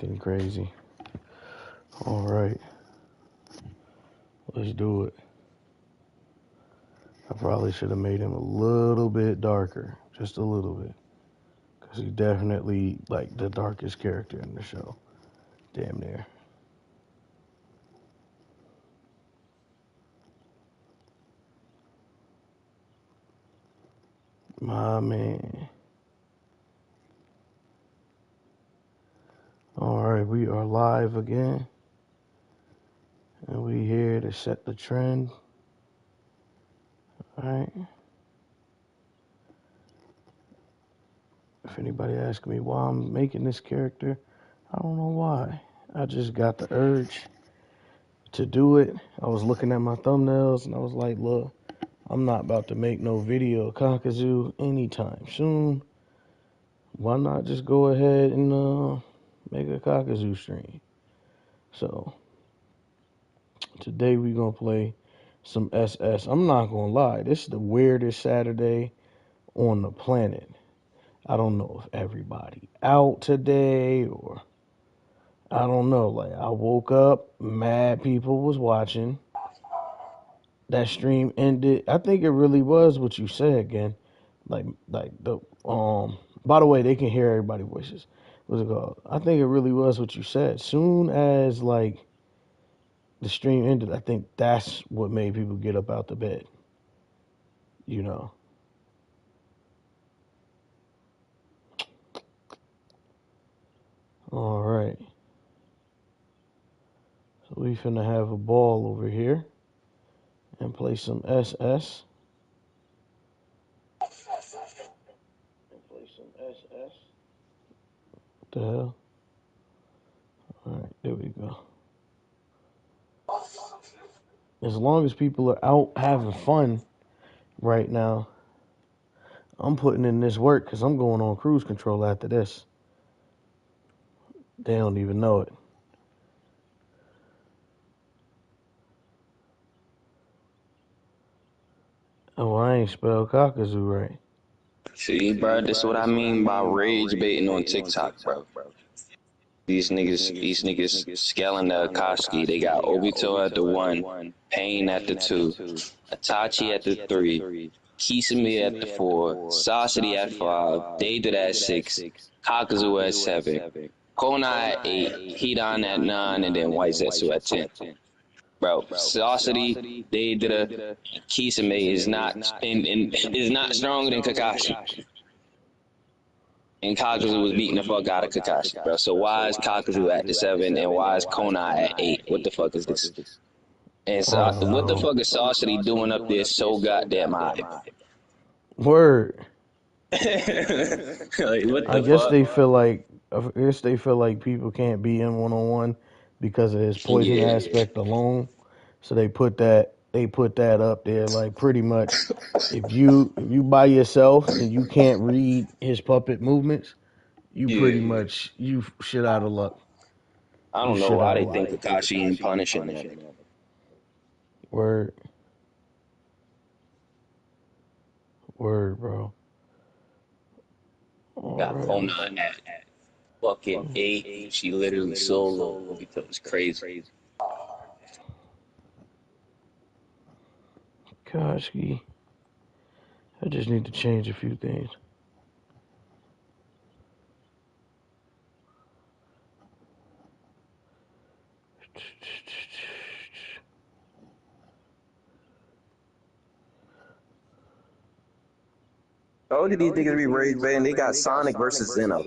Getting crazy. All right, let's do it. I probably should have made him a little bit darker, just a little bit, because he's definitely like the darkest character in the show. Damn near. My man. All right, we are live again, and we here to set the trend. All right. If anybody asks me why I'm making this character, I don't know why. I just got the urge to do it. I was looking at my thumbnails and I was like, look, I'm not about to make no video of Kakuzu anytime soon. Why not just go ahead and make a Kakuzu stream? So today we gonna play some SS. I'm not gonna lie, this is the weirdest Saturday on the planet. I don't know if everybody out today or I don't know. Like I woke up, mad people was watching. That stream ended. I think it really was what you said again. Like the by the way, they can hear everybody's voices. What's it called? I think it really was what you said. Soon as like the stream ended, I think that's what made people get up out the bed. You know. All right. So we finna have a ball over here and play some SS. What the hell? All right, there we go. As long as people are out having fun right now, I'm putting in this work because I'm going on cruise control after this. They don't even know it. Oh, I ain't spelled Kakuzu right. See, bro, this is what I mean by rage baiting on TikTok, bro. These niggas scaling the Akatsuki. They got Obito at the 1, Pain at the 2, Itachi at the 3, Kisame at the 4, Sasori at 5, Deidara at 6, Kakuzu at 7, Kona at 8, Hidan at 9, and then White Zetsu at 10. Bro, Sasori, Deidara, Kisame is not stronger than Kakashi. And Kakuzu was beating the fuck out of Kakashi, bro. So why is Kakuzu at the 7 and why is Kona at 8? What the fuck is this? And so, what the fuck is Sasori doing up there so goddamn high? Word. Like, what I the guess they fuck? feel like people can't beat him 1-on-1 because of his poison Yeah. aspect alone. So they put that up there like pretty much if you by yourself and you can't read his puppet movements, you pretty Yeah. much you shit out of luck. I You don't know shit why out of they luck. think Kakashi ain't punishing that. Word. Word, bro. All Got right. Kona at fucking 8. She literally solo because it's crazy. Koski. I just need to change a few things. Told you these niggas be rage baiting. They got Sonic versus Zeno.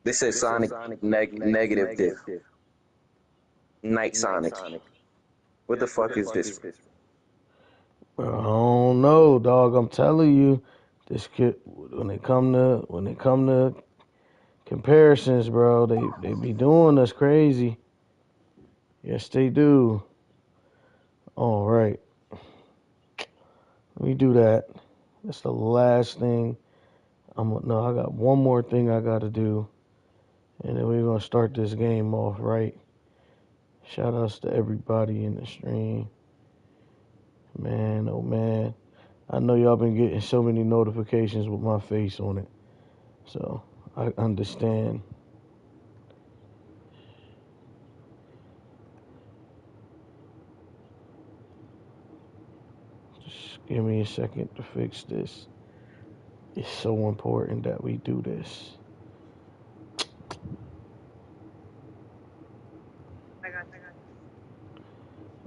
They said Sonic negative diff. Night Sonic. What the fuck is this? Bro, I don't know, dog. I'm telling you, this kid when they come to comparisons, bro, they be doing us crazy. Yes, they do. All right, let me do that. That's the last thing. I got one more thing I gotta do, and then we're gonna start this game off right. Shout outs to everybody in the stream. Man, oh man. I know y'all been getting so many notifications with my face on it. So I understand Give me a second to fix this. It's so important that we do this.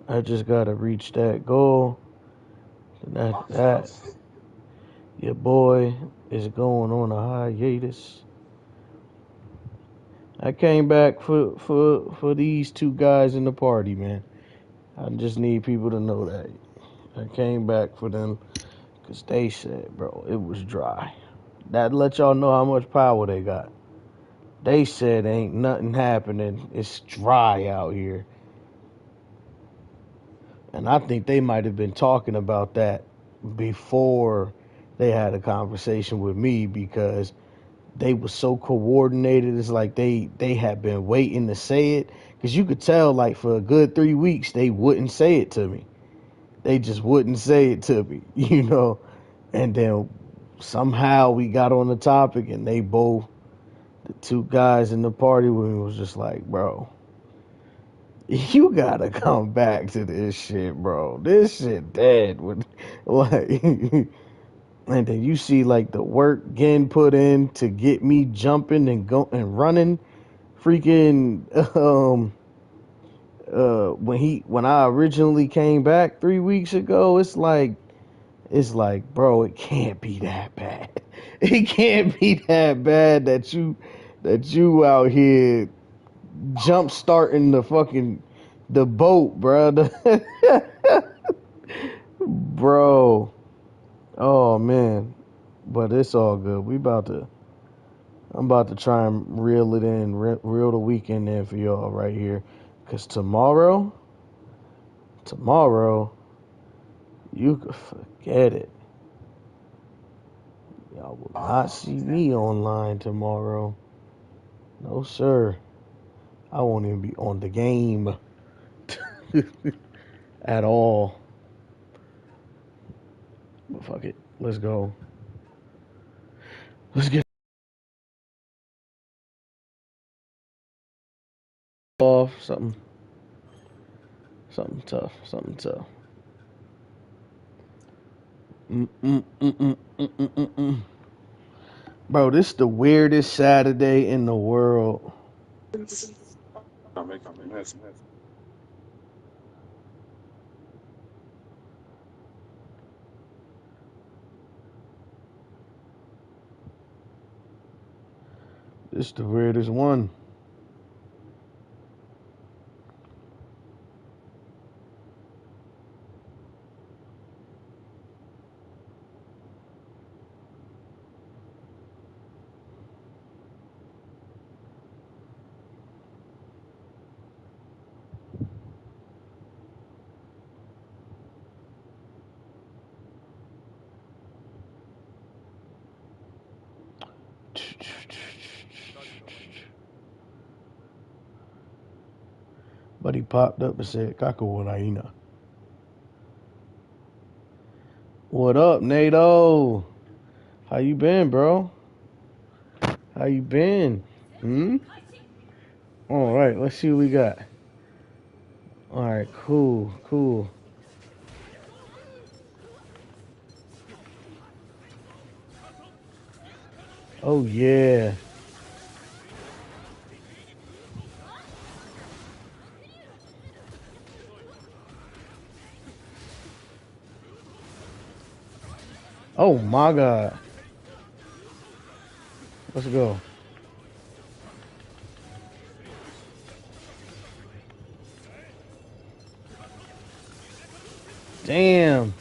I just gotta reach that goal. That your boy is going on a hiatus. I came back for these two guys in the party, man. I just need people to know that. I came back for them because they said, bro, it was dry. That let y'all know how much power they got. They said ain't nothing happening. It's dry out here. And I think they might have been talking about that before they had a conversation with me because they were so coordinated. It's like they had been waiting to say it because you could tell like for a good 3 weeks they wouldn't say it to me. They just wouldn't say it to me, you know. And then somehow we got on the topic, and they both, the two guys in the party with me, was just like, bro, you gotta come back to this shit, bro. This shit dead. Like, and then you see like the work getting put in to get me jumping and go and running. Freaking when I originally came back 3 weeks ago, it's like, bro, it can't be that bad. It can't be that bad that you out here jump starting the boat, bro. Bro. Oh man. But it's all good. I'm about to try and reel it in, reel the weekend in for y'all right here. Cause tomorrow, you could forget it. Y'all will not see me online tomorrow. No, sir. I won't even be on the game at all. But fuck it. Let's go. Let's get off something tough. Something tough. Mm-mm-mm-mm-mm-mm-mm. Bro, this is the weirdest Saturday in the world. This is the weirdest one. But he popped up and said, Kakuzu. What up, NATO? How you been, bro? How you been? All right, let's see what we got. All right, cool. Oh yeah. Oh my God. Let's go. Damn.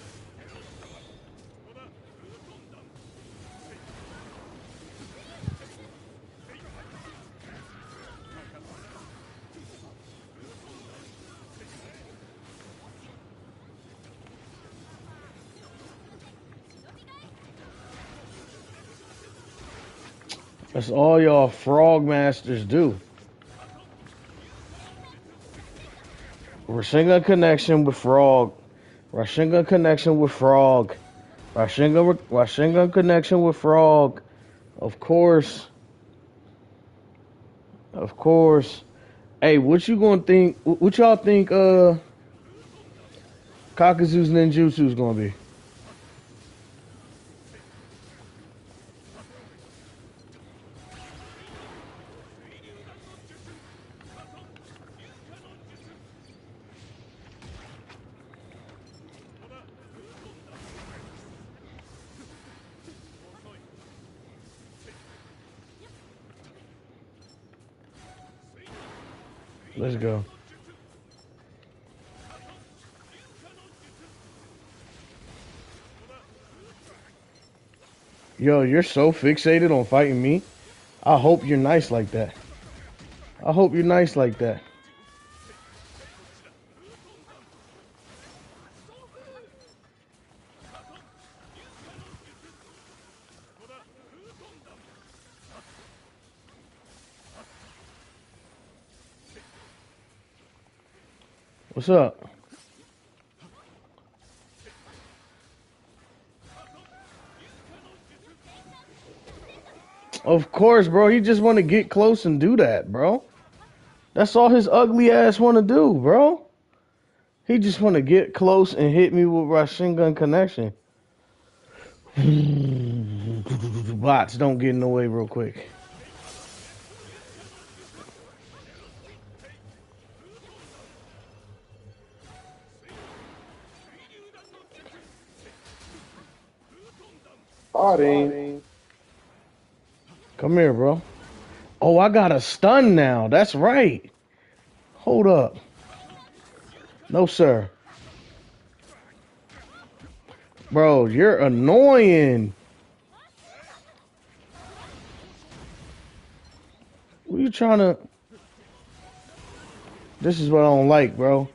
That's all y'all frog masters do. Rashinga connection with frog. Rashinga connection with frog. Rashinga connection with frog. Of course. Of course. Hey, what you gonna think? What y'all think? Kakuzu's ninjutsu is gonna be? Let's go. Yo, you're so fixated on fighting me. I hope you're nice like that. I hope you're nice like that. What's up? Of course, bro. He just want to get close and do that, bro. That's all his ugly ass want to do, bro. He just want to get close and hit me with Rasengan connection. Bots, don't get in the way real quick. Party. Come here, bro. Oh, I got a stun now. That's right. Hold up. No, sir. Bro, you're annoying. What you trying to... This is what I don't like, bro.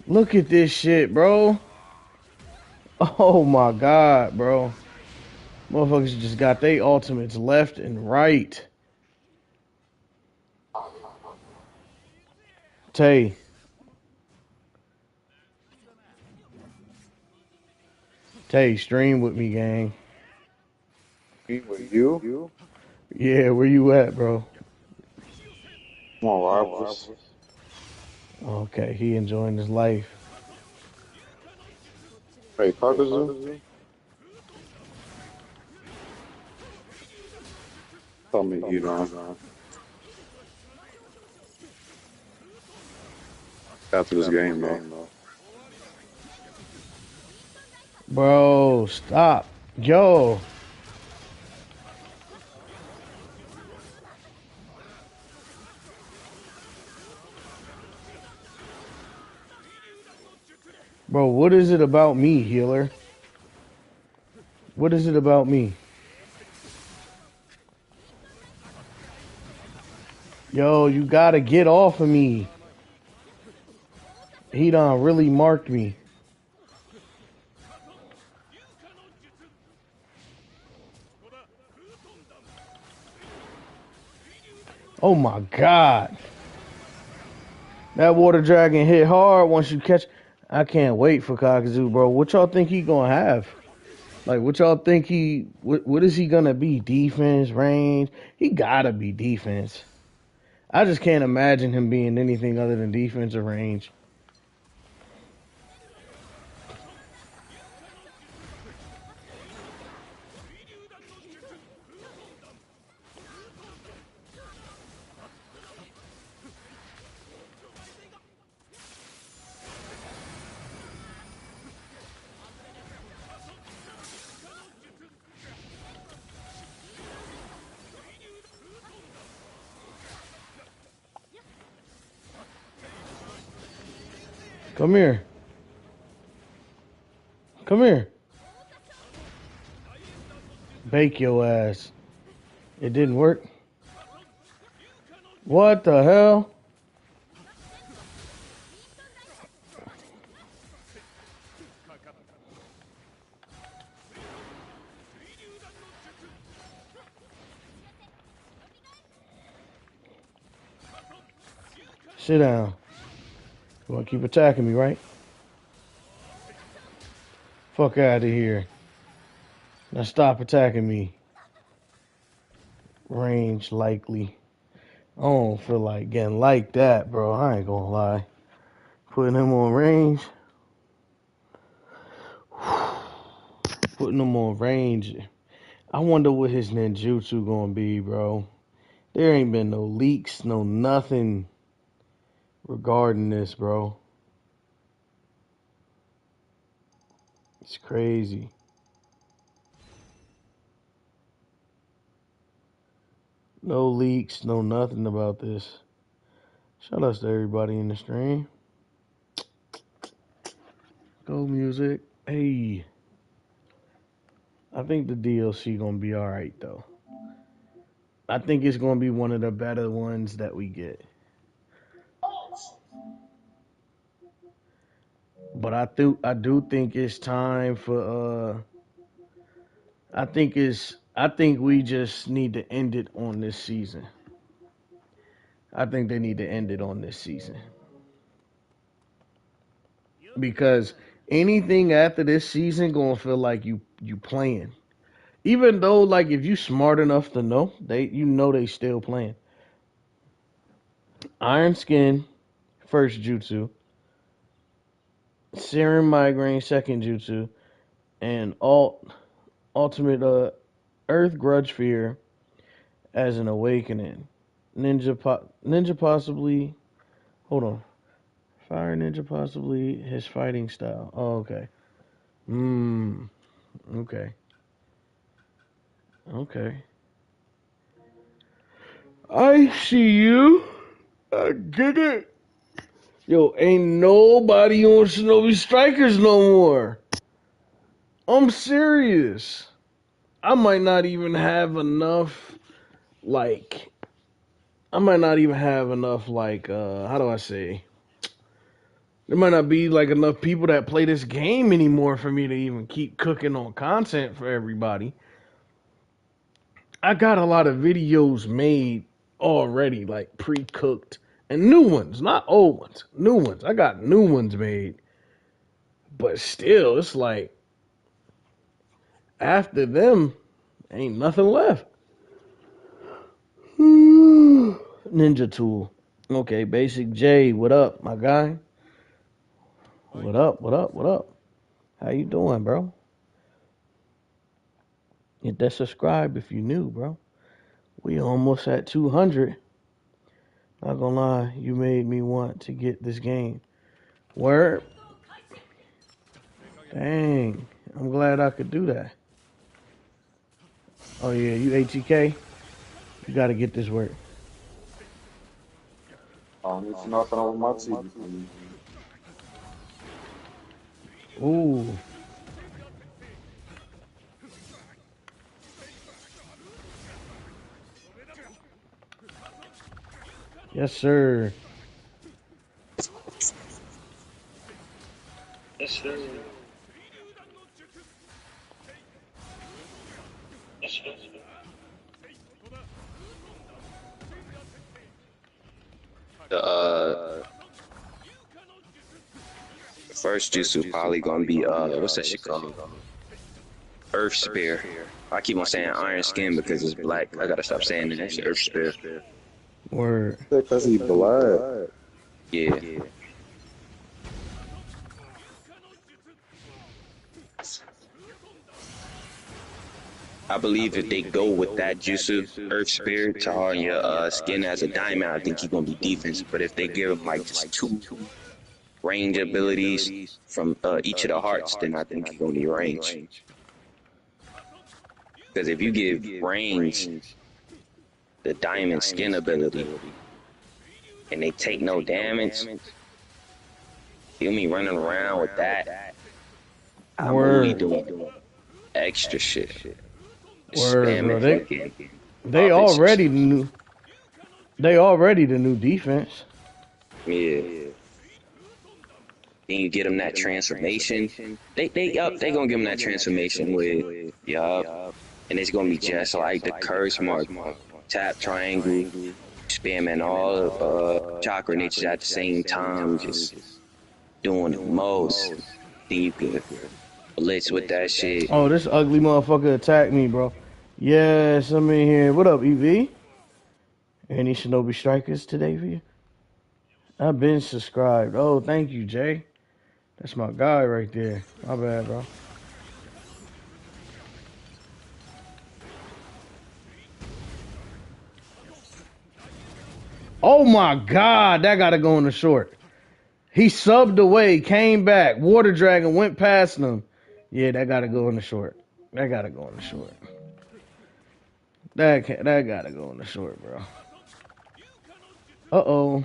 Look at this shit, bro. Oh, my God, bro. Motherfuckers just got their ultimates left and right. Tay. Tay, stream with me, gang. With you? Yeah, where you at, bro? Come on, Rivals. Okay, he enjoying his life. Hey, Kakuzu? Tell me you don't. After this game, though. Bro, stop. Yo. Bro, what is it about me, healer? What is it about me? Yo, you gotta get off of me. He done really marked me. Oh my God. That water dragon hit hard once you catch. I can't wait for Kakuzu, bro. What y'all think he gonna have? Like, what y'all think he... What is he gonna be? Defense, range? He gotta be defense. I just can't imagine him being anything other than defense or range. Come here. Come here. Bake your ass. It didn't work. What the hell? Sit down. You want to keep attacking me, right? Fuck out of here. Now stop attacking me. Range likely. I don't feel like getting like that, bro. I ain't gonna lie. Putting him on range. Putting him on range. I wonder what his ninjutsu gonna be, bro. There ain't been no leaks, no nothing regarding this, bro. It's crazy. No leaks, no nothing about this. Shout outs to everybody in the stream. Go music. Hey. I think the DLC gonna be alright though. I think it's gonna be one of the better ones that we get. But I do think it's time for I think we just need to end it on this season. I think they need to end it on this season. Because anything after this season gonna feel like you playing. Even though like if you smart enough to know, they still playing. Iron Skin, first jutsu. Serum Migraine, second jutsu. And ultimate Earth Grudge Fear as an awakening. Ninja possibly. Hold on. Fire Ninja possibly his fighting style. Oh, okay. Okay. Okay. I see you. I get it. Yo, ain't nobody on Shinobi Strikers no more. I'm serious. I might not even have enough, like, how do I say? There might not be, like, enough people that play this game anymore for me to even keep cooking on content for everybody. I got a lot of videos made already, like, pre-cooked. And new ones, not old ones. New ones. I got new ones made. But still, it's like, after them, ain't nothing left. Ninja Tool. Okay, Basic J, what up, my guy? What up, what up, what up? How you doing, bro? Hit that subscribe if you new, bro. We almost at 200. Not gonna lie, you made me want to get this game. Word? Dang, I'm glad I could do that. Oh yeah, you ATK? You gotta get this work. I don't need nothing over my TV for me. Ooh. Yes, sir. Yes, sir. The first jutsu probably gonna be what's that shit called? Earth Spear. I keep on saying Iron Skin because it's black. I gotta stop saying that shit. Earth Spear. Word. Because he black. Yeah. I believe if they go with that jutsu, Earth Spear, to harden your skin as a diamond, I think he's gonna be defense. But if they give him like just two range abilities from each of the hearts, then I think he's gonna be range. Because if you give range the diamond skin ability and they take no damage, feel me running around with that, I'm only doing extra shit. Word, bro. Spamming They already knew. They already the new defense. Yeah. Then you get them that transformation. They gonna give them that transformation with and it's gonna be just like the curse mark, tap triangle, spamming all chakra natures at the same time, just doing the most. Then you could blitz with that shit. Oh, this ugly motherfucker attacked me, bro. Yes, I'm in here. What up, EV? Any Shinobi Strikers today for you? I've been subscribed. Oh, thank you, Jay. That's my guy right there. My bad, bro. Oh my God, that gotta go in the short. He subbed away, came back. Water Dragon went past him. Yeah, that gotta go in the short. That gotta go in the short. That gotta go in the short, bro. Uh-oh.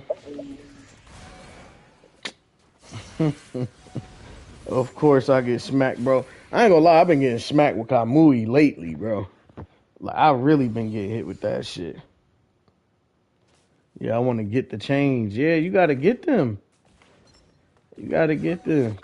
Of course I get smacked, bro. I ain't gonna lie, I've been getting smacked with Kamui lately, bro. Like I really been getting hit with that shit. Yeah, I want to get the change. Yeah, you gotta get them. You gotta get them.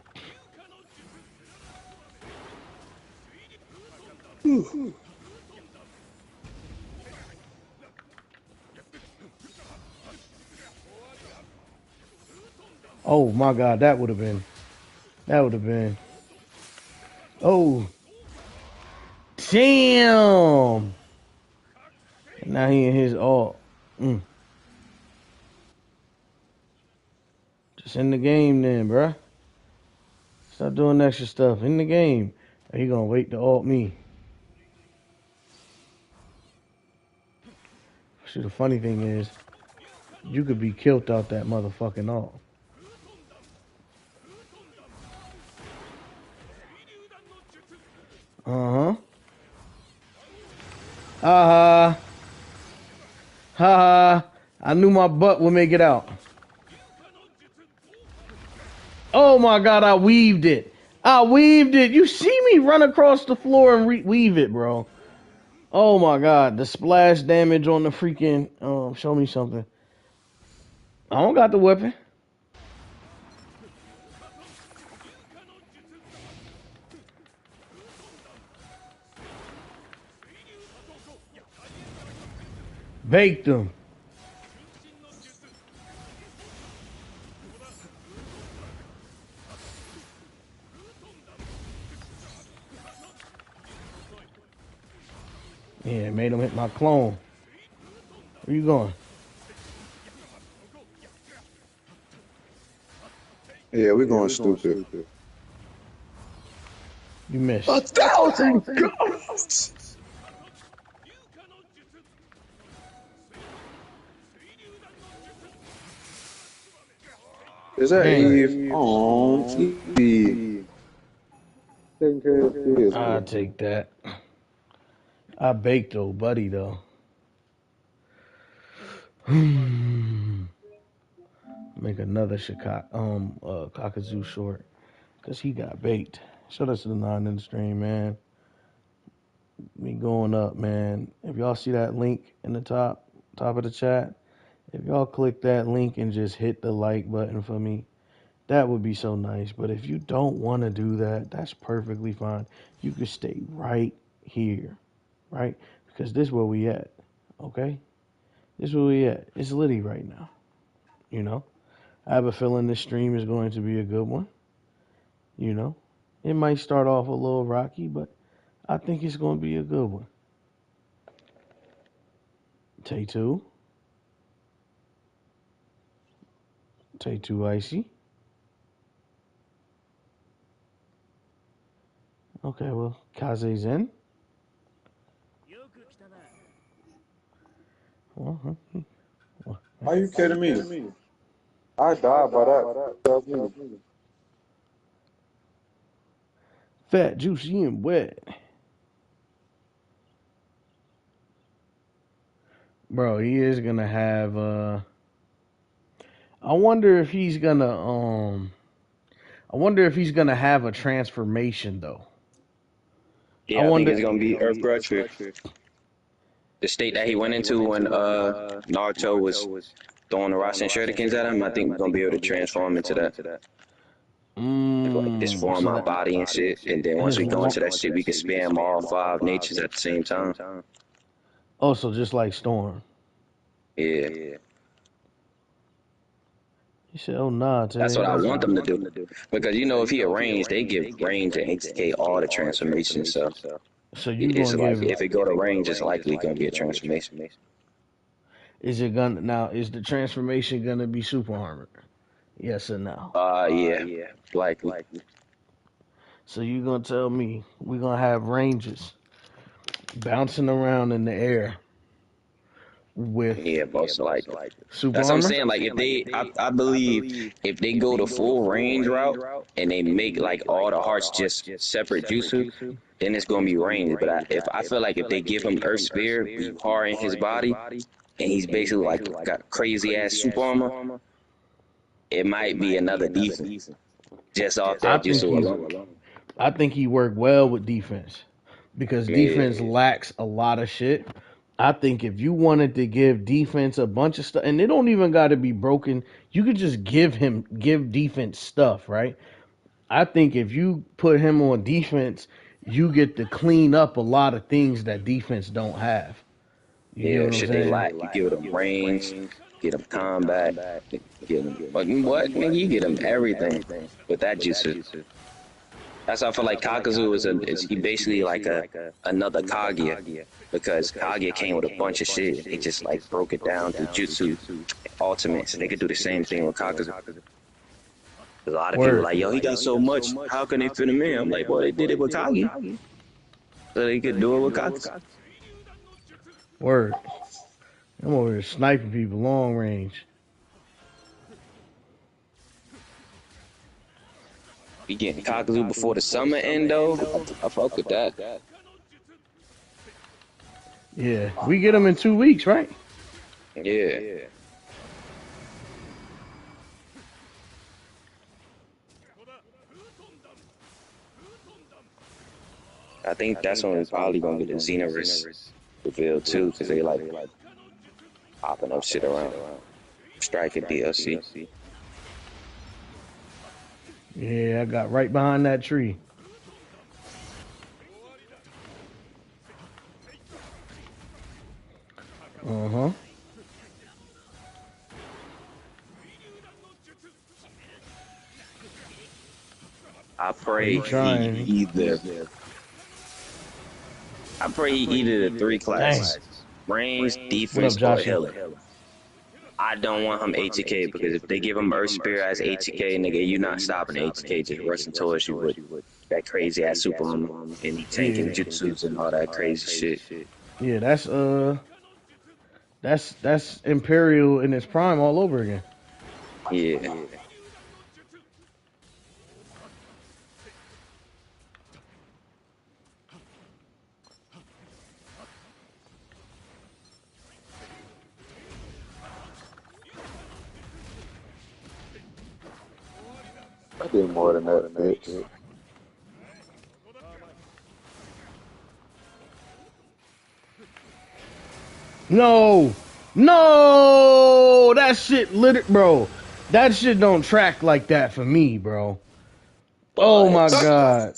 Oh my god, that would have been. That would have been. Oh, damn. Now he in his all. Just in the game then, bruh. Stop doing extra stuff in the game. He gonna wait to alt me. See, the funny thing is, you could be killed out that motherfucking alt. Uh-huh. Ha ha. Ha ha. I knew my butt would make it out. Oh my god, I weaved it. I weaved it. You see me run across the floor and weave it, bro. Oh my god, the splash damage on the freaking show me something. I don't got the weapon. Baked them. Yeah, made him hit my clone. Where you going? Yeah, we're going stupid. You missed. 1,000 goats! Is that Dang. Eve? Oh, Eve. Taking care of kids. I'll take that. I baked old buddy though. Make another Kakuzu short. Cause he got baked. Shout out to the 9 in the stream, man. Me going up, man. If y'all see that link in the top of the chat, if y'all click that link and just hit the like button for me, that would be so nice. But if you don't want to do that, that's perfectly fine. You can stay right here, right? Because this is where we at, okay? This is where we at. It's litty right now, you know? I have a feeling this stream is going to be a good one, you know? It might start off a little rocky, but I think it's going to be a good one. Take two. Take two icy. Okay, well, Kaze's in. Are you kidding me? I died by that. That's me. Fat, juicy, and wet. Bro, he is gonna have I wonder if he's gonna have a transformation though. Yeah, I think it's gonna be Earth Grudge. The state that he went into when Naruto was throwing the Rasen Shurikens at him, I think we're gonna be able to transform into that. Like this form So our that body and shit, and then once his we go into lo- that shit, we can spam all 5 natures at the same time. Oh, so just like Storm. Yeah, He said, "Oh nah, that's Tay, what I that's want not." them to do. Because you know, if he arranged, they give range and execute all the transformations. So So you it's gonna like give? if it go to range, it's likely gonna be a transformation. Is it gonna now? Is the transformation gonna be super armor? Yes or no? Yeah, likely. So you gonna tell me we gonna have ranges bouncing around in the air with Yeah, most likely. super That's what I'm armor? saying. Like if I believe if they go the full range route and they make like all the hearts just separate jutsu, then it's gonna be range. But if I feel like if they give him Earth Spear, be hard in his body, and he's basically like got crazy ass super armor, it might be another decent. just off I that think jutsu he's alone. I think he worked well with defense because defense Yeah, lacks a lot of shit. I think if you wanted to give defense a bunch of stuff, and they don't even got to be broken, you could just give defense stuff, right? I think if you put him on defense, you get to clean up a lot of things that defense don't have. You get yeah, what I'm shit they saying? lack. You give them range, get them combat, get them. But what, nigga, you get them everything with that jutsu. That's why I feel like Kakuzu is he basically like another Kaguya because Kaguya came with a bunch of shit and they just like broke it down through jutsu ultimates. They could do the same thing with Kakuzu. A lot of people Word. like, yo, he got so much. How can they fit him in? I'm like, well, they did it with Kage, so they could do it with Kakuzu. Word. I'm over here sniping people long range. We getting Kakuzu before the summer end though. I fuck with that. Yeah. We get them in 2 weeks, right? Yeah. I think that's when we probably gonna get the Xenoverse revealed too, because they like popping up shit around. Striking DLC. Yeah, I got right behind that tree. Uh-huh. I Yeah, he pray trying. I pray he either the three Dang. classes: range, What up, defense, or Joshy? healer. I don't want him ATK because if they give him Earth Spirit as ATK, nigga, you not stopping ATK just rushing towards you with that crazy ass super armor and he tanking Yeah. jutsus and all that crazy shit. Yeah, that's Imperial in its prime all over again. Yeah. I did more than that, bitch. No. No! That shit bro. That shit don't track like that for me, bro. Oh my But god.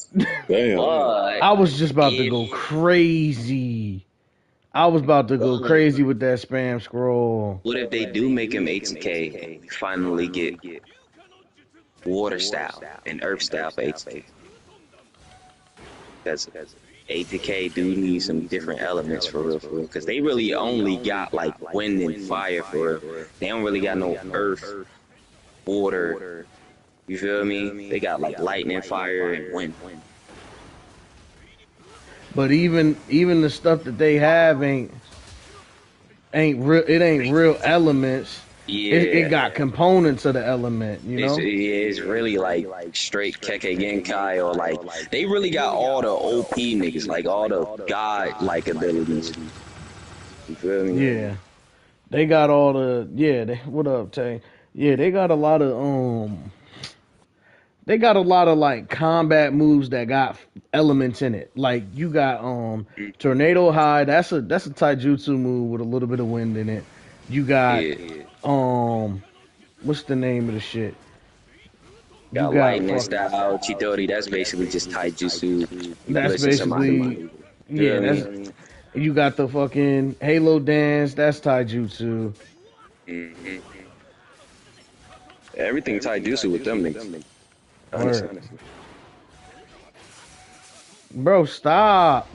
but I was just about to if go crazy. I was about to go but crazy with that spam scroll. what if they do make him ATK and we finally get water style and earth style for ATK? Because ATK do need some different elements for real, because they really only got like wind and fire for real. They don't really got no earth, water. You feel me? They got like lightning, fire, and wind. But even the stuff that they have ain't real. It ain't real elements. It Yeah, got components of the element. You know. it's really like straight Kekkei Genkai, or like they really got all the OP niggas, like all the god like abilities. You feel me? Yeah. They got all the what up, Tay? Yeah, they got a lot of they got a lot of like combat moves that got elements in it. Like you got Tornado High, that's a taijutsu move with a little bit of wind in it. You got Yeah, what's the name of the shit? You got got lightning fuck style Chidori. That's basically just taijutsu. You that's listen to my. basically Feel yeah, that's me? you got the fucking Halo dance, that's taijutsu. Mm-hmm. Everything taijutsu with them niggas. Honestly. Word. Bro, stop.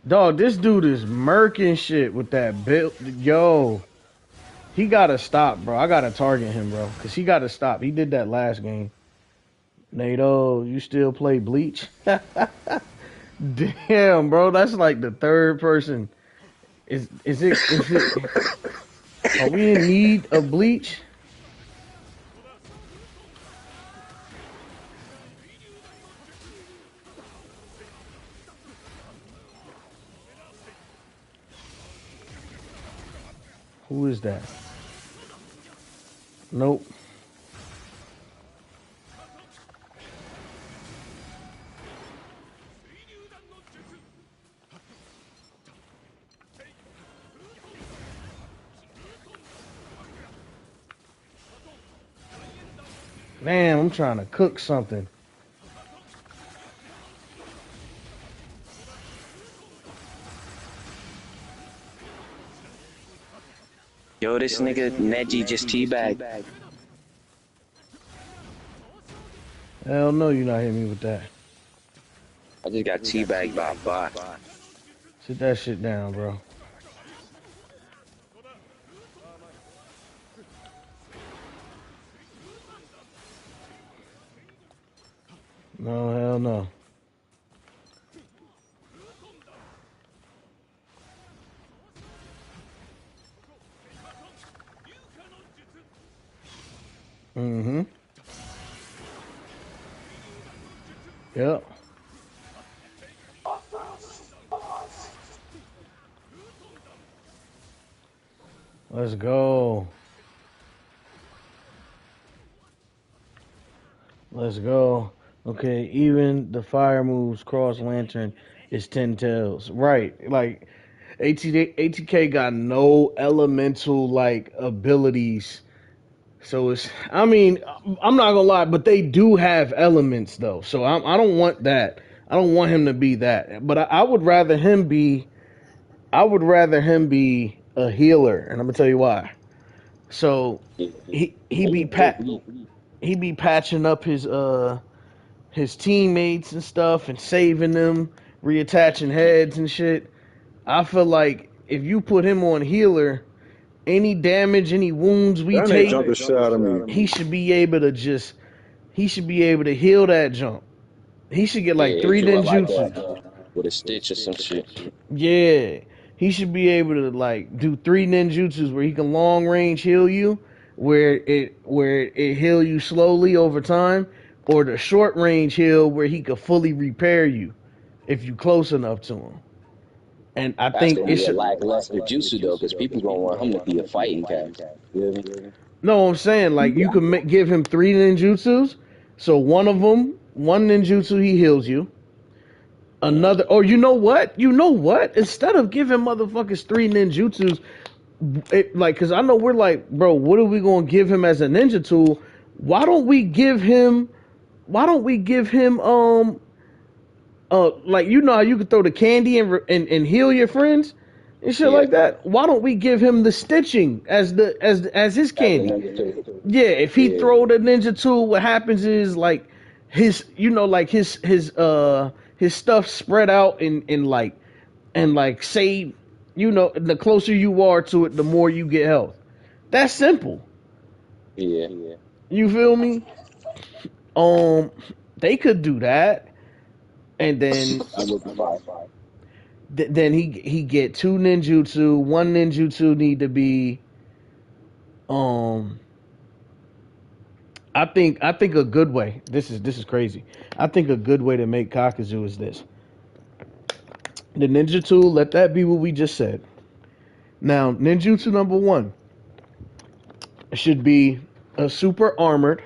Dog, this dude is murking shit with that build. Yo, he gotta stop, bro. I gotta target him, bro, cause he gotta stop. He did that last game. NATO, you still play Bleach? Damn, bro, that's like the third person. Is it? Are we in need of Bleach? Who is that? Nope. Damn, I'm trying to cook something. Yo, this nigga Neji just teabagged. Hell no, you're not hitting me with that. I just got teabagged by a bot. Sit that shit down, bro. No, hell no. Mm-hmm. Yep. Let's go. Let's go. Okay, even the fire moves cross lantern is 10 tails. Right. Like ATK got no elemental like abilities. So it's I mean, I'm not gonna lie, but they do have elements though. So I don't want that. I don't want him to be that. But I would rather him be a healer, and I'm gonna tell you why. So he be patching up his teammates and stuff and saving them, reattaching heads and shit. I feel like if you put him on healer, any damage, any wounds we That nigga take, jumped the shit out of me. he should be able to heal that jump. He should get like Yeah, 3 do it like ninjutsu. with a stitch or some shit. Yeah. He should be able to like do 3 ninjutsus where he can long range heal you, where it heal you slowly over time, or the short range heal where he could fully repair you if you close enough to him. And I That's think gonna it be a should. lackluster jutsu though, because people gonna want him to be a fighting character. You feel me? No, I'm saying like you can give him 3 ninjutsus. So one of them, one ninjutsu he heals you. Another, or you know what? You know what? Instead of giving motherfuckers 3 ninjutsus, like, cause I know we're like, bro, what are we gonna give him as a ninja tool? Why don't we give him? Why don't we give him? Like you know how you could throw the candy and heal your friends and shit Yeah. like that. Why don't we give him the stitching as his As a candy? ninja too. Yeah, if he Yeah. throw the ninja tool, what happens is like his stuff spread out and save. The closer you are to it, the more you get health. That's simple. Yeah. You feel me? Um, they could do that, and then I would be fine. then he get 2 ninjutsu. One ninjutsu need to be um. I think a good way. This is crazy. I think a good way to make Kakuzu is this. The ninja tool, let that be what we just said. Now, ninjutsu number 1 should be a super armored.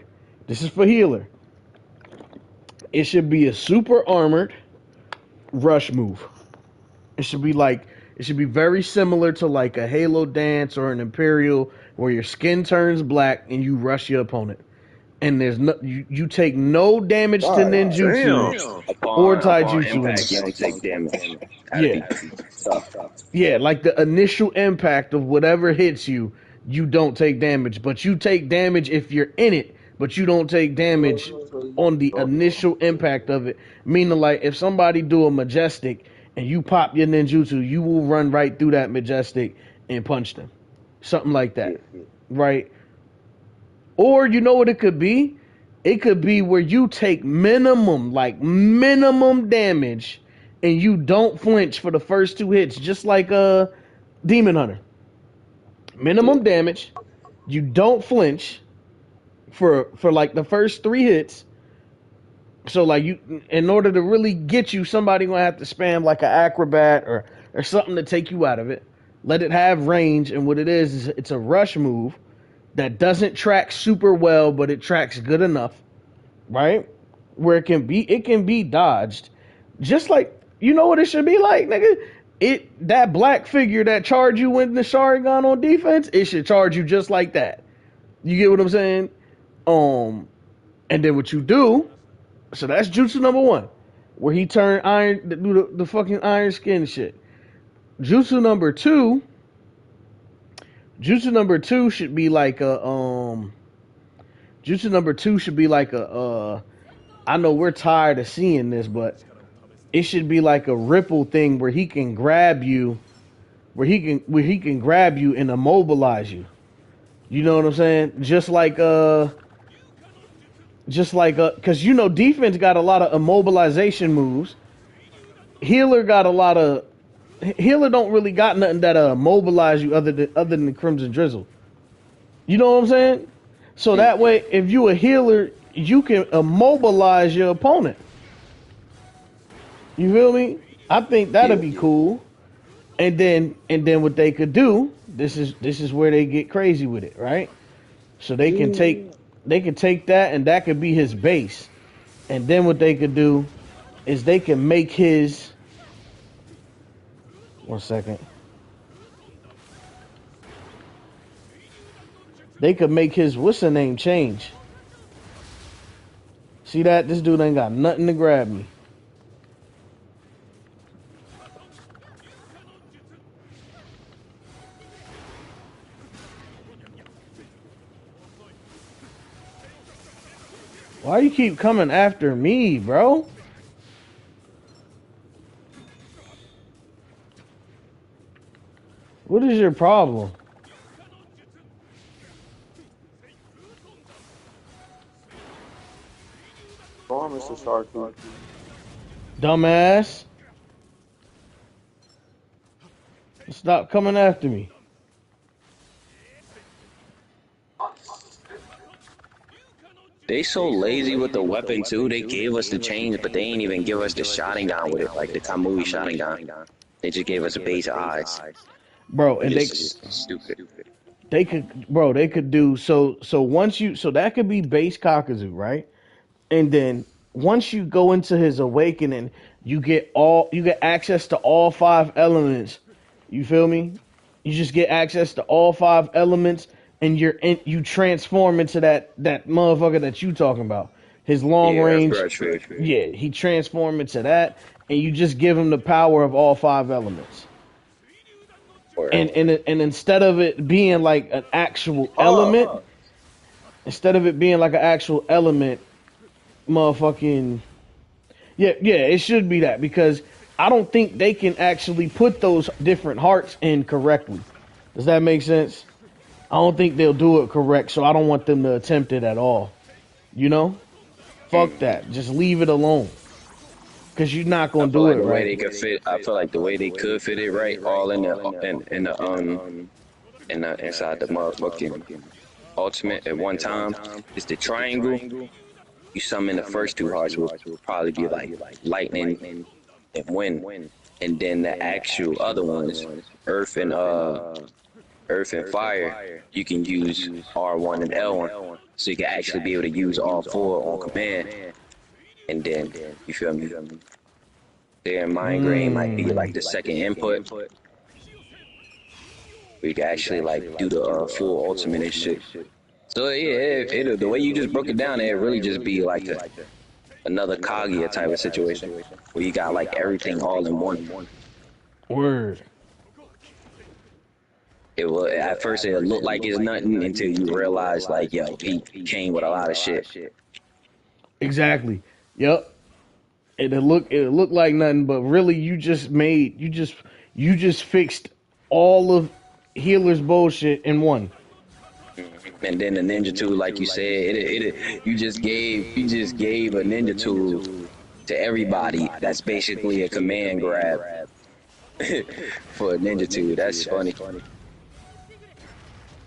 This is for healer. It should be a super armored rush move. It should be very similar to like a Halo dance or an Imperial where your skin turns black and you rush your opponent. And there's no you take no damage to God ninjutsu damn. or Upon taijutsu. impact, you don't take damage. Gotta Yeah. be tough. Yeah, like the initial impact of whatever hits you, you don't take damage. But you take damage if you're in it, but you don't take damage on the initial impact of it. Meaning, like, if somebody do a majestic and you pop your ninjutsu, you will run right through that majestic and punch them. Something like that. Right? Or you know what it could be? It could be where you take minimum damage and you don't flinch for the first 2 hits, just like a Demon Hunter. Minimum damage, you don't flinch for like the first 3 hits. So like in order to really get you, somebody gonna have to spam like an acrobat or something to take you out of it. Let it have range, and what it is it's a rush move that doesn't track super well, but it tracks good enough, right? Where it can be dodged, just like you know what it should be like, nigga. That black figure that charge you with the Sharingan on defense, it should charge you just like that. You get what I'm saying? Um, And then what you do, so that's jutsu number one, where he turned iron, do the fucking iron skin shit. Jutsu number two, jutsu number two should be like a jutsu number two should be like a I know we're tired of seeing this, but it should be like a ripple thing where he can grab you, where he can grab you and immobilize you. You know what I'm saying? Because you know defense got a lot of immobilization moves. Healer got a lot of healer don't really got nothing that immobilize you other than the Crimson Drizzle. You know what I'm saying? So that way, if you a healer, you can immobilize your opponent. You feel me? I think that'd be cool. And then what they could do, this is where they get crazy with it, right? So they can take that and that could be his base. And then what they could do is they can make his 1 second. They could make his what's the name change. See that? This dude ain't got nothing to grab me. Why you keep coming after me, bro? What is your problem? Go on, Mr. Sharky. Dumbass. Stop coming after me. They so lazy with the weapon too. They gave us the change, but they ain't even give us the Sharingan with it, like the Kamui Sharingan. They just gave us a base eyes. Bro, and Stupid. they could do so once you so that could be base Kakuzu, right? And then once you go into his awakening, you get access to all five elements. You feel me? You just get access to all five elements, and you transform into that motherfucker that you talking about. His long range. Yeah, he transform into that, and you just give him the power of all five elements. And instead of it being like an actual element, instead of it being like an actual element, motherfucking yeah, it should be that because I don't think they can actually put those different hearts in correctly. Does that make sense? I don't think they'll do it correct, so I don't want them to attempt it at all. You know? Fuck that. Just leave it alone. Cause you're not gonna do it right. I feel like the way they could fit it right, all in the inside the motherfucking ultimate at one time is the triangle. You summon the first two hearts will probably be like lightning and wind, and then the actual other ones, earth and fire, you can use R1 and L1, so you can actually be able to use all four on command. And then you feel me? Their mind grain might be like the second input. We can actually like do the full ultimate and shit. So yeah, the way you just broke it down, it really just be like another Kaguya type of situation where you got like everything all in one. Word. It will at first it looked like it's nothing until you realize like yo, he came with a lot of shit. Exactly. Yep. It looked like nothing, but really you just fixed all of Healer's bullshit in one. And then the ninja tool, like you said, you just gave a ninja tool to everybody. That's basically a command grab for a ninja tool. That's funny.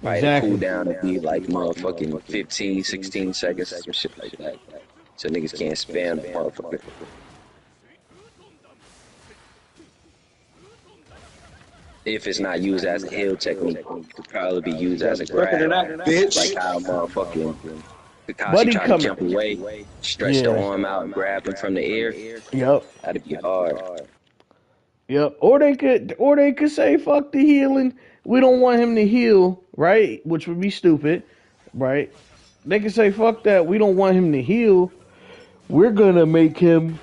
Right, Exactly. the cooldown would be like motherfucking 15, 16 seconds, some shit like that. So niggas can't spam the motherfucker. If it's not used as a heal technique, it could probably be used as a grab. Bitch. Like how motherfucking Buddy Kakashi tried to jump away, stretch the arm out and grab him from the air. Yep. That'd be hard. Yep. Or they could say fuck the healing. We don't want him to heal, right? Which would be stupid, right? they can say fuck that. We don't want him to heal. We're gonna make him.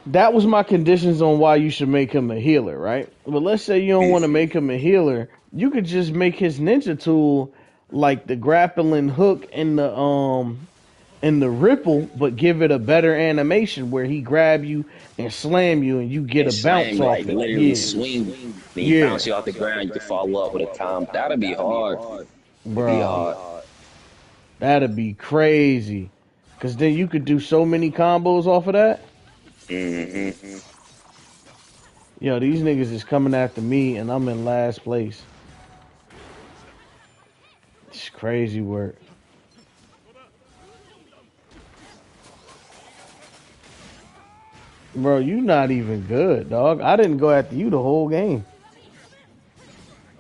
That was my conditions on why you should make him a healer, right? But let's say you don't want to make him a healer. You could just make his ninja tool like the grappling hook and the ripple, but give it a better animation where he grab you and slam you and you get And a bounce slam, off like it. literally Yeah. swing, then he Yeah. bounce you off the ground. You can follow up with a combo. That'll be hard. It'd be Bro. hard. That'd be crazy. Cause then you could do so many combos off of that. Mm-hmm. Yo, these niggas is coming after me and I'm in last place. It's crazy work. Bro, you not even good, dog. I didn't go after you the whole game.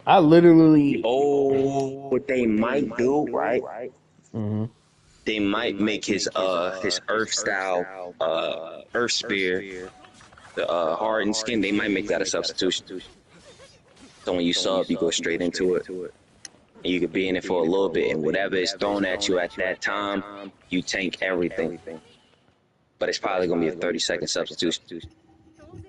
I literally. Oh, what they might do, right? Mhm. They might make his Earth style Earth spear, the hardened skin. They might make that a substitution. So when you sub, you go straight into it. And you could be in it for a little bit, and whatever is thrown at you at that time, you tank everything. But it's probably gonna be a 30-second substitution.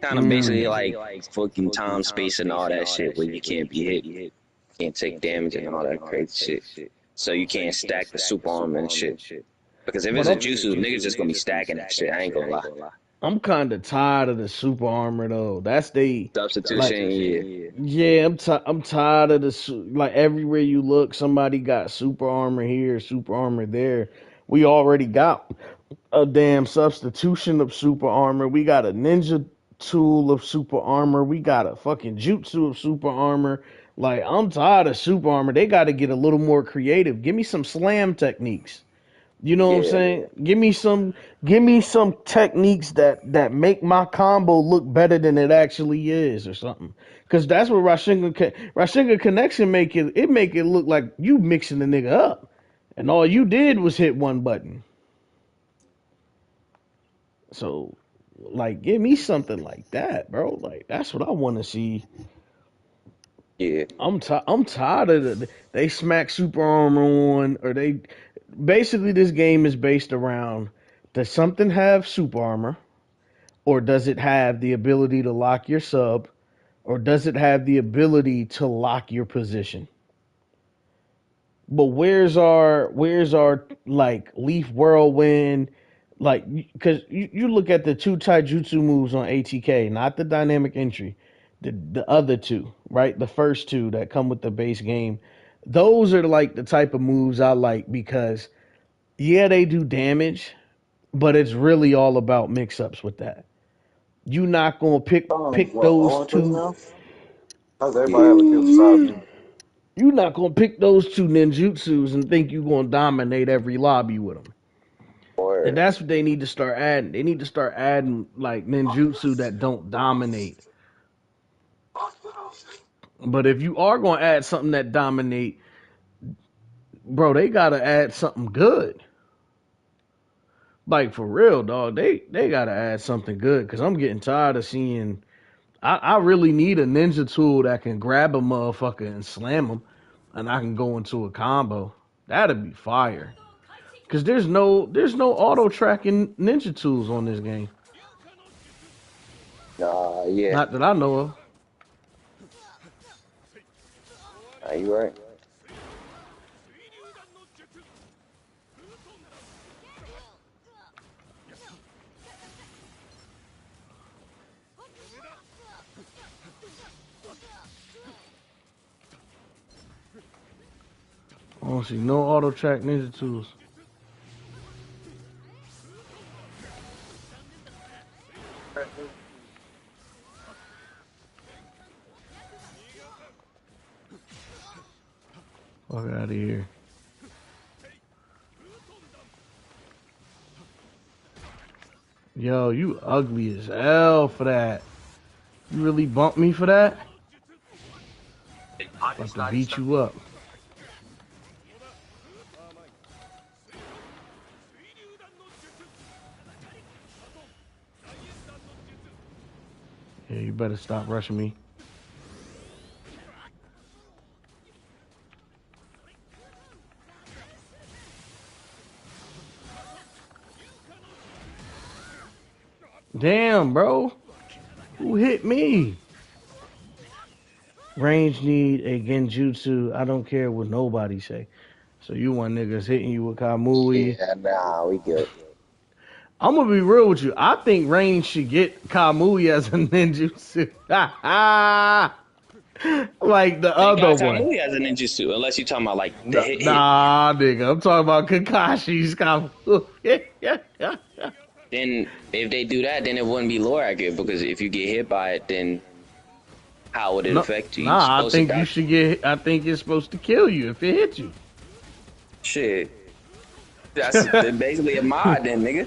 Kind of basically like fucking time, space, and all that shit, where you can't be hit, can't take damage, and all that crazy shit. So you can't stack the super armor and shit. Because if it's a jutsu, niggas just gonna be stacking that shit. I ain't gonna lie. I'm kind of tired of the super armor though. That's like. Substitution, yeah. Yeah, I'm tired of like everywhere you look, somebody got super armor here, super armor there. We already got a damn substitution of super armor. We got a ninja tool of super armor. We got a fucking jutsu of super armor. Like I'm tired of super armor. They got to get a little more creative. Give me some slam techniques. You know what I'm Yeah. saying? Give me some techniques that make my combo look better than it actually is or something. Cause that's what Rasengan Connection make it look like you mixing the nigga up. And all you did was hit one button. So like give me something like that, bro. Like that's what I want to see. Yeah. I'm tired of they smack super armor on or they basically this game is based around does something have super armor or does it have the ability to lock your sub or does it have the ability to lock your position? But where's our like leaf whirlwind like because you look at the two taijutsu moves on ATK, not the dynamic entry, the other two, right? The first two that come with the base game. Those are like the type of moves I like because yeah, they do damage, but it's really all about mix ups with that. You not gonna pick What, those only three two. now? How's everybody have a kill besides me? You're not gonna pick those two ninjutsus and think you're gonna dominate every lobby with them. And Or that's what they need to start adding. They need to start adding like ninjutsu that don't dominate. But if you are gonna add something that dominate, bro, they gotta add something good. Like for real, dog. They gotta add something good because I'm getting tired of seeing. I really need a ninja tool that can grab a motherfucker and slam him, and I can go into a combo. That'd be fire. Cause there's no auto tracking ninja tools on this game. yeah. Not that I know of. You right. I don't see no auto track ninja tools. Fuck out of here. Yo, you ugly as hell for that. You really bumped me for that? About to beat you up. Yeah, you better stop rushing me. Damn, bro. Who hit me? Range need a genjutsu. I don't care what nobody say. So you want niggas hitting you with Kamui. Yeah, nah, we good. I'm gonna be real with you. I think Range should get Kamui as a ninjutsu. Like the They other got one. Kamui as a ninjutsu, unless you're talking about like the hit. Nah, nigga. I'm talking about Kakashi's Kamui. Then if they do that, then it wouldn't be lore accurate because if you get hit by it, then how would it No, affect you? You're nah, I supposed to think you die. should get. I think it's supposed to kill you if it hits you. Shit, that's basically a mod, then, nigga.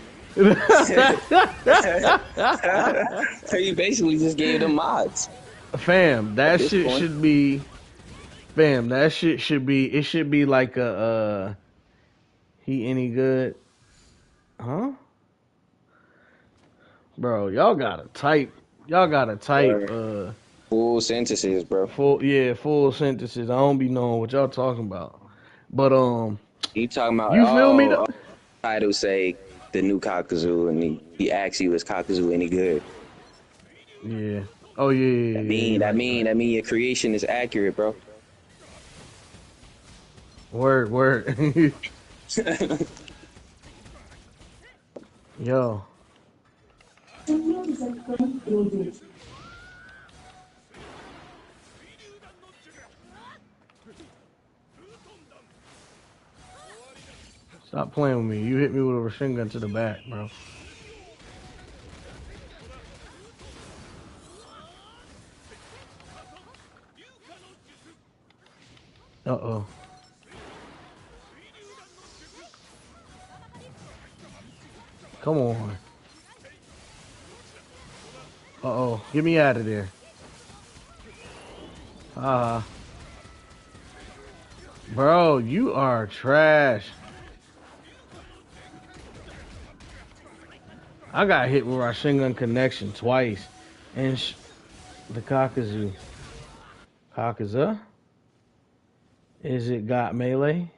So you basically just gave them mods Fam, at that this shit point. should be. Fam, that shit should be. It should be like a. He any good? Huh? Bro, y'all gotta type. Y'all gotta type. Or full sentences, bro. Full sentences. I don't be knowing what y'all talking about. But You talking about you feel me? Though? title say the new Kakuzu, and he asks you is Kakuzu any good? Yeah. Oh yeah. That Yeah. mean that Right, mean right. that mean your creation is accurate, bro. Word. Yo. Stop playing with me. You hit me with a machine gun to the back, bro. Uh-oh. Come on. Uh-oh. Get me out of there. Bro, you are trash. I got hit with Rasengan Connection twice. And the Kakuzu. Kakuzu? Is it got melee?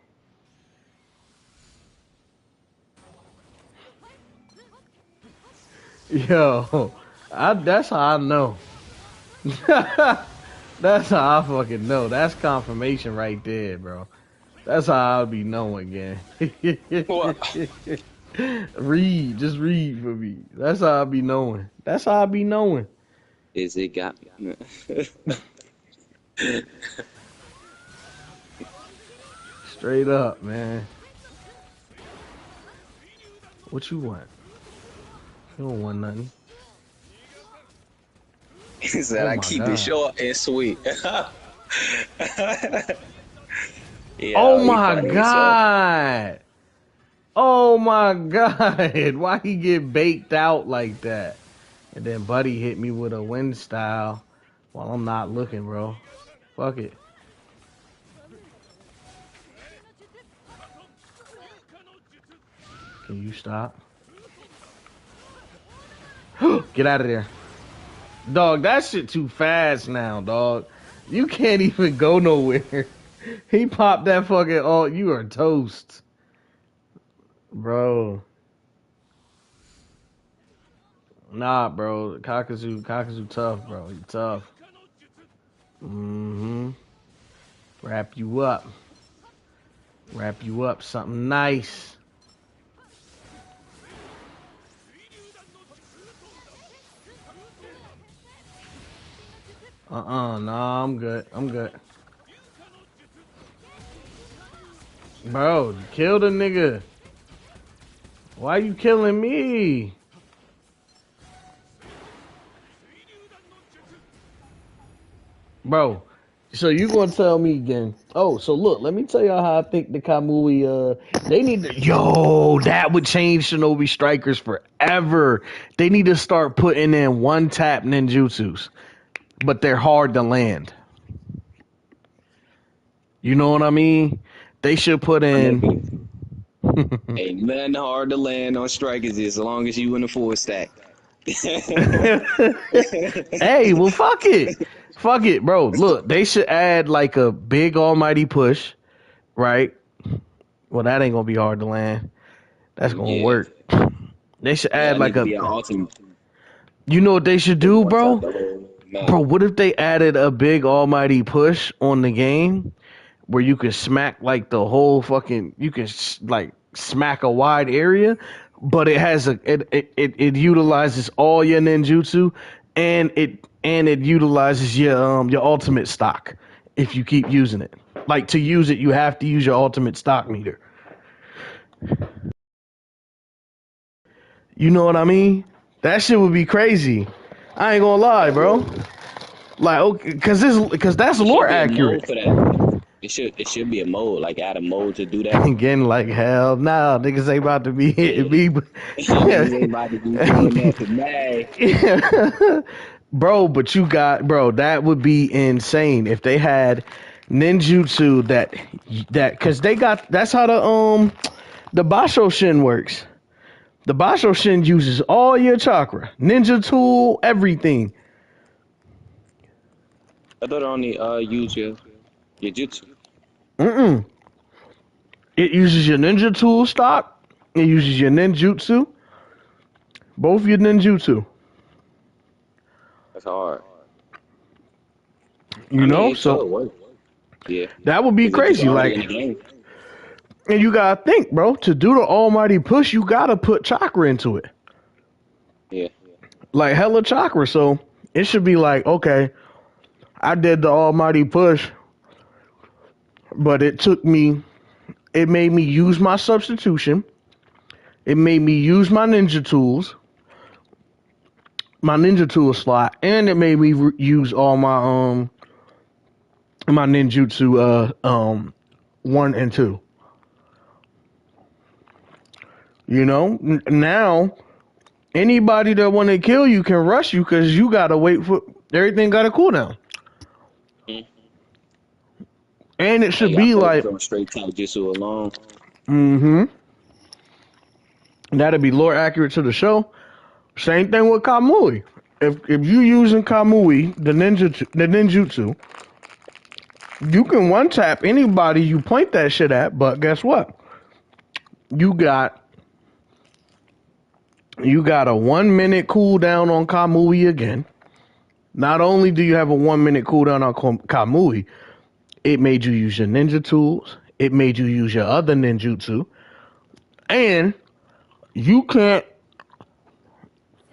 Yo, that's how I know. That's how I fucking know. That's confirmation right there, bro. That's how I'll be knowing, gang. What? Just read for me. That's how I be knowing. That's how I be knowing. Is it got Straight up, man. What you want? You don't want nothing. He said Oh I my keep it god. short and sweet. Oh Yeah, he my funny himself. god. Oh my god. Why he get baked out like that? And then Buddy hit me with a wind style while I'm not looking, bro. Fuck it. Can you stop? Get out of there. Dog, that shit too fast now, dog. You can't even go nowhere. He popped that fucking all. You are toast, bro. Nah, bro. Kakuzu tough, bro. He tough. Mm-hmm. Wrap you up. Wrap you up. Something nice. Nah, I'm good. I'm good. Bro, kill the nigga. Why you killing me? Bro, so you gonna tell me again? Oh, so look, let me tell y'all how I think the Kamui. They need to. Yo, that would change Shinobi strikers forever. They need to start putting in one tap ninjutsus, but they're hard to land. You know what I mean? They should put My in. nigga, ain't nothing hard to land on strikers as long as you in the full stack. Hey, well, fuck it. Fuck it, bro. Look, they should add like a big almighty push, right? Well, that ain't gonna be hard to land. That's gonna Yeah, work. They should yeah, add that need like to a be an ultimate. You know what they should Just do, one shot bro? the whole Bro, map. what if they added a big almighty push on the game where you could smack like the whole fucking, you can like smack a wide area, but it has it utilizes all your ninjutsu, and it utilizes your ultimate stock if you keep using it. Like to use it, you have to use your ultimate stock meter. You know what I mean? That shit would be crazy. I ain't gonna lie, That bro. would. Like, okay, cause that's It lore should be a accurate. mode for that. It should be a mode, like add a mode to do that. Again, like hell, nah, niggas ain't about to be hitting Yeah. me. Niggas ain't about to be doing that today. Bro, but you got, bro, that would be insane if they had ninjutsu that cause they got, that's how the Basho Shin works. The Basho Shin uses all your chakra, ninja tool, everything. I thought only use your jutsu. Mm-mm. It uses your ninja tool stock. It uses your ninjutsu. Both your ninjutsu. That's hard. You I mean, know? it could So work. Yeah, that would be because if it's crazy. already in Like, the game. and you gotta think, bro, to do the almighty push, you gotta put chakra into it. Yeah. Like hella chakra. So it should be like, okay, I did the almighty push, but it made me use my substitution. It made me use my ninja tool slot, and it made me use all my ninjutsu 1 and 2. You know, now anybody that want to kill you can rush you because you gotta wait for everything. Got a cooldown, Mm. and it Hey, should I be focus like, on straight jutsu alone. mm-hmm. That'd be lore accurate to the show. Same thing with Kamui. If you using Kamui, the ninjutsu, you can one tap anybody you point that shit at. But guess what? You got you got a 1 minute cooldown on Kamui again. Not only do you have a 1 minute cooldown on Kamui, it made you use your ninja tools. It made you use your other ninjutsu, and you can't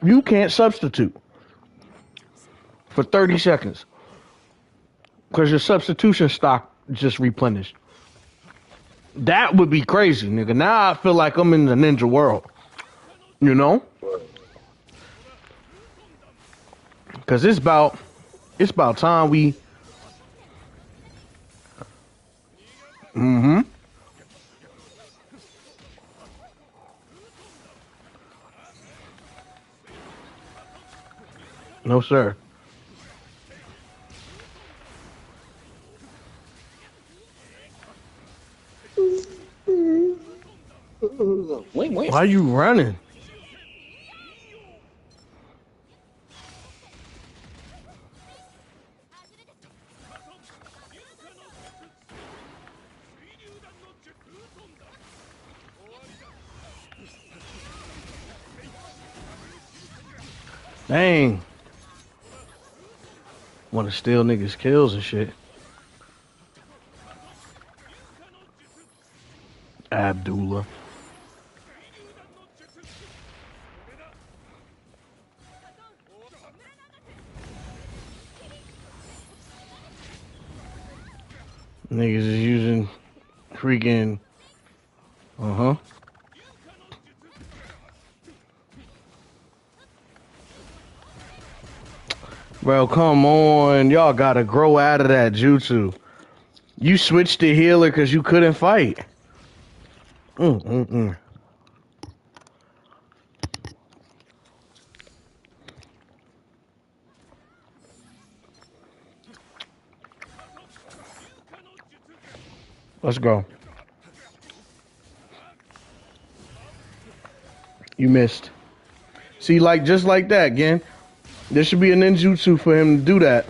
you can't substitute for 30 seconds because your substitution stock just replenished. That would be crazy, nigga. Now I feel like I'm in the ninja world, you know, because it's about time we. Mm-hmm. No sir. Wait. Why you running? Dang. Want to steal niggas' kills and shit. Abdullah. Niggas is using freaking. Uh huh. Bro, come on. Y'all gotta grow out of that jutsu. You switched to healer because you couldn't fight. Mm-mm-mm. Let's go. You missed. See, like, just like that, again. There should be a ninjutsu for him to do that.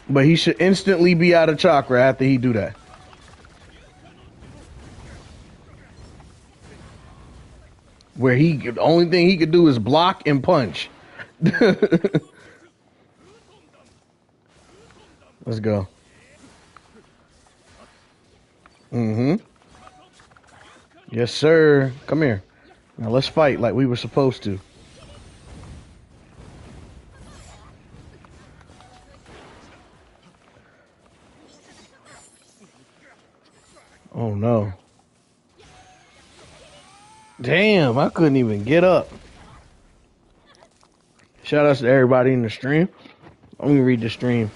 But he should instantly be out of chakra after he do that. Where the only thing he could do is block and punch. Let's go. Mm-hmm. Yes, sir. Come here. Now let's fight like we were supposed to. Oh no. Damn, I couldn't even get up. Shout outs to everybody in the stream. Let me read the stream.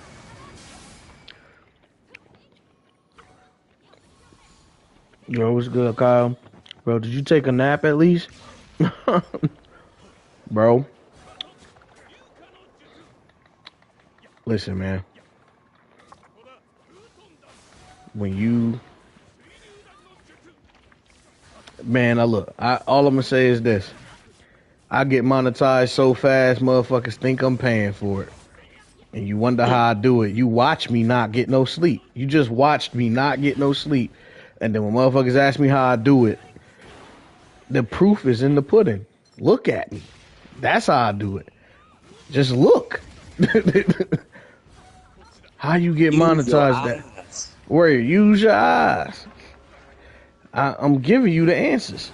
Yo, what's good, Kyle? Bro, did you take a nap at least? Bro. Listen, man. When you... Man, all I'm gonna say is this. I get monetized so fast, motherfuckers think I'm paying for it. And you wonder how I do it. You watch me not get no sleep. You just watched me not get no sleep. And then when motherfuckers ask me how I do it, the proof is in the pudding. Look at me. That's how I do it. Just look. How you get monetized that? Where you use your eyes. I'm giving you the answers.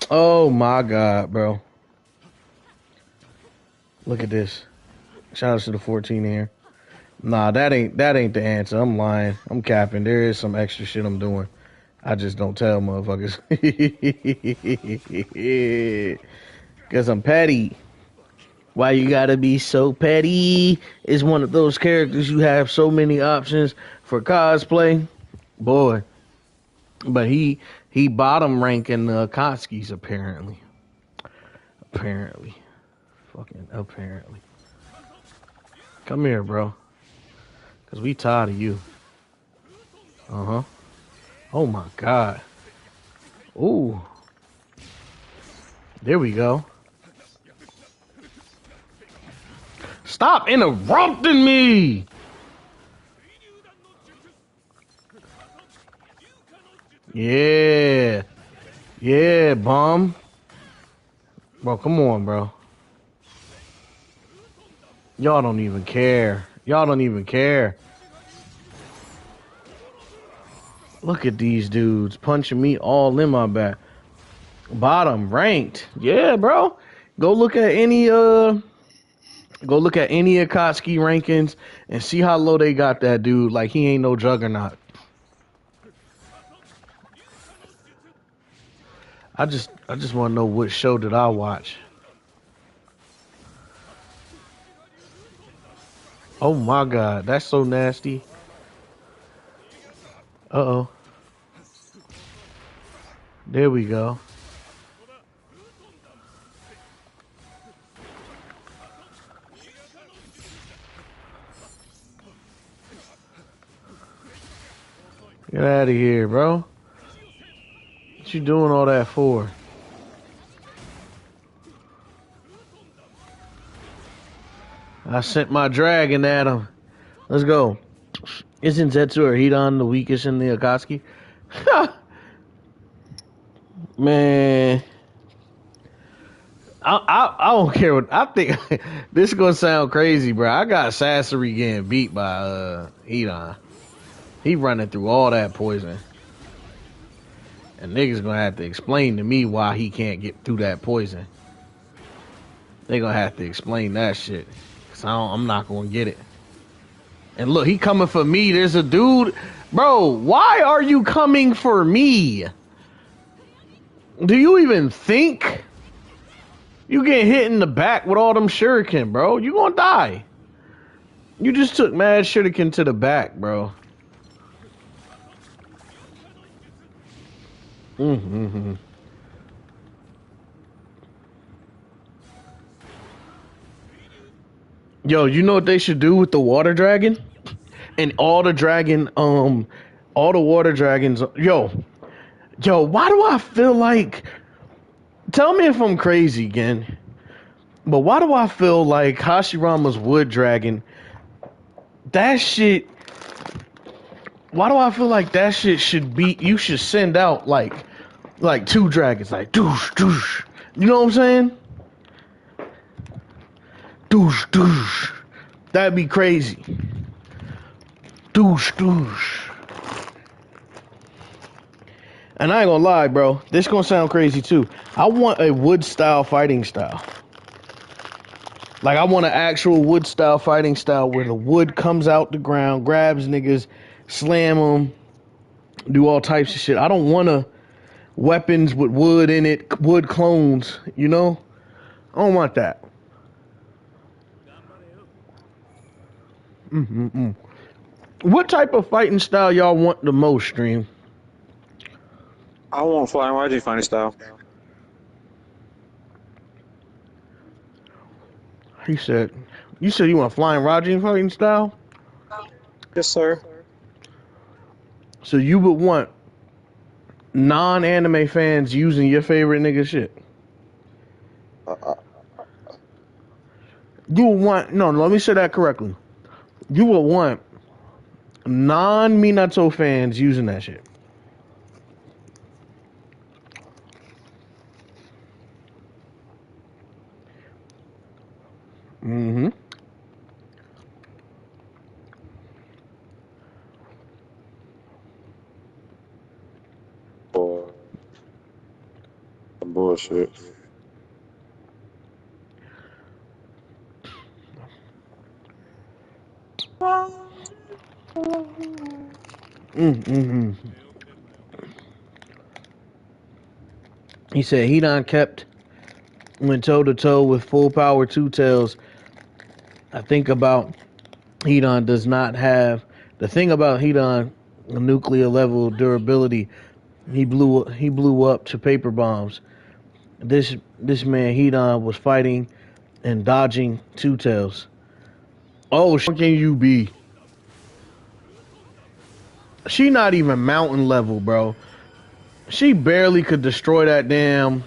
Oh my God, bro. Look at this. Shout out to the 14 here. Nah, that ain't the answer. I'm lying. I'm capping. There is some extra shit I'm doing. I just don't tell motherfuckers. Cause I'm petty. Why you gotta be so petty? Is one of those characters you have so many options for cosplay. Boy. But he bottom ranking the Akatsuki's apparently. Apparently. Fucking apparently. Come here, bro. Cause we tired of you. Uh-huh. Oh my God. Ooh. There we go. Stop interrupting me! Yeah. Yeah, bum. Bro, come on, bro. Y'all don't even care. Y'all don't even care. Look at these dudes punching me all in my back. Bottom ranked. Yeah, bro. Go look at any Akatsuki rankings and see how low they got that dude. Like he ain't no juggernaut. I just want to know what show did I watch. Oh my God, that's so nasty. Uh-oh. There we go. Get out of here, bro. What you doing all that for? I sent my dragon at him. Let's go. Isn't Zetsu or Hidan the weakest in the Akatsuki? Man. I don't care what I think. This is gonna sound crazy, bro. I got Sasori getting beat by Hidan. He running through all that poison. And niggas gonna have to explain to me why he can't get through that poison. They gonna have to explain that shit. Cause I'm not gonna get it. And look, he coming for me. There's a dude. Bro, why are you coming for me? Do you even think? You get hit in the back with all them shuriken, bro. You gonna die. You just took mad shuriken to the back, bro. Mm-hmm. Yo, you know what they should do with the water dragon? And all the water dragons. Yo, why do I feel like? Tell me if I'm crazy again. But why do I feel like Hashirama's wood dragon? That shit. Why do I feel like that shit should be? You should send out like two dragons, like doosh doosh. You know what I'm saying? Doosh, doosh. That'd be crazy. Doosh, doosh. And I ain't gonna lie, bro. This gonna sound crazy too. I want a wood style fighting style. Like I want an actual wood style fighting style where the wood comes out the ground, grabs niggas, slam them, do all types of shit. I don't want to weapons with wood in it, wood clones. You know, I don't want that. What type of fighting style y'all want the most, Stream? I want flying YG fighting style. He said, you said you want flying Raji fighting style? Yes, sir. So you would want non-anime fans using your favorite nigga shit? You would want, no, let me say that correctly. You would want non-Minato fans using that shit. Mm-hmm. Boy, bullshit. Mm-hmm. He said he done kept went toe to toe with full power two tails. I think about Hedon does not have the thing about Hedon nuclear level durability. He blew up to paper bombs. This man Hedon was fighting and dodging two tails. Oh, can you be? She not even mountain level, bro. She barely could destroy that damn.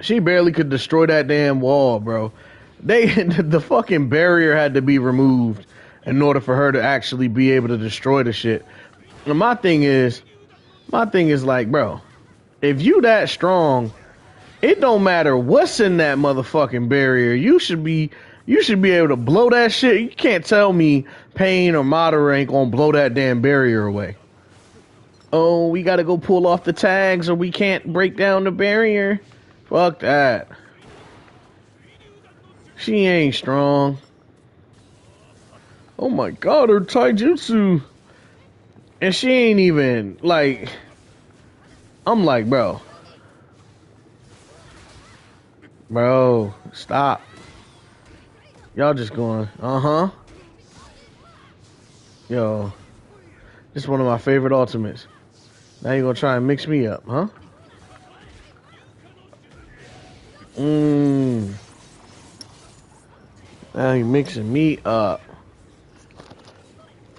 She barely could destroy that damn wall, bro. The fucking barrier had to be removed in order for her to actually be able to destroy the shit. And my thing is like, bro, if you that strong, it don't matter what's in that motherfucking barrier. You should be able to blow that shit. You can't tell me Pain or Madara ain't gonna blow that damn barrier away. Oh, we gotta go pull off the tags or we can't break down the barrier. Fuck that. She ain't strong. Oh my god, her taijutsu. And she ain't even, like, I'm like, bro. Bro, stop. Y'all just going, uh-huh. Yo, this is one of my favorite ultimates. Now you gonna try and mix me up, huh? Now you mixing me up.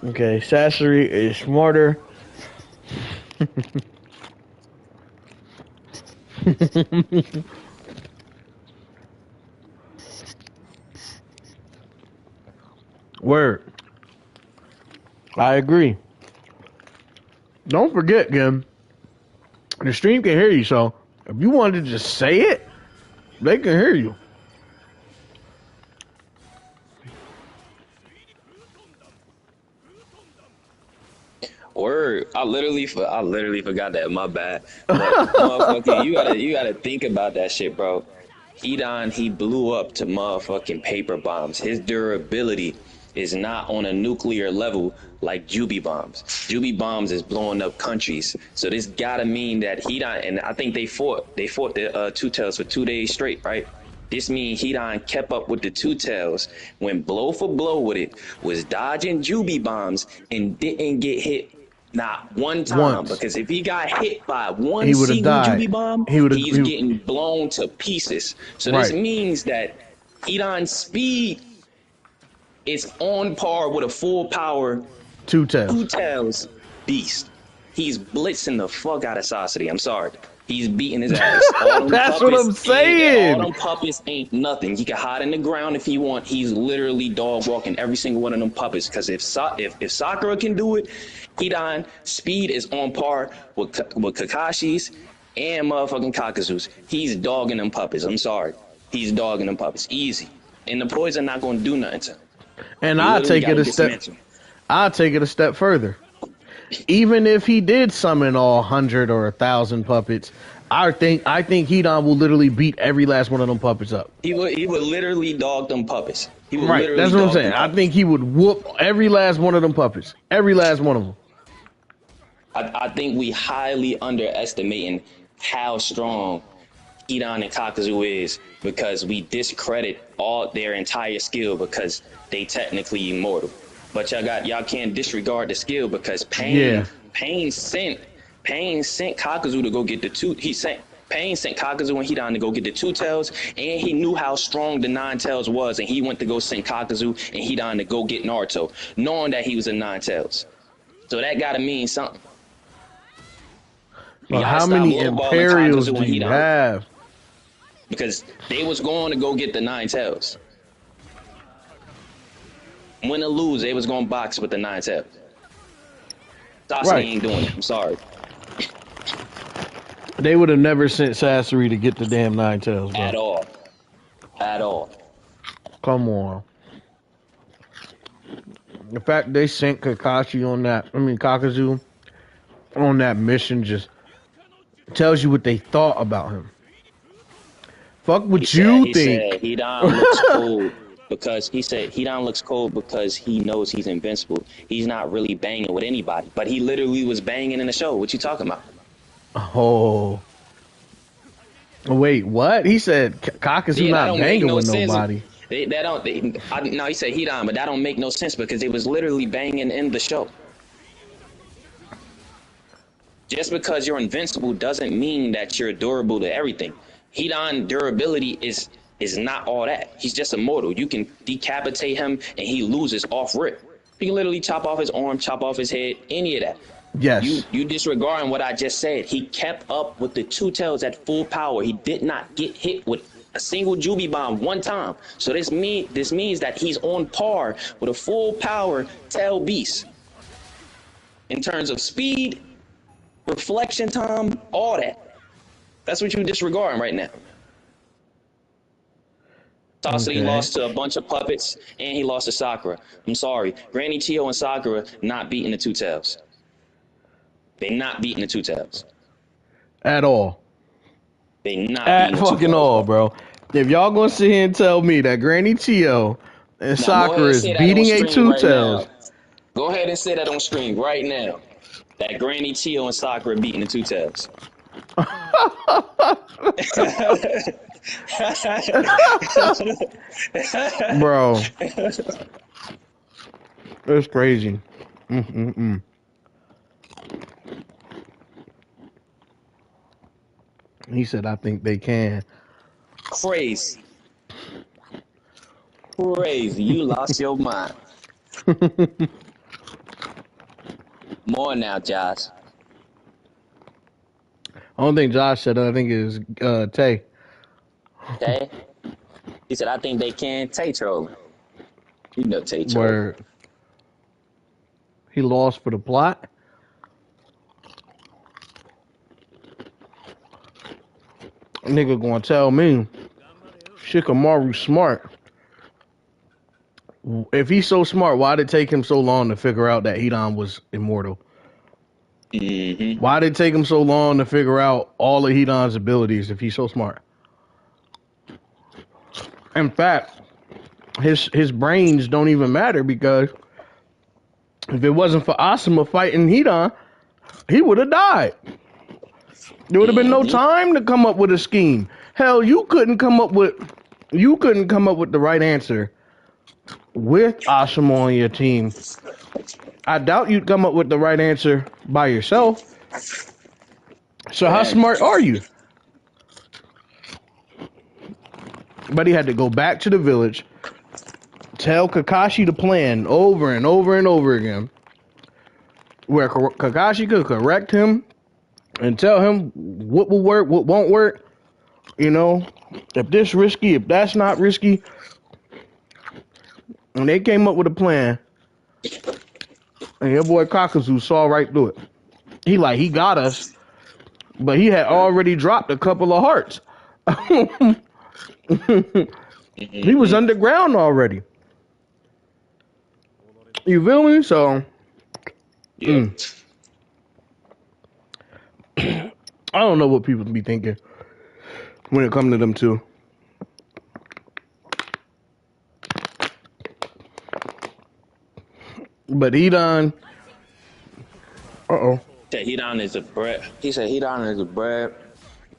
Okay, Sasori is smarter. Word. I agree. Don't forget, Kim. The stream can hear you, so if you wanted to just say it, they can hear you. Word, I literally forgot that. My bad. But motherfucking, you gotta think about that shit, bro. He blew up to motherfucking paper bombs. His durability is not on a nuclear level like Juby bombs. Juby bombs is blowing up countries. So this gotta mean that Hedon, and I think they fought the two tails for 2 days straight, right? This means Hedon kept up with the two tails, went blow for blow with it, was dodging Juby bombs, and didn't get hit not one time. Once. Because if he got hit by one He would have single died. Juby bomb, he's getting blown to pieces. So this means that Hedon's speed is on par with a full power two tails beast. He's blitzing the fuck out of Sasori. I'm sorry. He's beating his ass. That's what I'm saying. All them puppets ain't nothing. He can hide in the ground if he want. He's literally dog walking every single one of them puppets. Because if Sakura can do it, Hedon speed is on par with Kakashi's and motherfucking Kakuzu's. He's dogging them puppets. I'm sorry. he's dogging them puppets. Easy. And the poison not going to do nothing to him. And You I'll literally take it gotta a step. dismantle him. I'll take it a step further. Even if he did summon all 100 or 1,000 puppets, I think Hidan will literally beat every last one of them puppets up. He would literally dog them puppets. He would Right, literally that's what I'm dog saying. them I puppets. think he would whoop every last one of them puppets. Every last one of them. I think we highly underestimating how strong Hidan and Kakuzu is because we discredit all their entire skill because they technically immortal. But y'all can't disregard the skill because Pain sent Kakuzu to go get the two. Pain sent Kakuzu and Hidan to go get the 2 tails, and he knew how strong the 9 tails was, and he went to go send Kakuzu and Hidan to go get Naruto, knowing that he was a 9 tails. So that gotta mean something. Well, how many Imperials do you have? Because they was going to go get the 9 tails. Win or lose, they was going to box with the 9 tails. Sasuke ain't doing it. I'm sorry. They would have never sent Sasori to get the damn 9 tails, bro. At all. Come on. The fact they sent Kakuzu on that mission just tells you what they thought about him. Fuck what He said Hidan looks cold because Hidan looks cold because he knows he's invincible. He's not really banging with anybody, but he literally was banging in the show. What you talking about? Oh. Wait, what? He said Kakuzu not banging with nobody. No, he said Hidan, but that don't make no sense because they was literally banging in the show. Just because you're invincible doesn't mean that you're durable to everything. Hidan durability is not all that. He's just immortal. You can decapitate him and he loses off rip. You can literally chop off his arm, chop off his head, any of that. Yes. You disregarding what I just said. He kept up with the 2 tails at full power. He did not get hit with a single Jubi bomb one time. So this means that he's on par with a full power tail beast. In terms of speed, reflection time, all that. That's what you're disregarding right now. Sasuke lost to a bunch of puppets, and he lost to Sakura. I'm sorry. Granny Chiyo and Sakura not beating the 2 tails. They not beating the 2 tails. At all. They not at beating the 2 fucking tails. all, bro. If y'all gonna sit here and tell me that Granny Chiyo and Sakura is beating a 2 tails. Go ahead and say that on screen right now. That Granny Chiyo and Sakura beating the 2 tails. Bro. It's crazy. He said, I think they can. Crazy. You lost your mind. More now, Josh. I don't think Josh said it. I think it was Tay. Okay? He said, I think they can. Tay trolling. You know Tay trolling. Where he lost for the plot. Nigga gonna tell me Shikamaru smart. If he's so smart, why did it take him so long to figure out that Hidan was immortal? Mm-hmm. Why did it take him so long to figure out all of Hidan's abilities if he's so smart? In fact, his brains don't even matter because if it wasn't for Asuma fighting Hidan, he would have died. There would have been no time to come up with a scheme. Hell, you couldn't come up with the right answer with Asuma on your team. I doubt you'd come up with the right answer by yourself. So how smart are you? But he had to go back to the village, tell Kakashi the plan over and over and over again, where Kakashi could correct him and tell him what will work, what won't work. You know, if this risky, if that's not risky. And they came up with a plan. And your boy Kakuzu saw right through it. He got us. But he had already dropped a couple of hearts. He was underground already. You feel me? So, Yep. I don't know what people be thinking when it comes to them two. But he done. Uh-oh. Said Hidan is a brat. He said Hidan is a brat.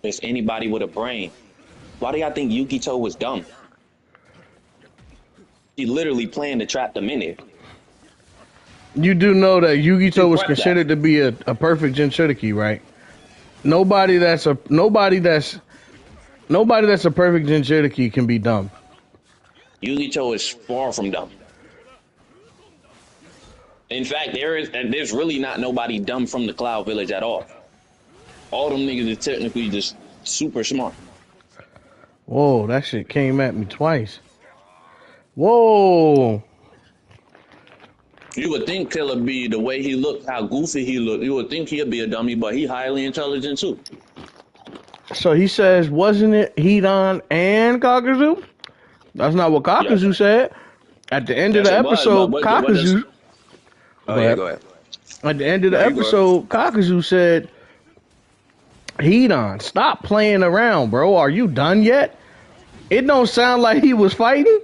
It's anybody with a brain. Why do y'all think Yukito was dumb? He literally planned to trap them in there. You do know that Yugito was Prep considered to be a perfect Jinchuriki, right? Nobody that's a perfect Jinchuriki can be dumb. Yukito is far from dumb. In fact, there's really not nobody dumb from the Cloud Village at all. All them niggas are technically just super smart. Whoa, that shit came at me twice. Whoa. You would think Killer B, the way he looked, how goofy he looked, you would think he'd be a dummy, but he highly intelligent too. So he says, wasn't it Hidan and Kakuzu? That's not what Kakuzu said. At the end of Yes, the it was, episode, but what does... Kakuzu. Oh, yeah, go ahead. At the end of the episode, Kakuzu said, Hidan, stop playing around, bro. Are you done yet? It don't sound like he was fighting.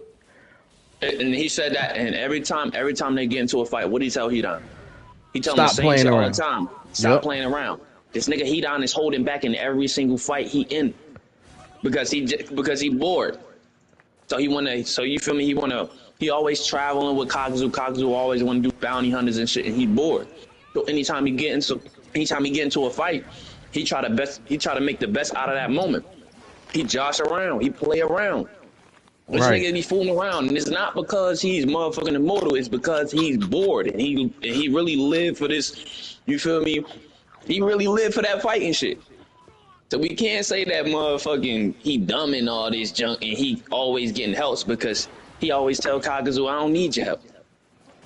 And he said that, and every time they get into a fight, what do he tell Hidan? He tell him the Stop same playing shit all around. the time. Stop playing around. This nigga Hidan is holding back in every single fight he in because he bored. So you feel me? He always traveling with Kakuzu. Kakuzu always want to do bounty hunters and shit, and he bored. So anytime he get into a fight, he try to make the best out of that moment. He josh around. He play around. This nigga be fooling around, and it's not because he's motherfucking immortal. It's because he's bored, and he really lived for this. You feel me? He really lived for that fighting shit. So we can't say that motherfucking he dumb and all this junk, and he always getting helps because he always tell Kakuzu, I don't need your help.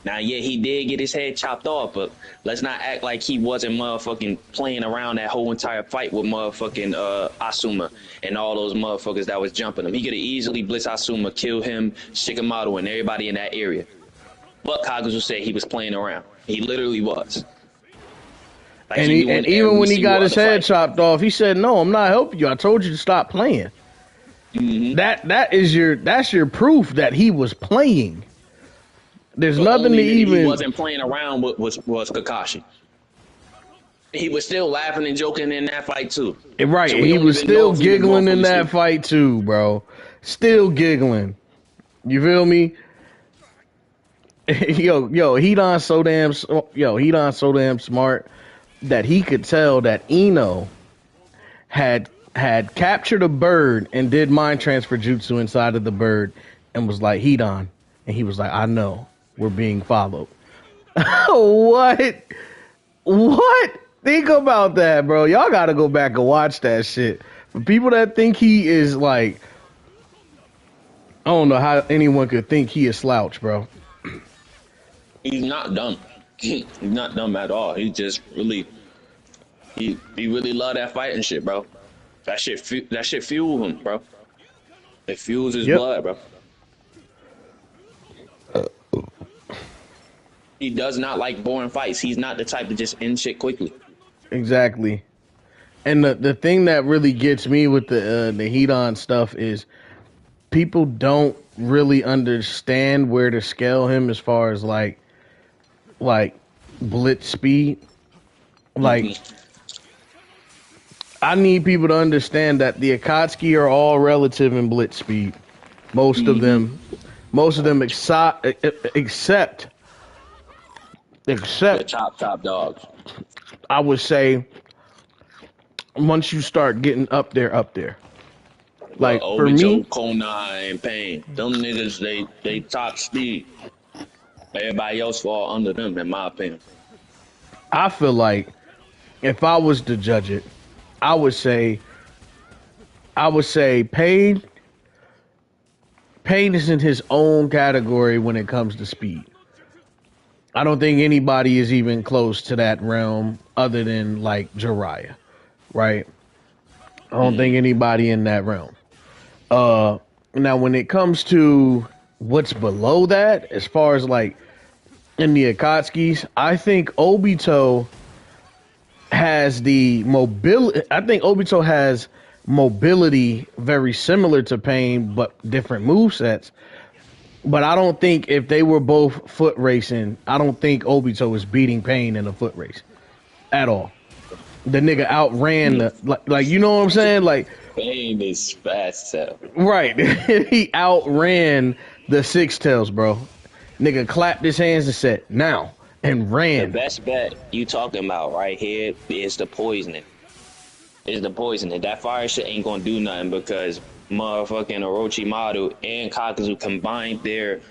Now, yeah, he did get his head chopped off, but let's not act like he wasn't motherfucking playing around that whole entire fight with motherfucking Asuma and all those motherfuckers that was jumping him. He could have easily blitz Asuma, kill him, Shikamaru, and everybody in that area. But Kakuzu said he was playing around. He literally was. Like And even when he got his head chopped off, he said, "No, I'm not helping you. I told you to stop playing." Mm-hmm. That's your proof that he was playing. There's nothing to even. He wasn't playing around with was Kakashi. He was still laughing and joking in that fight too. Right, So he was still giggling in that fight too, bro. Still giggling. You feel me? Hidan's so damn smart that he could tell that Ino had captured a bird and did mind transfer jutsu inside of the bird and was like, Hidan. And he was like, I know, we're being followed. What? Think about that, bro. Y'all gotta go back and watch that shit. For people that think he is like, I don't know how anyone could think he is slouch, bro. He's not dumb. He's not dumb at all. He just really, he really love that fighting shit, bro. That shit fuels him, bro. It fuels his blood, bro. He does not like boring fights. He's not the type to just end shit quickly. Exactly. And the thing that really gets me with the Hidan stuff is people don't really understand where to scale him as far as like blitz speed. Like, I need people to understand that the Akatsuki are all relative in blitz speed. Most of them except the top dogs. I would say once you start getting up there. Like for me, Konai and Pain, them niggas they top speed. Everybody else fall under them, in my opinion. I feel like if I was to judge it, I would say Pain is in his own category when it comes to speed. I don't think anybody is even close to that realm other than like Jiraiya, right? I don't think anybody in that realm. Now when it comes to what's below that, as far as like in the Akatsuki's, I think Obito has the mobility. I think Obito has mobility very similar to Pain, but different move sets. But I don't think if they were both foot racing, I don't think Obito is beating Pain in a foot race at all. The nigga outran like you know what I'm saying? Like Pain is fast, so. right. He outran the Six Tails, bro. Nigga clapped his hands and said, now and The ran. best bet you talking about right here is the poisoning. Is the poisoning. That fire shit ain't gonna do nothing because motherfucking Orochimaru and Kakuzu combined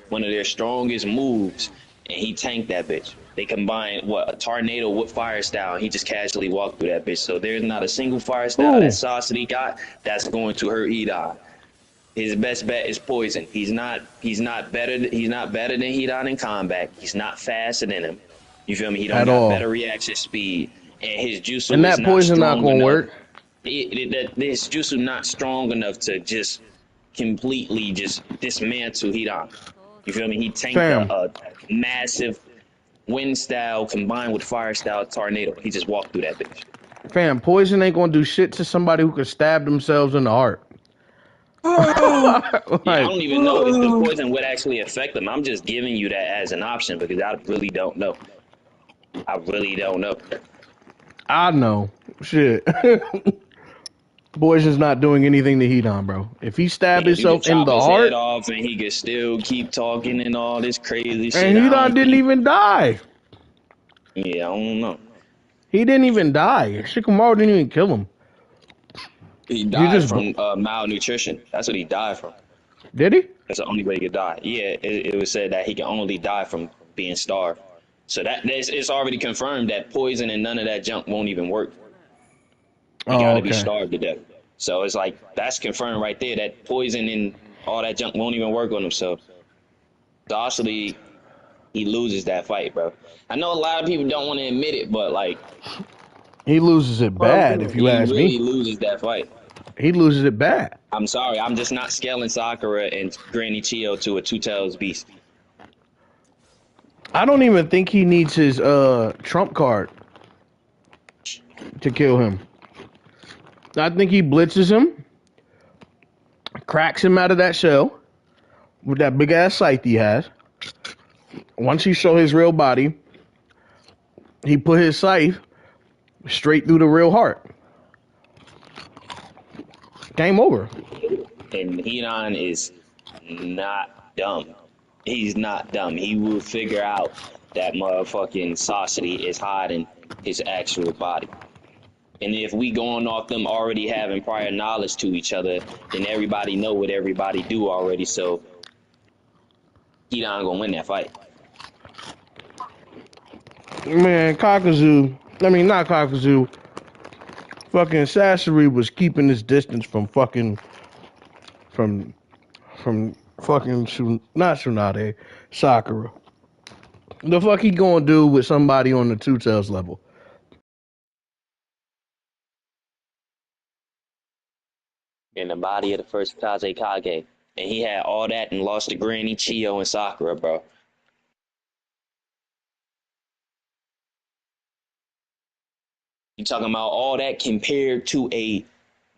one of their strongest moves, and he tanked that bitch. They combined a tornado with fire style. And he just casually walked through that bitch. So there's not a single fire style that Sasori got that's going to hurt Hidan. His best bet is poison. He's not better than Hidan in combat. He's not faster than him. You feel me? He don't At got all. better reaction speed, and his jutsu And is that not poison not strong gonna enough. work. His jutsu not strong enough to just completely just dismantle Hidan. You feel me? He tanked a massive wind style combined with fire style tornado. He just walked through that bitch. Fam, poison ain't gonna do shit to somebody who could stab themselves in the heart. Yeah, Like, I don't even know if the poison would actually affect them. I'm just giving you that as an option because I really don't know. I really don't know. I know. Shit. Poison's not doing anything to Hidan, bro. If he stabbed You could himself in chop the his head heart, off and he could still keep talking and all this crazy shit. and I Hidan don't didn't think. even die. Yeah, I don't know. He didn't even die. Shikamaru didn't even kill him. He He died just from malnutrition. That's what he died from. did he? That's the only way he could die. Yeah, it was said that he can only die from being starved. So it's already confirmed that poison and none of that junk won't even work. He got Oh, to be okay. starved to death. So it's like that's confirmed right there that poison and all that junk won't even work on himself. So obviously he loses that fight, bro. I know a lot of people don't want to admit it, but like He loses it bad, if you he ask me. really loses that fight. He loses it bad. I'm sorry, I'm just not scaling Sakura and Granny Chiyo to a two-tails beast. I don't even think he needs his trump card to kill him. I think he blitzes him, cracks him out of that shell with that big ass sight he has. Once he show his real body, he put his scythe straight through the real heart. Game over. And Hidan is not dumb. He's not dumb. He will figure out that motherfucking Sasori is hiding his actual body. And if we going off them already having prior knowledge to each other, then everybody know what everybody do already. So Hidan gonna win that fight. Man, Kakuzu, I mean not Kakuzu, fucking Sasori was keeping his distance from fucking from not Tsunade, Sakura. The fuck he gonna do with somebody on the two tails level? In the body of the first Kazekage. And he had all that and lost to Granny, Chiyo, and Sakura, bro. You talking about all that compared to a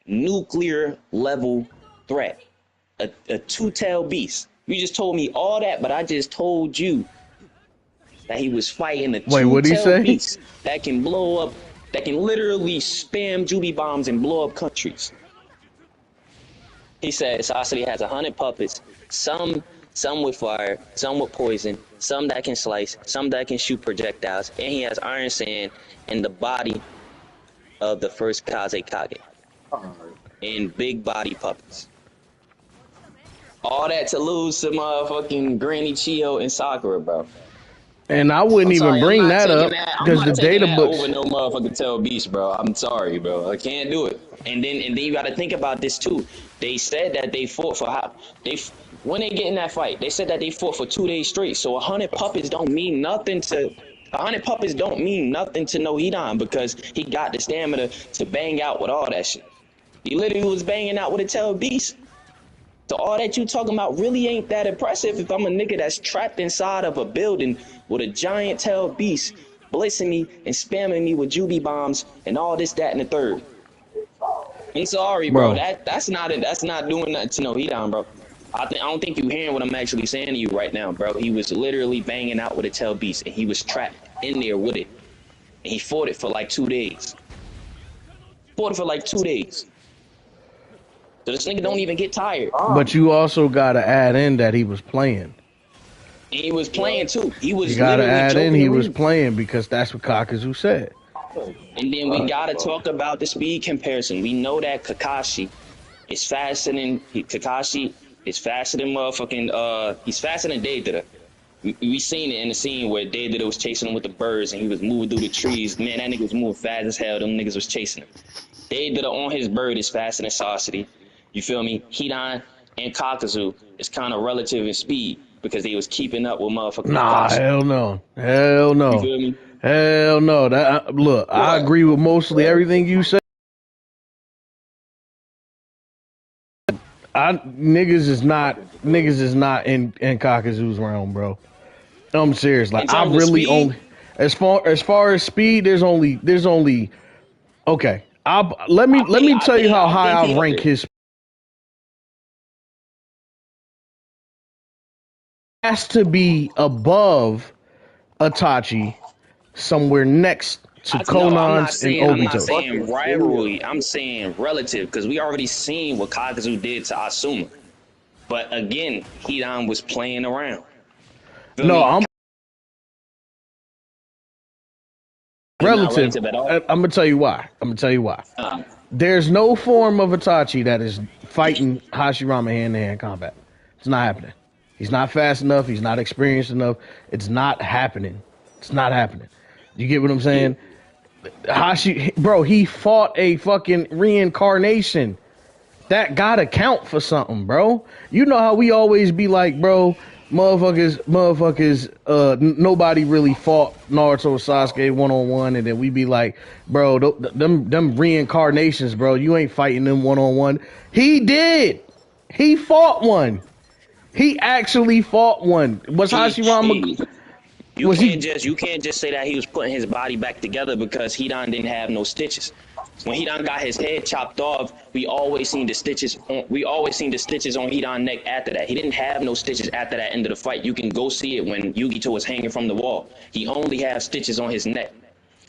nuclear level threat, a two-tailed beast. You just told me all that, but I just told you that he was fighting a Wait, what'd he two-tailed say? beast that can blow up, that can literally spam Juby bombs and blow up countries. He said Sasori has 100 puppets, some with fire, some with poison, some that can slice, some that can shoot projectiles, and he has Iron Sand in the body of the first Kazekage. And big body puppets. All that to lose to motherfucking Granny Chiyo and Sakura, bro. And I wouldn't even bring that up I'm because not the taking data that books. over no motherfucking Tail Beast, bro. I'm sorry, bro. I can't do it. And then you got to think about this too. They said that they fought for when they get in that fight. They said that they fought for 2 days straight. So 100 puppets don't mean nothing to. 100 puppets don't mean nothing to no Hidan because he got the stamina to bang out with all that shit. He literally was banging out with a Tail Beast. So all that you talking about really ain't that impressive if I'm a nigga that's trapped inside of a building with a giant tail beast blitzing me and spamming me with juvie bombs and all this, that, and the third. I'm sorry, bro. Bro. That's not doing nothing to no Hidan, bro. I don't think you hearing what I'm actually saying to you right now, bro. He was literally banging out with a tail beast and he was trapped in there with it. And he fought it for like 2 days. So this nigga don't even get tired. But you also gotta add in that he was playing. And he was playing too. He was You gotta literally add joking in he around. was playing because that's what Kakuzu said. And then we gotta talk about the speed comparison. We know that Kakashi is faster than Kakashi is faster than motherfucking he's faster than Deidara. We seen it in the scene where Deidara was chasing him with the birds and he was moving through the trees. Man, that nigga was moving fast as hell. Them niggas was chasing him. Deidara on his bird is faster than Sasori. You feel me? Hidan and Kakuzu is kind of relative in speed because they was keeping up with motherfucking Nah, Kakashi. hell no. Hell no. You feel me? Hell no. Look, I agree with mostly everything you said. Niggas is not in Kakuzu's realm, bro. I'm serious. Like I really only as far as speed, there's only okay. Let me tell you how high I rank his. Has to be above Itachi, somewhere next to Konan's and Obito. I'm not saying rivalry. I'm saying relative because we already seen what Kakuzu did to Asuma. But again, Hidan was playing around. No, I'm relative. I'm gonna tell you why. There's no form of Itachi that is fighting Hashirama hand-to-hand combat. It's not happening. He's not fast enough. He's not experienced enough. It's not happening. You get what I'm saying? Bro, he fought a fucking reincarnation. That gotta count for something, bro. You know how we always be like, bro, motherfuckers, nobody really fought Naruto Sasuke one-on-one, and then we be like, bro, them reincarnations, bro, you ain't fighting them one-on-one. He did. He fought one. He actually fought one. Was Hashirama... You can't just say that he was putting his body back together because Hidan didn't have no stitches. When Hidan got his head chopped off, we always seen the stitches on Hidan's neck after that. He didn't have no stitches after that end of the fight. You can go see it when Yugito was hanging from the wall. He only had stitches on his neck.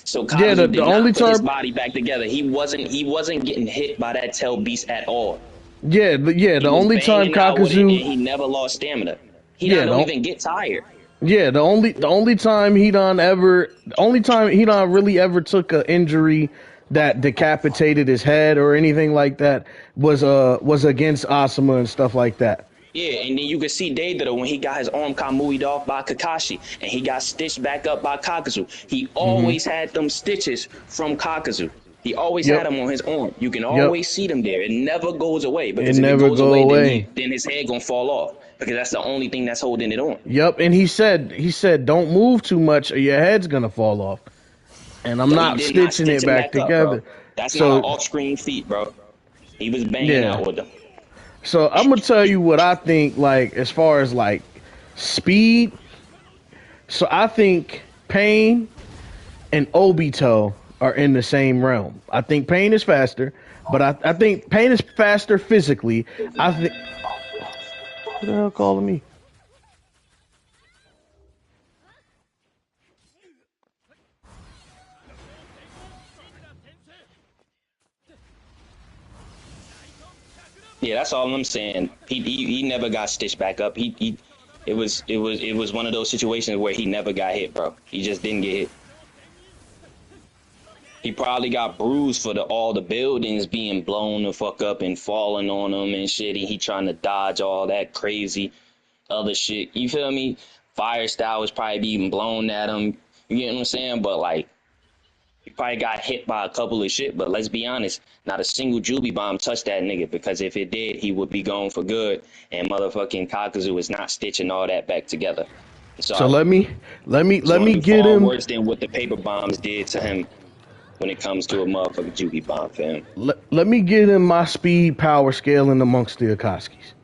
So Kakuzu did not put his body back together. He wasn't getting hit by that tail beast at all. The only time Kakuzu... he never lost stamina. He don't even get tired. Yeah, the only time Hidan really ever took an injury that decapitated his head or anything like that was against Asuma and stuff like that. Yeah, and then you can see Deidara when he got his arm kamui'd off by Kakashi and he got stitched back up by Kakuzu. He always had them stitches from Kakuzu. He always had them on his arm. You can always see them there. It never goes away because if it goes away, then his head gonna fall off. Because that's the only thing that's holding it on. Yep, and he said, don't move too much or your head's gonna fall off. And I'm not stitching it back together. That's not off-screen feet, bro. He was banging out with them. So I'm gonna tell you what I think, like, as far as like speed. So I think Pain and Obito are in the same realm. I think Pain is faster, but I think Pain is faster physically. I think... Who the hell calling me? Yeah, that's all I'm saying. He never got stitched back up. It was one of those situations where he never got hit, bro. He just didn't get hit. He probably got bruised for all the buildings being blown the fuck up and falling on him and shit. And he trying to dodge all that crazy other shit. You feel me? Fire style was probably being blown at him. You get what I'm saying? But like, he probably got hit by a couple of shit. But let's be honest, not a single juvie bomb touched that nigga, because if it did, he would be gone for good. And motherfucking Kakuzu is not stitching all that back together. So let me get him worse than what the paper bombs did to him. When it comes to a motherfucking juvie bomb for him. Let me get him my speed power scaling amongst the Akatsuki's.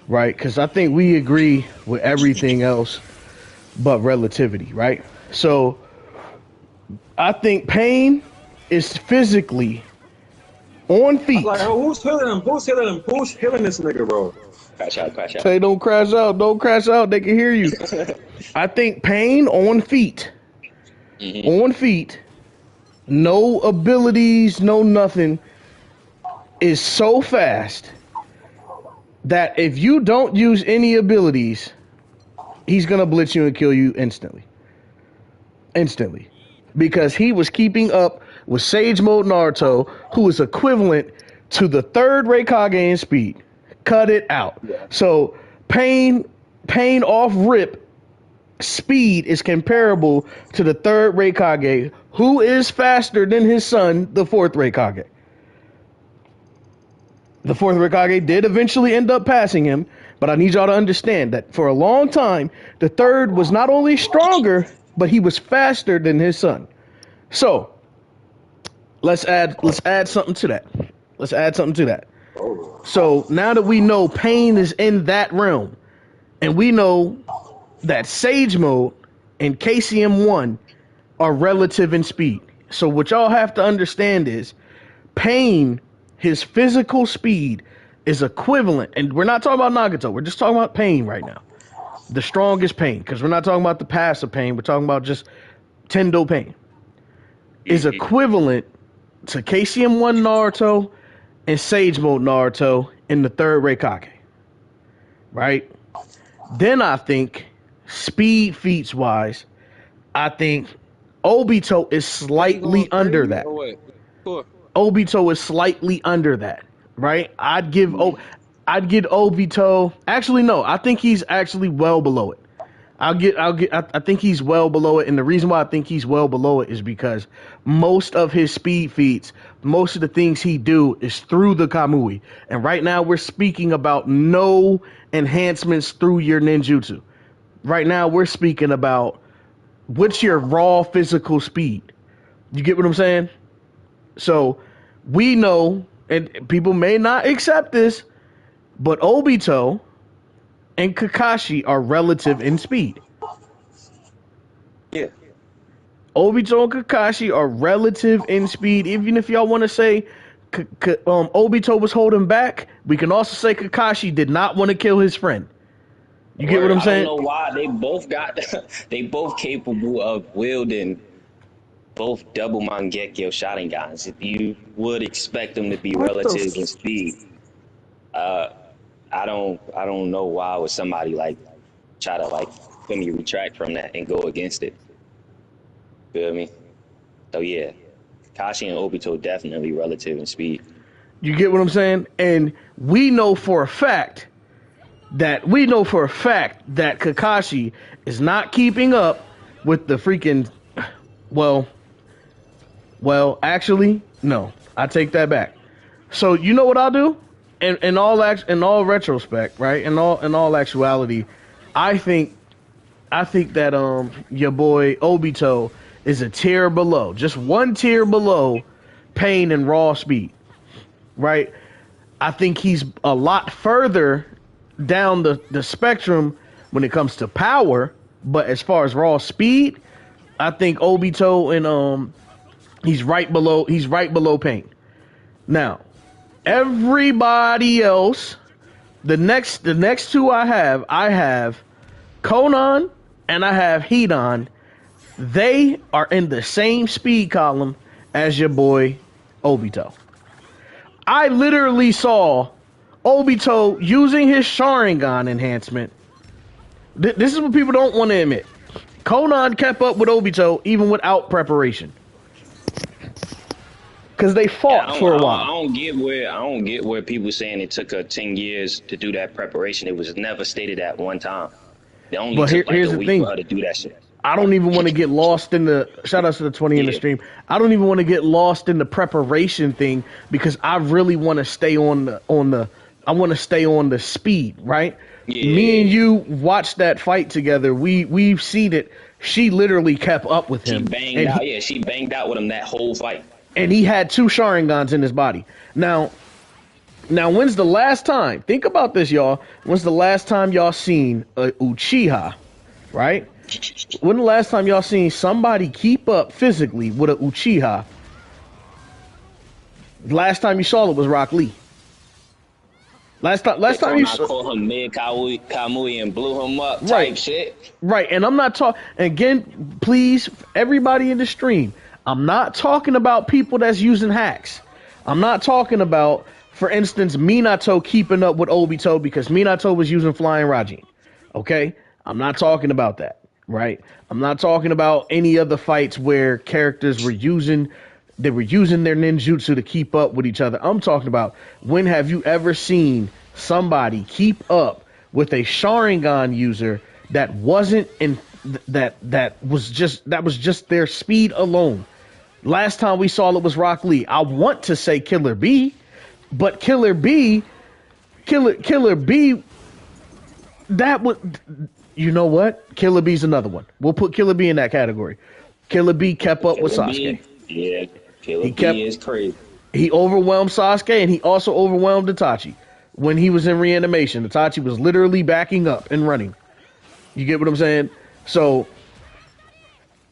right? Because I think we agree with everything else but relativity, right? So I think Pain is physically on I was like, feet. oh, who's healing him? Who's healing him? Who's healing this nigga, bro? Crash out, crash out. Say don't crash out, don't crash out. They can hear you. I think Pain on feet, on feet, no abilities, no nothing, is so fast that if you don't use any abilities, he's gonna blitz you and kill you instantly. Instantly. Because he was keeping up with Sage Mode Naruto, who is equivalent to the third Raikage in speed. Cut it out. So pain off rip speed is comparable to the third Raikage, who is faster than his son, the fourth Raikage. The fourth Raikage did eventually end up passing him, but I need y'all to understand that for a long time, the third was not only stronger, but he was faster than his son. So let's add something to that. Let's add something to that. So now that we know Pain is in that realm, and we know that Sage Mode and KCM1 are relative in speed. So what y'all have to understand is Pain, his physical speed is equivalent, and we're not talking about Nagato, we're just talking about Pain right now. The strongest Pain, because we're not talking about the passive Pain, we're talking about just Tendo Pain. Is equivalent to KCM1 Naruto and Sage Mode Naruto in the third Raikage. Right? Then I think, speed feats wise, I think Obito is slightly under that. Obito is slightly under that, right? I'd give Obito. Actually, no. I think he's actually well below it. I think he's well below it, and the reason why I think he's well below it is because most of his speed feats, most of the things he do is through the Kamui, and right now we're speaking about no enhancements through your ninjutsu. Right now we're speaking about what's your raw physical speed. You get what I'm saying? So we know, and people may not accept this, but Obito and Kakashi are relative in speed. Yeah. Obito and Kakashi are relative in speed. Even if y'all want to say Obito was holding back, we can also say Kakashi did not want to kill his friend. You get what I'm saying? I don't know why they both they both capable of wielding both double Mangekyo Sharingans. You would expect them to be relative in speed. I don't know why would somebody like try to like let me retract from that and go against it. Feel me? So yeah, Kashi and Obito definitely relative in speed. You get what I'm saying? And we know for a fact that Kakashi is not keeping up with the freaking well, actually, no. I take that back. So you know what I'll do? In all retrospect, right? In all actuality, I think that your boy Obito is a tier below, just one tier below Pain and raw speed, right? I think he's a lot further down the spectrum when it comes to power, but as far as raw speed, I think Obito and he's right below Pain. Now, everybody else, the next two I have Conan and I have Hidan. They are in the same speed column as your boy Obito. I literally saw Obito using his Sharingan enhancement. This is what people don't want to admit. Conan kept up with Obito even without preparation. Because they fought for a while. I don't get where people saying it took 10 years to do that preparation. It was never stated at one time. They only took like a week for her to do that shit. I don't even want to get lost in the shout outs to the 20 in the stream. I don't even want to get lost in the preparation thing because I really want to stay on the speed, right? Yeah. Me and you watched that fight together. We've seen it. She literally kept up with him. She banged out with him that whole fight. And he had 2 Sharingans in his body. Now, Now, when's the last time? Think about this, y'all. When's the last time y'all seen a Uchiha, right? When the last time y'all seen somebody keep up physically with a Uchiha? Last time you saw it was Rock Lee. Last time you saw, call him mid Kamui and blew him up right, type shit. right. And I'm not talking again. Please, everybody in the stream, I'm not talking about people that's using hacks. I'm not talking about, for instance, Minato keeping up with Obito because Minato was using Flying Rajin. Okay, I'm not talking about that. Right. I'm not talking about any other fights where characters were using their ninjutsu to keep up with each other. I'm talking about, when have you ever seen somebody keep up with a Sharingan user that wasn't in that was just their speed alone? Last time we saw it was Rock Lee. I want to say Killer B, but Killer B, that would, you know what? Killer B's another one. We'll put Killer B in that category. Killer B kept up with Sasuke. Yeah, Killer B is crazy. He overwhelmed Sasuke, and he also overwhelmed Itachi when he was in reanimation. Itachi was literally backing up and running. You get what I'm saying? So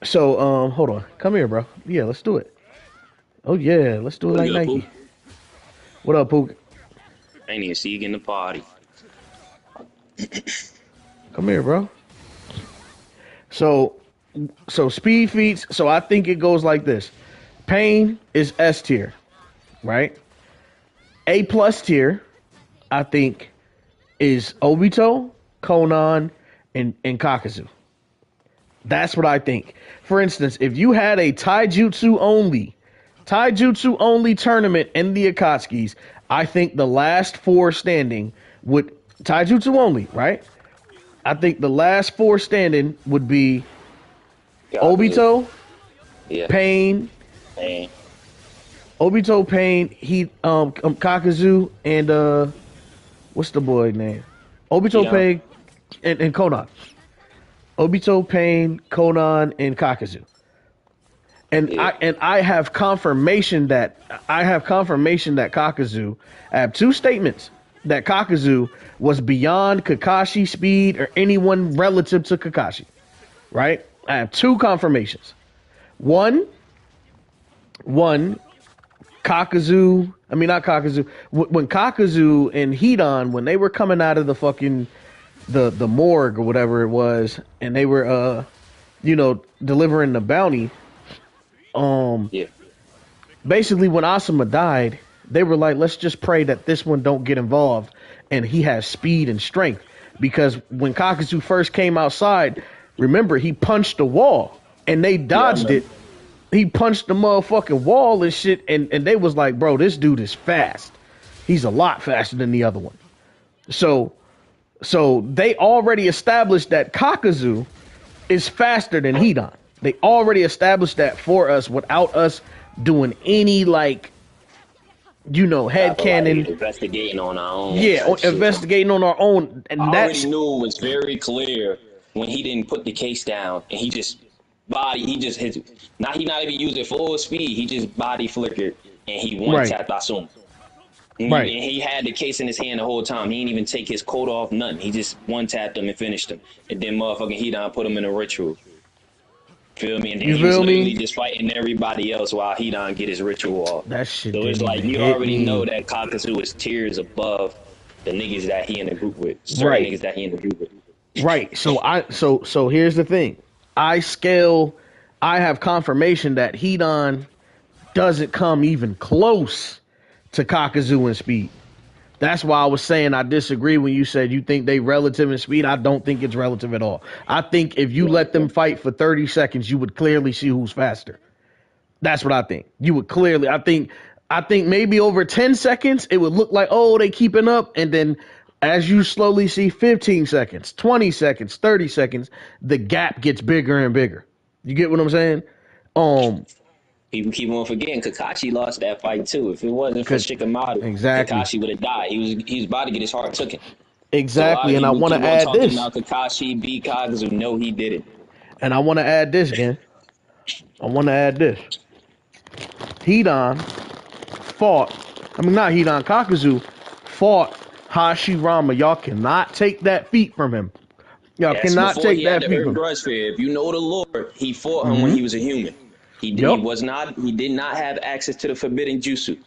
hold on. Come here, bro. Yeah, let's do it. Oh yeah, let's do it like Nike. Pook? What up, Pook? I ain't even see you in the party. Come here, bro. So speed feats. So I think it goes like this. Pain is S tier, right? A plus tier, I think, is Obito, Konan, and Kakuzu. That's what I think. For instance, if you had a taijutsu only tournament in the Akatsuki's, I think the last four standing would, taijutsu only, right? I think the last four standing would be Obito, Pain, Obito, Pain, Kakuzu, and what's the boy name? Obito, Pain, and Konan. Obito, Pain, Konan, and Kakuzu. And I have confirmation that Kakuzu, I have two statements that Kakuzu was beyond Kakashi speed or anyone relative to Kakashi. Right? I have two confirmations. One, Kakuzu, I mean not Kakuzu, when Kakuzu and Hidan, when they were coming out of the fucking the morgue or whatever it was, and they were delivering the bounty, basically when Asuma died, they were like, let's just pray that this one don't get involved and he has speed and strength, because when Kakuzu first came outside, remember, he punched the wall and they dodged it. He punched the motherfucking wall and shit, and they was like, bro, this dude is fast. He's a lot faster than the other one. So they already established that Kakuzu is faster than Hidan. They already established that for us without us doing any headcanon. Investigating on our own. Yeah, investigating on our own. And I already knew it was very clear when he didn't put the case down and he not even using full speed. He just body flickered and he one-tapped Asuma. Right. And he had the case in his hand the whole time. He didn't even take his coat off, nothing. He just one-tapped him and finished him. And then motherfucking Hidan put him in a ritual. Feel me? And then he was literally just fighting everybody else while Hidan get his ritual off. That shit. So it's like you already know that Kakuzu is tiers above the niggas that he in the group with. Certain niggas that he in the group with. Right. So here's the thing. I have confirmation that Hidan doesn't come even close to Kakuzu in speed. That's why I was saying I disagree when you said you think they relative in speed. I don't think it's relative at all. I think if you let them fight for 30 seconds, you would clearly see who's faster. That's what I think. You would clearly, I think maybe over 10 seconds, it would look like, oh, they keeping up. And then as you slowly see 15 seconds, 20 seconds, 30 seconds, the gap gets bigger and bigger. You get what I'm saying? People keep on forgetting Kakashi lost that fight too. If it wasn't for Shikamaru, Kakashi would have died. He was about to get his heart taken. Exactly, so and I want to add this. Now Kakashi beat Kakuzu. No, he didn't. And I want to add this again. Kakuzu fought Hashirama. Y'all cannot take that feat from him. Y'all That's cannot before take he had that the feat Earth from him. Grudge Sphere. If you know the lore, he fought him when he was a human. He Yep. was not. He did not have access to the forbidden jutsu.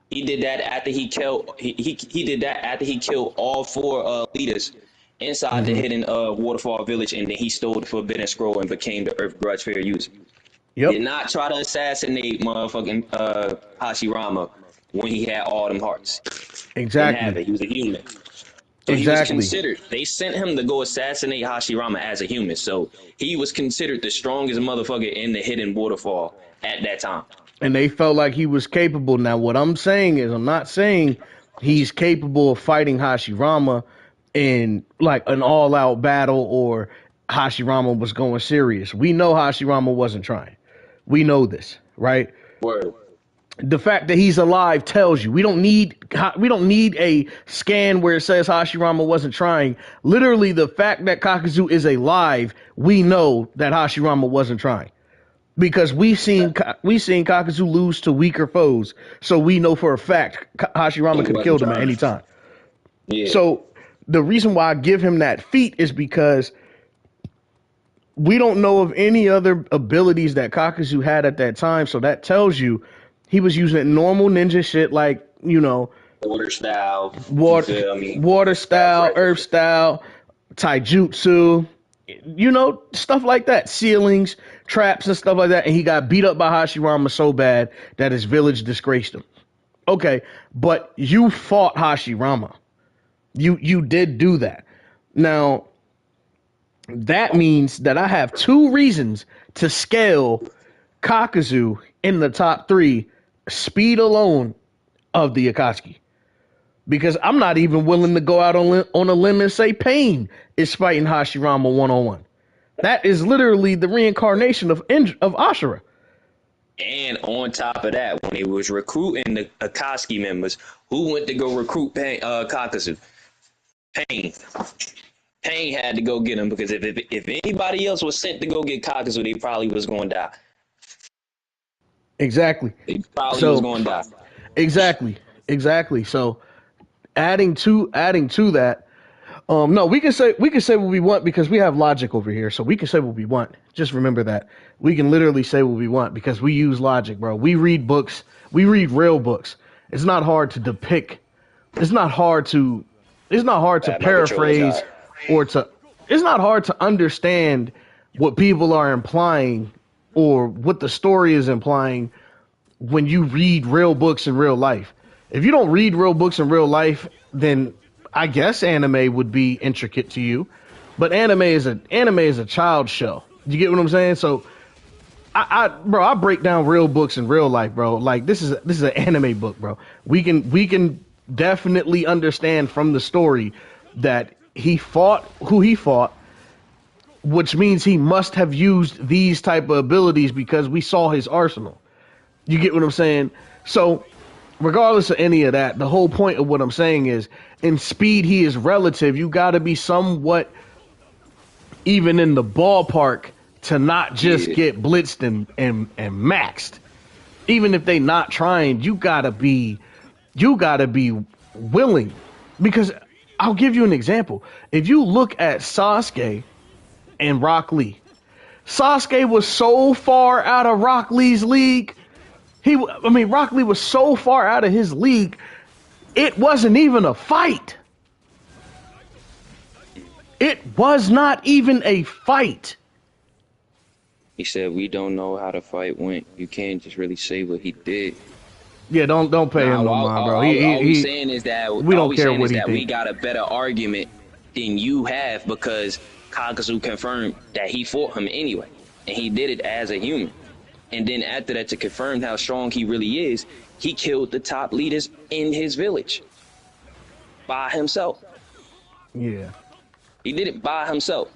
He did that after he killed. He did that after he killed all 4 leaders inside the hidden waterfall village, and then he stole the forbidden scroll and became the Earth Grudge Sphere user. Yep. Did not try to assassinate motherfucking Hashirama when he had all them hearts. Didn't have Exactly. it. He was a human. So he was Exactly. considered, they sent him to go assassinate Hashirama as a human. So he was considered the strongest motherfucker in the hidden waterfall at that time. And they felt like he was capable. Now, what I'm saying is, I'm not saying he's capable of fighting Hashirama in like an all-out battle or Hashirama was going serious. We know Hashirama wasn't trying. We know this, right? Word. The fact that he's alive tells you we don't need a scan where it says Hashirama wasn't trying. Literally, the fact that Kakuzu is alive, we know that Hashirama wasn't trying. Because we've seen Kakuzu lose to weaker foes, so we know for a fact Hashirama could have killed him at any time. Yeah. So the reason why I give him that feat is because we don't know of any other abilities that Kakuzu had at that time. So that tells you he was using normal ninja shit like, you know, water style, water style, earth style, taijutsu, you know, stuff like that, ceilings, traps and stuff like that. And he got beat up by Hashirama so bad that his village disgraced him. Okay, but you fought Hashirama. You did do that. Now, that means that I have 2 reasons to scale Kakuzu in the top 3, speed alone, of the Akatsuki. Because I'm not even willing to go out on a limb and say Pain is fighting Hashirama one-on-one. That is literally the reincarnation of Ashura. And on top of that, when he was recruiting the Akatsuki members, who went to go recruit Kakuzu? Pain. Pain had to go get him because if anybody else was sent to go get Kakuzu, they probably was going to die. Exactly. They probably was going to die. Exactly. So adding to that, no, we can say what we want because we have logic over here. So we can say what we want. Just remember that. We can literally say what we want because we use logic, bro. We read books. We read real books. It's not hard to depict. It's not hard to paraphrase it's not hard to understand what people are implying or what the story is implying when you read real books in real life. If you don't read real books in real life, then I guess anime would be intricate to you. But anime is a child show. You get what I'm saying? So I break down real books in real life, bro. Like this is an anime book, bro. We can definitely understand from the story that he fought who he fought, which means he must have used these type of abilities because we saw his arsenal. You get what I'm saying? So regardless of any of that, the whole point of what I'm saying is in speed, he is relative. You got to be somewhat even in the ballpark to not just get blitzed and maxed. Even if they not trying, you gotta be willing. Because I'll give you an example. If you look at Sasuke and Rock Lee, Sasuke was so far out of Rock Lee's league. Rock Lee was so far out of his league, it wasn't even a fight. It was not even a fight. He said, "We don't know how the fight went. You can't just really say what he did." Yeah, don't pay him no mind, bro. All we saying is that we don't care what he thinks. We got a better argument than you have because Kakuzu confirmed that he fought him anyway, and he did it as a human. And then after that, to confirm how strong he really is, he killed the top leaders in his village by himself. Yeah, he did it by himself.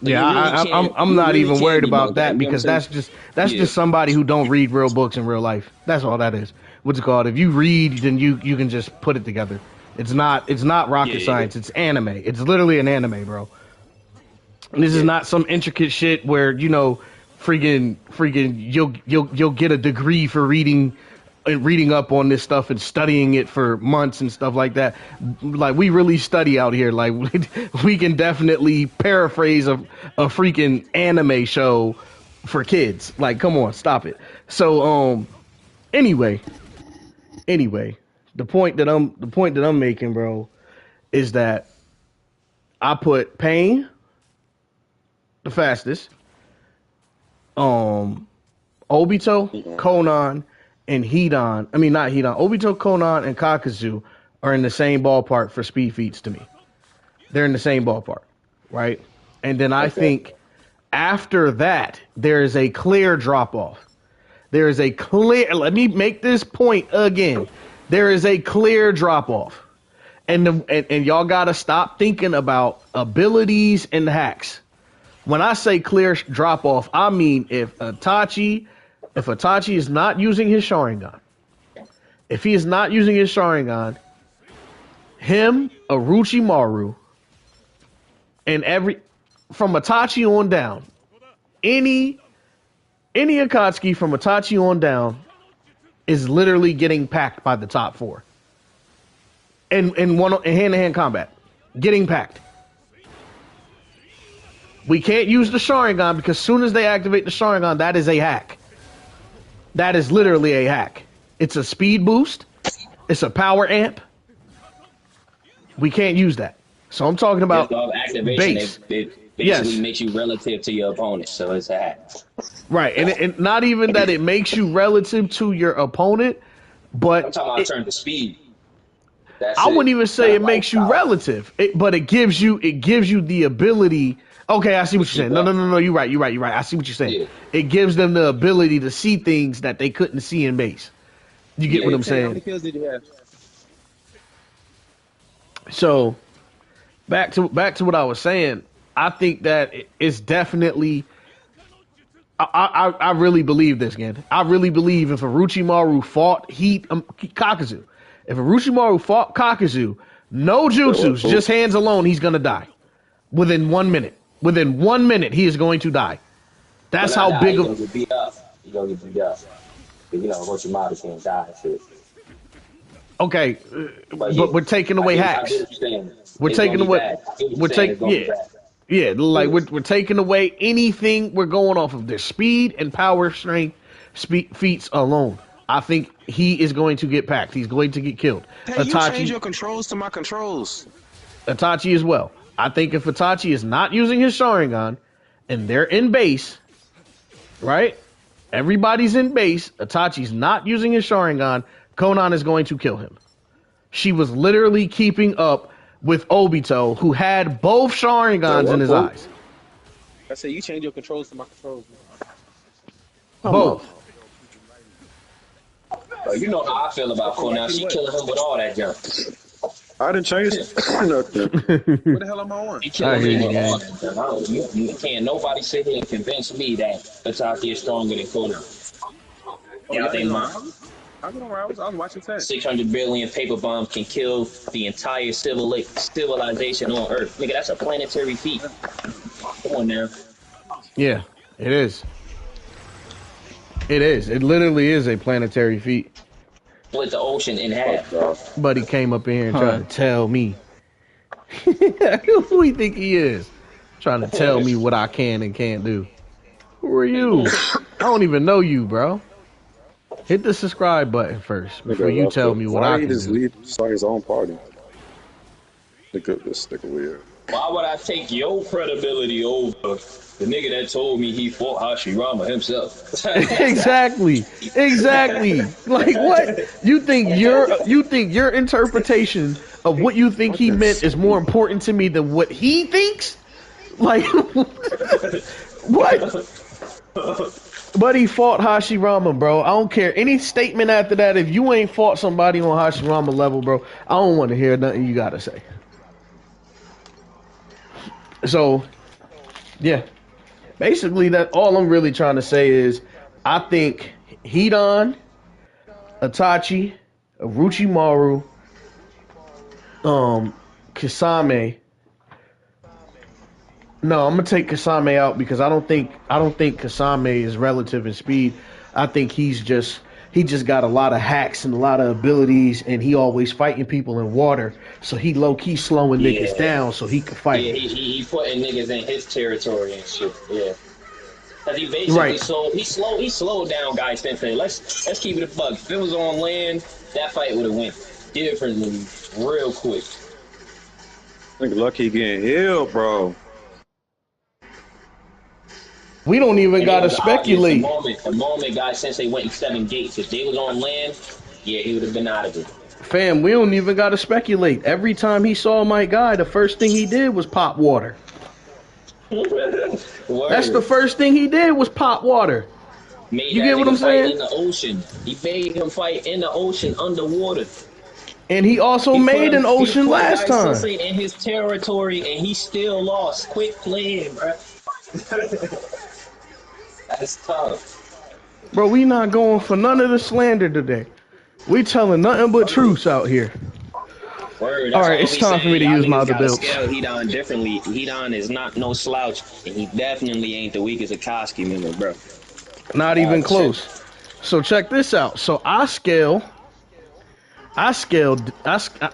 Yeah, I'm not even worried about that because that's just somebody who don't read real books in real life. That's all that is. What's it called? If you read, then you can just put it together. It's not rocket science. It's anime. It's literally an anime, bro. And this is not some intricate shit where freaking you'll get a degree for reading reading up on this stuff and studying it for months and stuff like that. Like, we really study out here. Like, we can definitely paraphrase a freaking anime show for kids. Like, come on, stop it. So, anyway, the point that I'm making, bro, is that I put Pain the fastest, Obito, Konan, and Hidan. I mean, not Hidan. Obito, Konan, and Kakuzu are in the same ballpark for speed feats to me. They're in the same ballpark, right? And then I think after that, there is a clear drop off. There is a clear. Let me make this point again. There is a clear drop off, and y'all gotta stop thinking about abilities and hacks. When I say clear drop off, I mean if Itachi is not using his Sharingan, if he is not using his Sharingan, him, Orochimaru, and from Itachi on down, any Akatsuki from Itachi on down is literally getting packed by the top four. In hand-to-hand combat. Getting packed. We can't use the Sharingan because as soon as they activate the Sharingan, that is a hack. That is literally a hack. It's a speed boost. It's a power amp. We can't use that. So I'm talking about activation. base. It basically makes you relative to your opponent, so it's a hack. Right, and not even that it makes you relative to your opponent, but I'm talking about turn to speed. I wouldn't even say it makes you relative, but it gives you the ability. Okay, I see what you're saying. No, you're right. I see what you're saying. Yeah. It gives them the ability to see things that they couldn't see in base. You get what I'm saying? How many kills did you have? So, back to what I was saying. I think that it's definitely. I really believe this, again. I really believe if Orochimaru fought Kakuzu, if Orochimaru fought Kakuzu, no jutsus, just hands alone, he's gonna die within 1 minute. Within 1 minute, he is going to die. That's how big of. He's gonna get beat up. He's gonna get beat up. You know, Orochimaru can't die. Shit. Okay, but we're taking away hacks. We're taking away. We're taking away anything. We're going off of their speed and power, strength, feats alone. I think he is going to get packed. He's going to get killed. Hey, you change your controls to my controls. Itachi as well. I think if Itachi is not using his Sharingan and they're in base, right? Everybody's in base. Itachi's not using his Sharingan. Konan is going to kill him. She was literally keeping up with Obito, who had both Sharingans in his eyes. I said you change your controls to my controls. Both. You know how I feel about Konan. She killing him with all that junk. I didn't change nothing. What the hell am I on? He killing him with all that junk. You can't nobody sit here and convince me that Itachi is stronger than Konan. Yeah, they mind. I was watching text. 600 billion paper bombs can kill the entire civilization on Earth. Nigga, that's a planetary feat. Come on now. Yeah, it is. It is. It literally is a planetary feat. Split the ocean in half. Buddy came up in here and tried to tell me. Who do you think he is? Trying to tell me what I can and can't do. Who are you? I don't even know you, bro. Hit the subscribe button first before you tell me what I can do. Why he just start his own party? This nigga weird. Why would I take your credibility over the nigga that told me he fought Hashirama himself? Exactly. Like, what? You think your interpretation of what you think he meant is more important to me than what he thinks? Like, what? But he fought Hashirama, bro. I don't care. Any statement after that, if you ain't fought somebody on Hashirama level, bro, I don't want to hear nothing you gotta say. So, yeah. Basically, that all I'm really trying to say is, I think Hidan, Itachi, Orochimaru, Kisame. No, I'm gonna take Kisame out because I don't think Kisame is relative in speed. I think he's just He just got a lot of hacks and a lot of abilities, and he always fighting people in water. So he low key slowing niggas Yeah. down so he could fight Yeah, them. he putting niggas in his territory and shit. Yeah. Cause he basically Right. slowed down Guy Sensei. Let's keep it a bug. If it was on land, that fight would have went differently real quick. Nigga lucky getting healed, bro. We don't even And it gotta was obvious speculate. the moment Guy Sensei went in 7 gates. If they was on land, yeah, he would have been out of it. Fam, we don't even gotta speculate. Every time he saw my guy, the first thing he did was pop water. That's the first thing he did was pop water. Made You that get what nigga I'm fight saying? in the ocean. He made him fight in the ocean underwater. And he also made an ocean he put last Guy time. Sensei in his territory, and he still lost. Quit playing, bro. That's tough. Bro, we not going for none of the slander today. We telling nothing but truths out here. Word. All That's right, all it's we time saying. for me to Y'all use my niggas other gotta belts. scale Hedon differently. Hedon is not no slouch, and he definitely ain't the weakest Akatsuki member, bro. Not even close. So check this out. So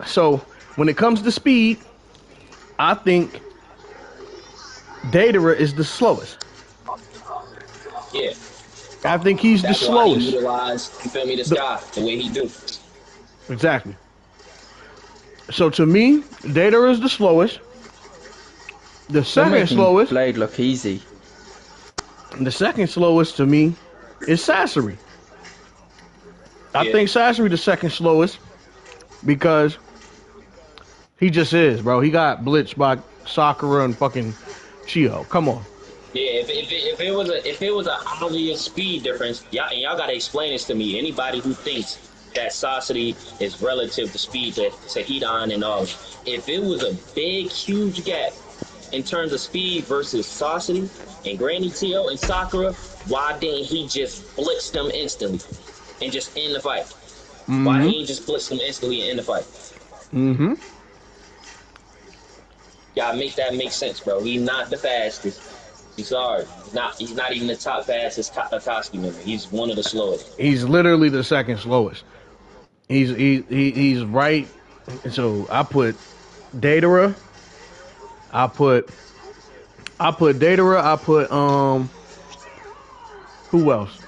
so when it comes to speed, I think Datara is the slowest. Yeah. I think he's the That's why he slowest. utilized, you feel me, the sky the way he do. Exactly. So to me, Datara is the slowest. The You're second making slowest, Blade look easy. the second slowest to me is Sasori. I Yeah. think Sasori the second slowest because he just is, bro. He got blitzed by Sakura and fucking Chio. Come on. Yeah, if it was a obvious speed difference, y'all gotta explain this to me. Anybody who thinks that Sasori is relative to speed to Hedon and all, if it was a big, huge gap in terms of speed versus Sasori and Granny Tio and Sakura, why didn't he just blitz them instantly and just end the fight? Why he ain't just blitz them instantly and end the fight? Mm-hmm. Y'all make that make sense, bro. He's not the fastest. He's sorry. He's not even the top fastest Akatsuki member. He's one of the slowest. He's literally the second slowest. He's right. So I put Datara. I put Datara. I put who else?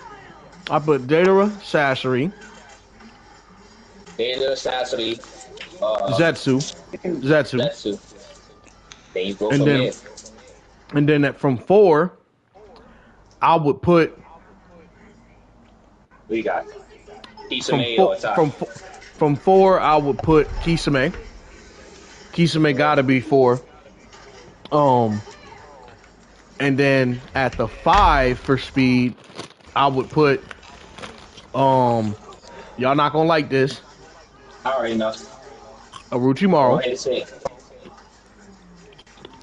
I put Datara, Sasori, Data, Sasori, Zetsu. Zetsu. Then you go And from then there. from 4, I would put We got from Kisame four, or Itachi. from 4 I would put Kisame. Kisame gotta be 4. And then at the 5 for speed, I would put y'all not gonna like this, I already know. Go Orochimaru. ahead and say it.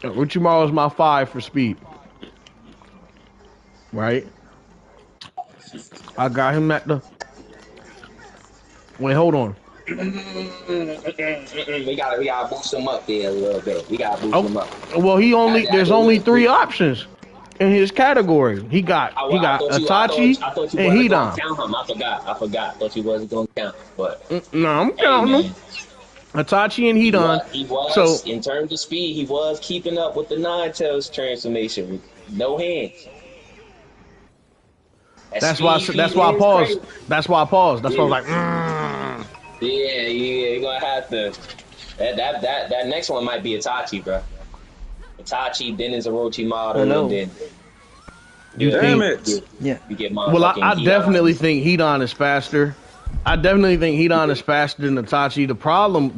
Orochimaru is my 5 for speed. Right? I got him at the. Wait, hold on. We gotta boost him up there a little bit. We gotta boost him up. Well, there's only 3 options in his category. He got I Itachi thought you and wasn't gonna Hedon. count him. I forgot. I thought you wasn't gonna count. But No, I'm hey, counting man, them. Itachi and Hedon. he was So in terms of speed, he was keeping up with the Nine Tails transformation with no hands. that's why I paused. That's why I paused. That's why I was like, Yeah, you're gonna have to. That next one might be Itachi, bro. Itachi, then is Orochimaru, Hello. and then You Damn think? it. Yeah. you get Well, I motherfucking definitely think Hedon is faster. I definitely think Hedon is faster than Itachi. The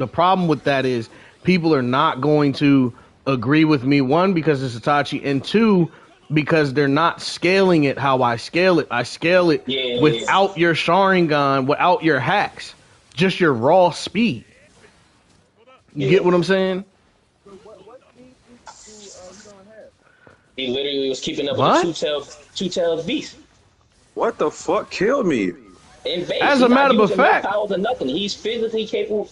problem with that is people are not going to agree with me. 1, because it's Itachi, and 2, because they're not scaling it how I scale it. I scale it Yeah. without your Sharingan, without your hacks, just your raw speed. You get what I'm saying? He literally was keeping up What? with the two tailed beast. What the fuck killed me? In base, As he's a not matter of using no fact- powers or nothing. He's physically capable.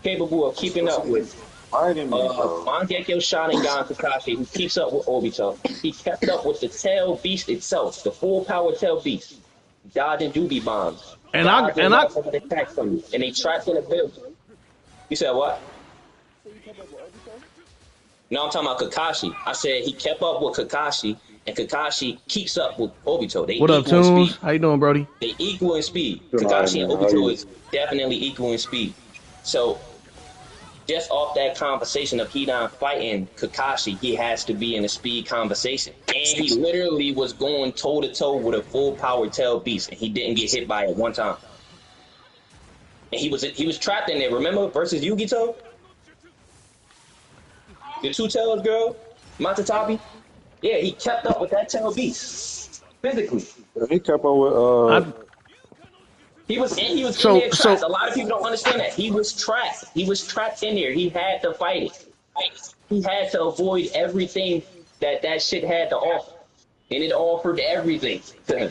Capable of keeping up with Fighting me, bro. Mangekyo Sharingan Kakashi, who keeps up with Obito. He kept up with the tail beast itself, the full power tail beast. dodging doobie bombs, And I dodging and I motherfucking attacks from you, and they trapped in a building. You said what? No, I'm talking about Kakashi. I said he kept up with Kakashi, and Kakashi keeps up with Obito. They what up, equal in Tunes? speed. How you doing, Brody? They equal in speed. Doing all right, Kakashi and man. How are Obito you? is definitely equal in speed. So just off that conversation of Hidan fighting Kakashi, he has to be in a speed conversation. And he literally was going toe to toe with a full power tail beast, and he didn't get hit by it one time. And he was trapped in there. Remember versus Yugito, the two tails girl, Matatabi. Yeah, he kept up with that tail beast physically. He kept on with I He was in so there trapped. so A lot of people don't understand that. He was trapped. He was trapped in there. He had to fight it. He had to avoid everything that shit had to offer. And it offered everything to him.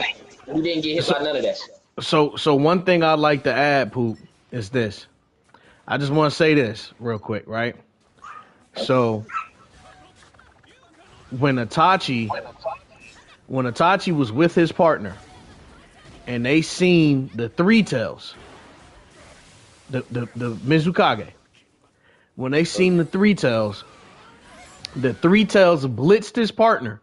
He didn't get hit by none of that shit. so one thing I'd like to add, Poop, is this. I just want to say this real quick, right? So when Itachi was with his partner and they seen the three tails, the Mizukage, when they seen the three tails blitzed his partner.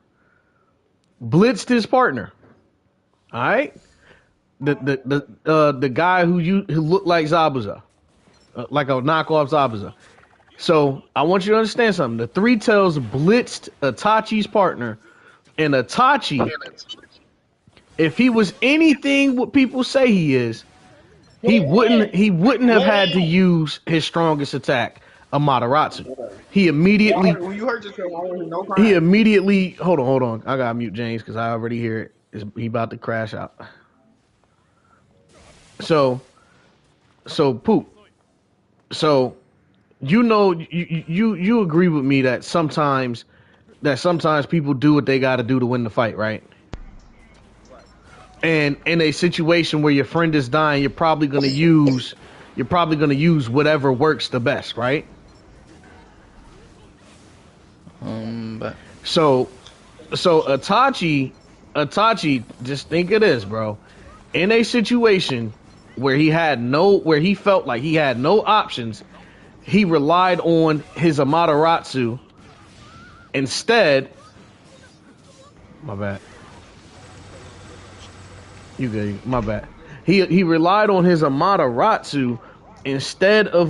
All right? The guy who looked like Zabuza, like a knockoff Zabuza. So I want you to understand something. The three tails blitzed Itachi's partner, and Itachi, if he was anything what people say he is, he wouldn't have had to use his strongest attack, Amaterasu. He immediately When you hurt yourself, I want no he crime. immediately hold on. I gotta mute James because I already hear it. He about to crash out. So Poop. So you agree with me that sometimes people do what they got to do to win the fight, right? And in a situation where your friend is dying, you're probably gonna use whatever works the best, right? But So Itachi, just think of this, bro. In a situation where he felt like he had no options, he relied on his Amaterasu instead. My bad. You good? My bad. He relied on his Amaterasu instead of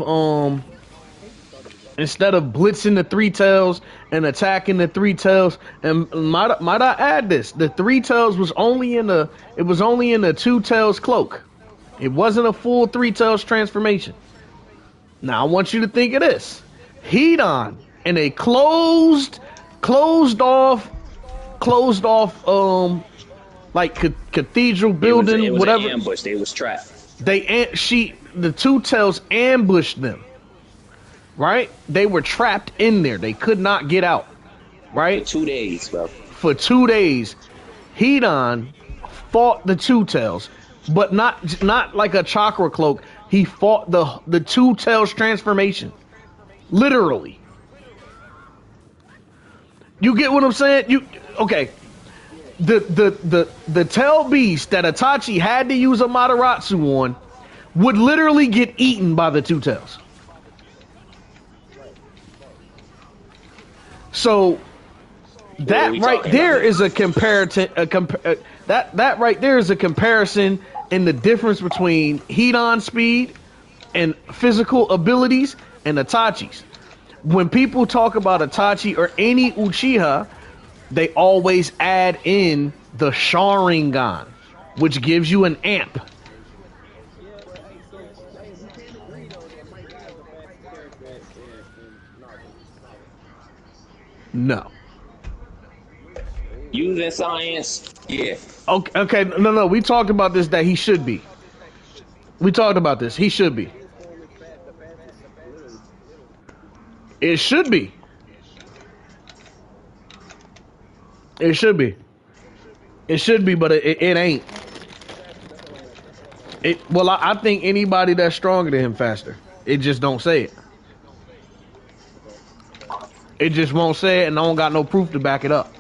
blitzing the three tails and attacking the three tails. And might I add this? The three tails was only in the two tails cloak. It wasn't a full three tails transformation. Now I want you to think of this. Hidan in a closed off like cathedral building, It was whatever. an ambush. They was trapped. The two tails ambushed them. Right? They were trapped in there. They could not get out. Right? For 2 days, bro. For 2 days, Hidan fought the two tails, but not like a chakra cloak. He fought the two tails transformation. Literally. You get what I'm saying? Okay. The tail beast that Itachi had to use Amaterasu on would literally get eaten by the two tails. So that right there is a comparison. That right there is a comparison in the difference between Hidan's speed and physical abilities and Itachi's. When people talk about Itachi or any Uchiha, they always add in the Sharingan, which gives you an amp. No. Using science, yeah. Okay, no. We talked about this that he should be. We talked about this. He should be. It should be. It should be. It should be, but it ain't. Well, I think anybody that's stronger than him faster. It just don't say it. It just won't say it, and I don't got no proof to back it up.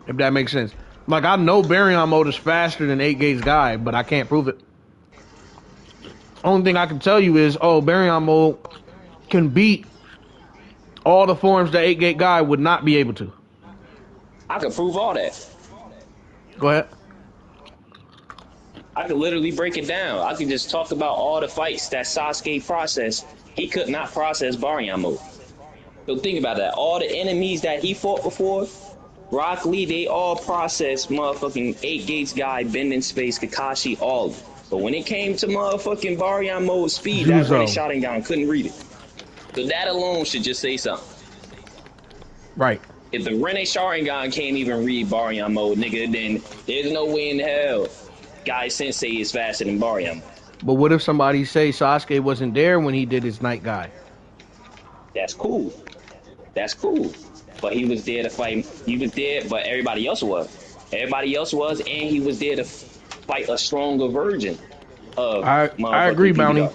If that makes sense. Like, I know Baryon mode is faster than 8 Gates Guy, but I can't prove it. Only thing I can tell you is, Baryon mode can beat all the forms that 8 Gate Guy would not be able to. I could prove all that. Go ahead. I could literally break it down. I could just talk about all the fights that Sasuke processed. He could not process Baryon mode. So think about that. All the enemies that he fought before, Rock Lee, they all processed motherfucking 8 Gates Guy, Bending Space, Kakashi, all of it. But when it came to motherfucking Baryon mode speed, that Ren Sharingan couldn't read it. So that alone should just say something. Right. If the Ren Sharingan can't even read Baryon mode, nigga, then there's no way in hell Guy Sensei is faster than Baryon. But what if somebody say Sasuke wasn't there when he did his Night Guy? That's cool. That's cool. But he was there to fight. He was there, but everybody else was. Everybody else was, and he was there to fight a stronger version of. I agree, Bounty.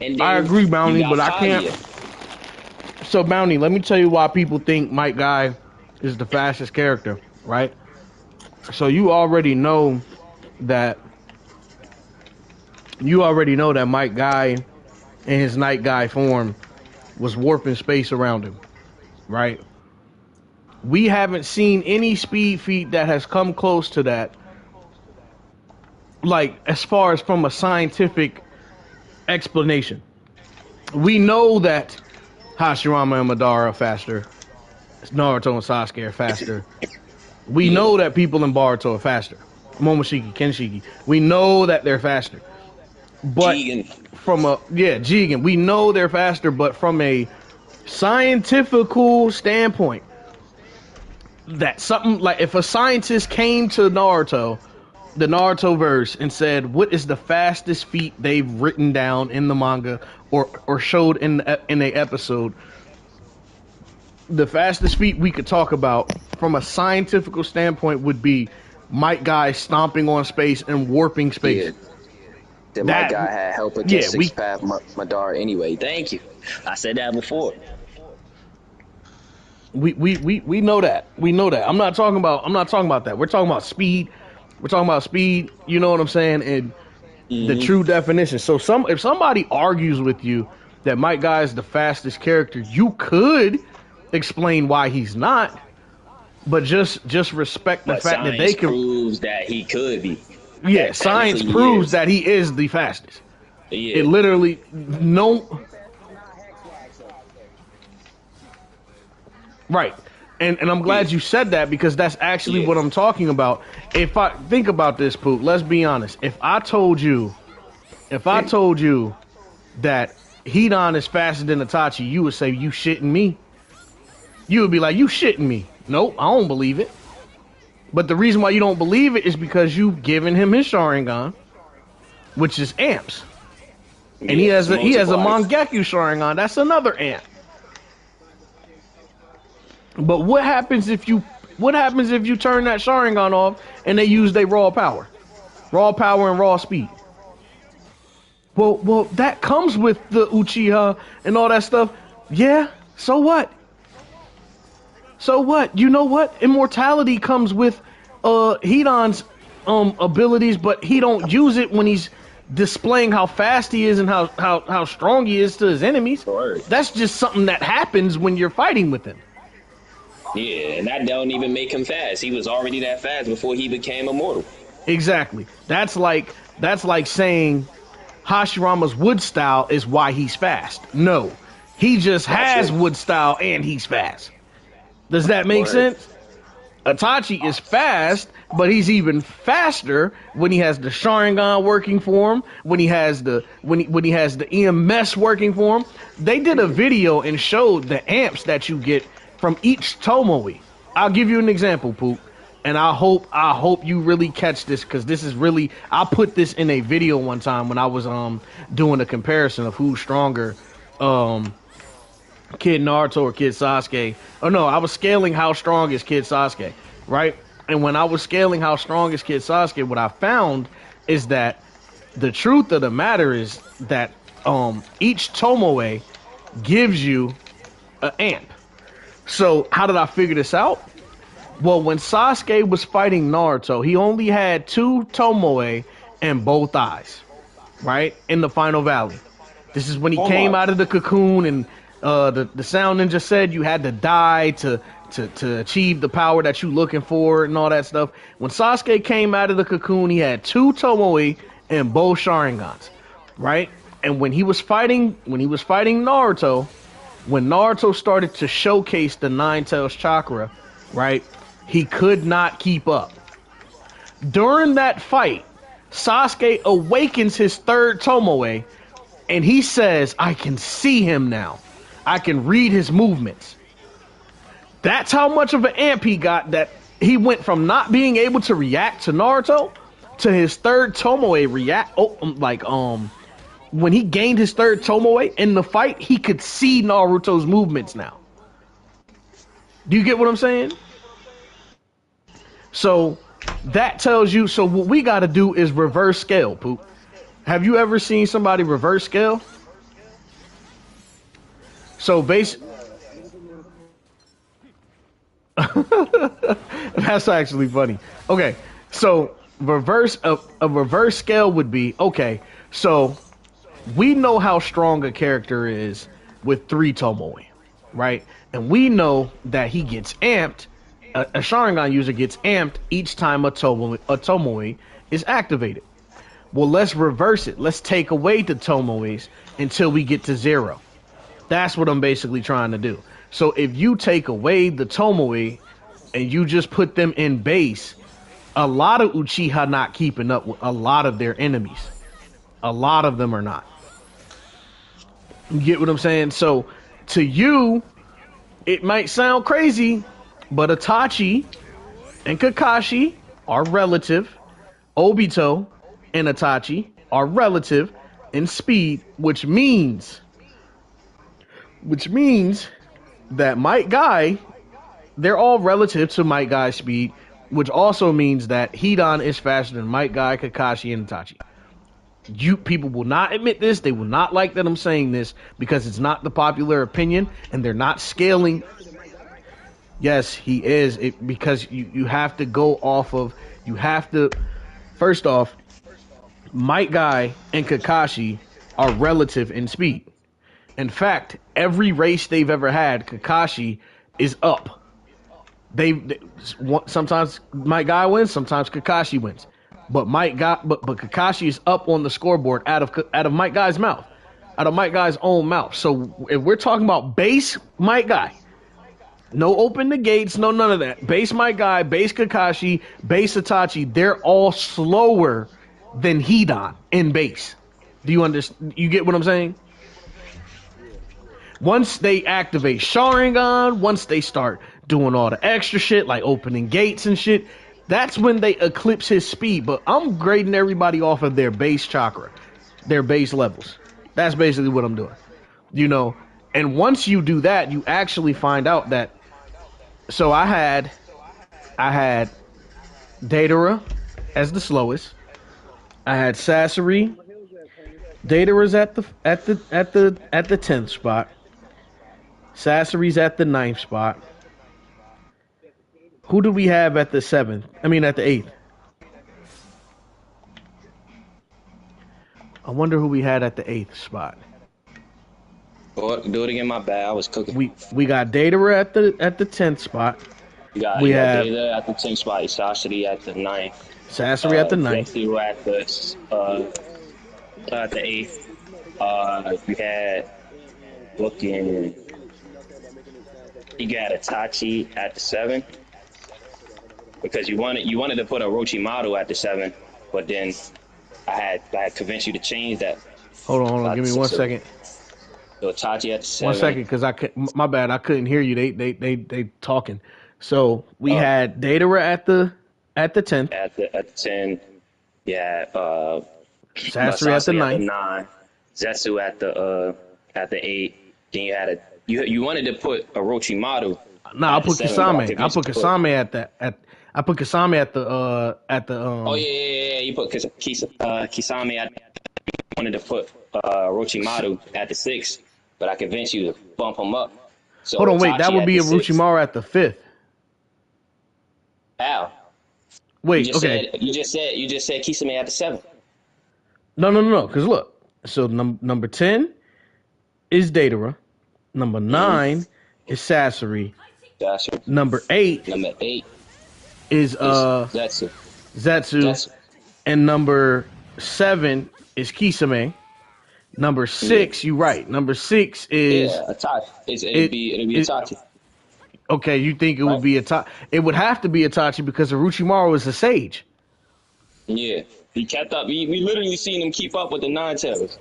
I agree, Bounty, but I can't. So, Bounty, let me tell you why people think Might Guy is the fastest character, right? So you already know that. Might Guy in his Night Guy form was warping space around him, right? We haven't seen any speed feat that has come close to that, like, as far as from a scientific explanation. We know that Hashirama and Madara are faster. Naruto and Sasuke are faster. We know that people in Boruto are faster. Momoshiki, Kenshiki. We know that they're faster. But Jigen. We know they're faster, but from a scientifical standpoint, that something like if a scientist came to Naruto, the Naruto verse, and said, "What is the fastest feat they've written down in the manga or showed in a episode?" The fastest feat we could talk about from a scientific standpoint would be Might Guy stomping on space and warping space. Yeah. That Might Guy had help against Six Path Madara anyway. Thank you. I said that before. We know that. We know that. I'm not talking about that. We're talking about speed. You know what I'm saying? And the true definition. So if somebody argues with you that Might Guy is the fastest character, you could explain why he's not, but just respect the fact that they can proves that he could be. Yeah, science proves that he is the fastest. Yeah. It literally right. And I'm glad you said that, because that's actually what I'm talking about. If I think about this, Poop, let's be honest. If I told you that Hidan is faster than Itachi, you would say, "You shitting me?" You would be like, "You shitting me?" Nope, I don't believe it. But the reason why you don't believe it is because you've given him his Sharingan, which is amps. And he has a Mangekyou Sharingan. That's another amp. But what happens if you turn that Sharingan off and they use their raw power and raw speed? Well, that comes with the Uchiha and all that stuff. Yeah, so what? You know what? Immortality comes with Hidan's abilities, but he don't use it when he's displaying how fast he is and how strong he is to his enemies. That's just something that happens when you're fighting with him. Yeah, and that don't even make him fast. He was already that fast before he became immortal. Exactly. That's like saying Hashirama's wood style is why he's fast. No, he just has wood style and he's fast. Does that make sense? Itachi is fast, but he's even faster when he has the Sharingan working for him, when he has the EMS working for him. They did a video and showed the amps that you get from each Tomoe. I'll give you an example, Poop, and I hope you really catch this, because this is really, I put this in a video one time when I was doing a comparison of who's stronger, Kid Naruto or Kid Sasuke. Oh no, I was scaling how strong is Kid Sasuke, right? And when I was scaling how strong is Kid Sasuke, what I found is that the truth of the matter is that each Tomoe gives you an amp. So how did I figure this out? Well, when Sasuke was fighting Naruto, he only had 2 Tomoe in both eyes, right? In the final valley. This is when he came out of the cocoon, and the sound ninja said you had to die to achieve the power that you looking for and all that stuff. When Sasuke came out of the cocoon, he had 2 Tomoe and both Sharingans, right? And when he was fighting Naruto, when Naruto started to showcase the Nine Tails chakra, right, he could not keep up. During that fight, Sasuke awakens his 3rd Tomoe, and he says, I can see him now. I can read his movements. That's how much of an amp he got, that he went from not being able to react to Naruto to his 3rd Tomoe react. When he gained his 3rd Tomoe in the fight, he could see Naruto's movements now. Do you get what I'm saying? So that tells you, so what we got to do is reverse scale, Poop. Have you ever seen somebody reverse scale? So that's actually funny. Okay, so a reverse scale would be, okay, so we know how strong a character is with 3 Tomoe, right? And we know that he gets amped, a Sharingan user gets amped each time a Tomoe is activated. Well, let's reverse it. Let's take away the Tomoes until we get to 0. That's what I'm basically trying to do. So if you take away the Tomoe and you just put them in base, a lot of Uchiha not keeping up with a lot of their enemies. A lot of them are not. You get what I'm saying? So to you, it might sound crazy, but Itachi and Kakashi are relative. Obito and Itachi are relative in speed, which means that Might Guy, they're all relative to Might Guy's speed, which also means that Hidan is faster than Might Guy, Kakashi, and Itachi. You people will not admit this. They will not like that I'm saying this because it's not the popular opinion, and they're not scaling. Yes, he is. Because you have to go off of, you have to, first off, Might Guy and Kakashi are relative in speed. In fact, every race they've ever had, Kakashi is up. Sometimes Might Guy wins, sometimes Kakashi wins. But Kakashi is up on the scoreboard out of Might Guy's mouth, out of Might Guy's own mouth. So if we're talking about base Might Guy, no open the gates, no none of that. Base Might Guy, base Kakashi, base Itachi, they're all slower than Hidan in base. Do you understand? You get what I'm saying? Once they activate Sharingan, once they start doing all the extra shit like opening gates and shit, that's when they eclipse his speed. But I'm grading everybody off of their base chakra, their base levels. That's basically what I'm doing. You know, and once you do that, you actually find out that, so I had Datara as the slowest. I had Sasori. Datara's at the 10th spot. Sasori's at the 9th spot. Who do we have at the 7th? I mean at the 8th. I wonder who we had at the 8th spot. Do it again, my bad. I was cooking. We got Datara at the 10th spot. We have Data at the 10th spot, Sasori at the 9th. Sasori at the 9th. Zetsu at the 8th. We had looking. You got Itachi at the 7th. Because you wanted to put a Orochimaru at the 7th, but then I had convinced you to change that. Hold on, give me 1 second. So Itachi at the 7th. 1 second, because my bad, I couldn't hear you. They talking. So we had Datara at the 10th. At the 10th, yeah. Sasori at the 9th. Zetsu at the 8th. Then you had you wanted to put Orochimaru. No, I put Kisame. I put Kisame at the Oh yeah. You put Kisame at. Wanted to put Orochimaru at the 6th, but I convinced you to bump him up. So hold on, wait. That would be Orochimaru at the 5th. How? Wait, okay. You just said Kisame at the 7. No. Because look, so number 10 is Datara. Number 9 is Sasori. Gotcha. Number 8 Number 8 is is Zetsu. Zetsu, and number 7 is Kisame. Number 6, you right. Number 6 is Itachi. It'd be Itachi. Okay, you think it would be Itachi? It would have to be Itachi because Orochimaru is a sage. Yeah, he kept up. We literally seen him keep up with the 9 tails.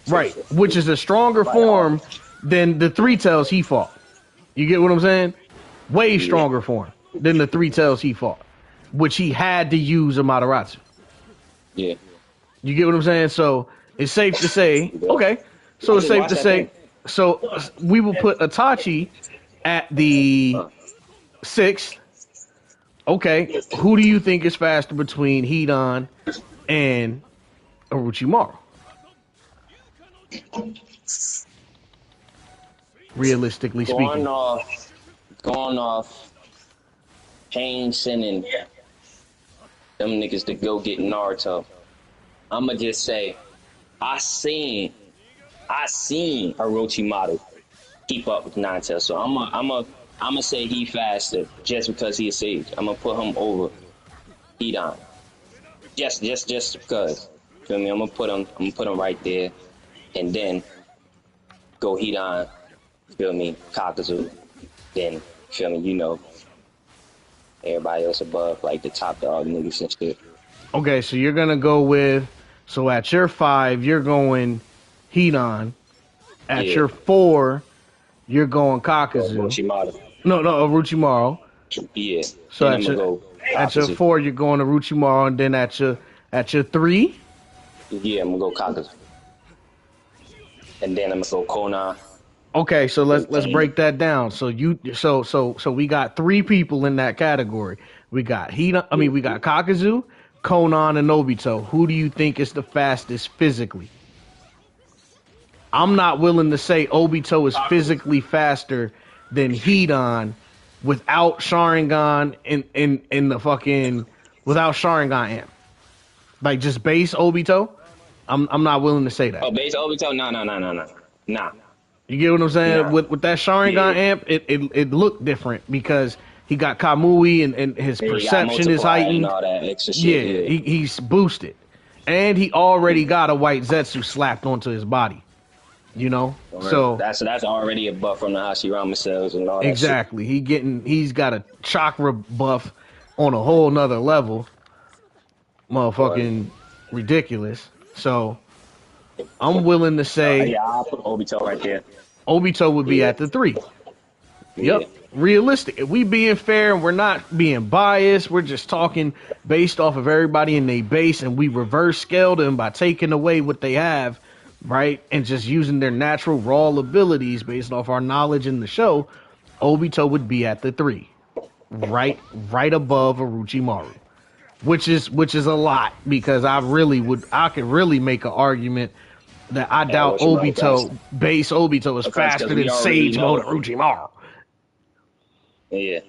Right, which is a stronger form than the 3 tails he fought. You get what I'm saying? Way stronger form than the 3 tails he fought, which he had to use Amaterasu. Yeah. You get what I'm saying? So it's safe to say, okay. So it's safe to say, so we will put Itachi at the 6th. Okay, who do you think is faster between Hidan and Orochimaru? Realistically speaking. Going off Pain sending them niggas to go get Naruto. I'ma just say, I seen Orochimaru keep up with 9 tails. So I'ma say he faster just because he a sage. I'ma put him over Hidan. Just because. Feel me? I'm gonna put him right there, and then go Hidan. Feel me? Kakuzu. Then feel me? You know, everybody else above, like the top dog niggas and shit. Okay, so you're gonna go with, so at your 5 you're going Hidan. At your 4 you're going Kakuzu. Orochimaru. No, Orochimaru. Yeah. So at your 4 you're going to Orochimaru, and then at your 3. Yeah, I'm gonna go Kakuzu. And then I'm gonna go Konan. Okay, so let's break that down. So so we got 3 people in that category. We got we got Kakuzu, Konan, and Obito. Who do you think is the fastest physically? I'm not willing to say Obito is physically faster than Hidan without Sharingan in the fucking without Sharingan amp. Like just base Obito. I'm not willing to say that. Oh, base Obito? Nah. You get what I'm saying? Nah. With that Sharingan amp, it looked different because he got Kamui and his perception is heightened. And all that extra shit, he's boosted. And he already got a white Zetsu slapped onto his body. You know? Right. So that's already a buff from the Hashirama cells and all that. Exactly. He's got a chakra buff on a whole nother level. Motherfucking ridiculous. So I'm willing to say I'll put Obito right there. Obito would be at the 3. Yep. Yeah. Realistic. If we being fair and we're not being biased, we're just talking based off of everybody in their base, and we reverse scale them by taking away what they have, right? And just using their natural raw abilities based off our knowledge in the show, Obito would be at the 3. Right above Orochimaru. Which is a lot, because I could really make an argument that I doubt base Obito is faster than Sage Mode Orochimaru. Yeah,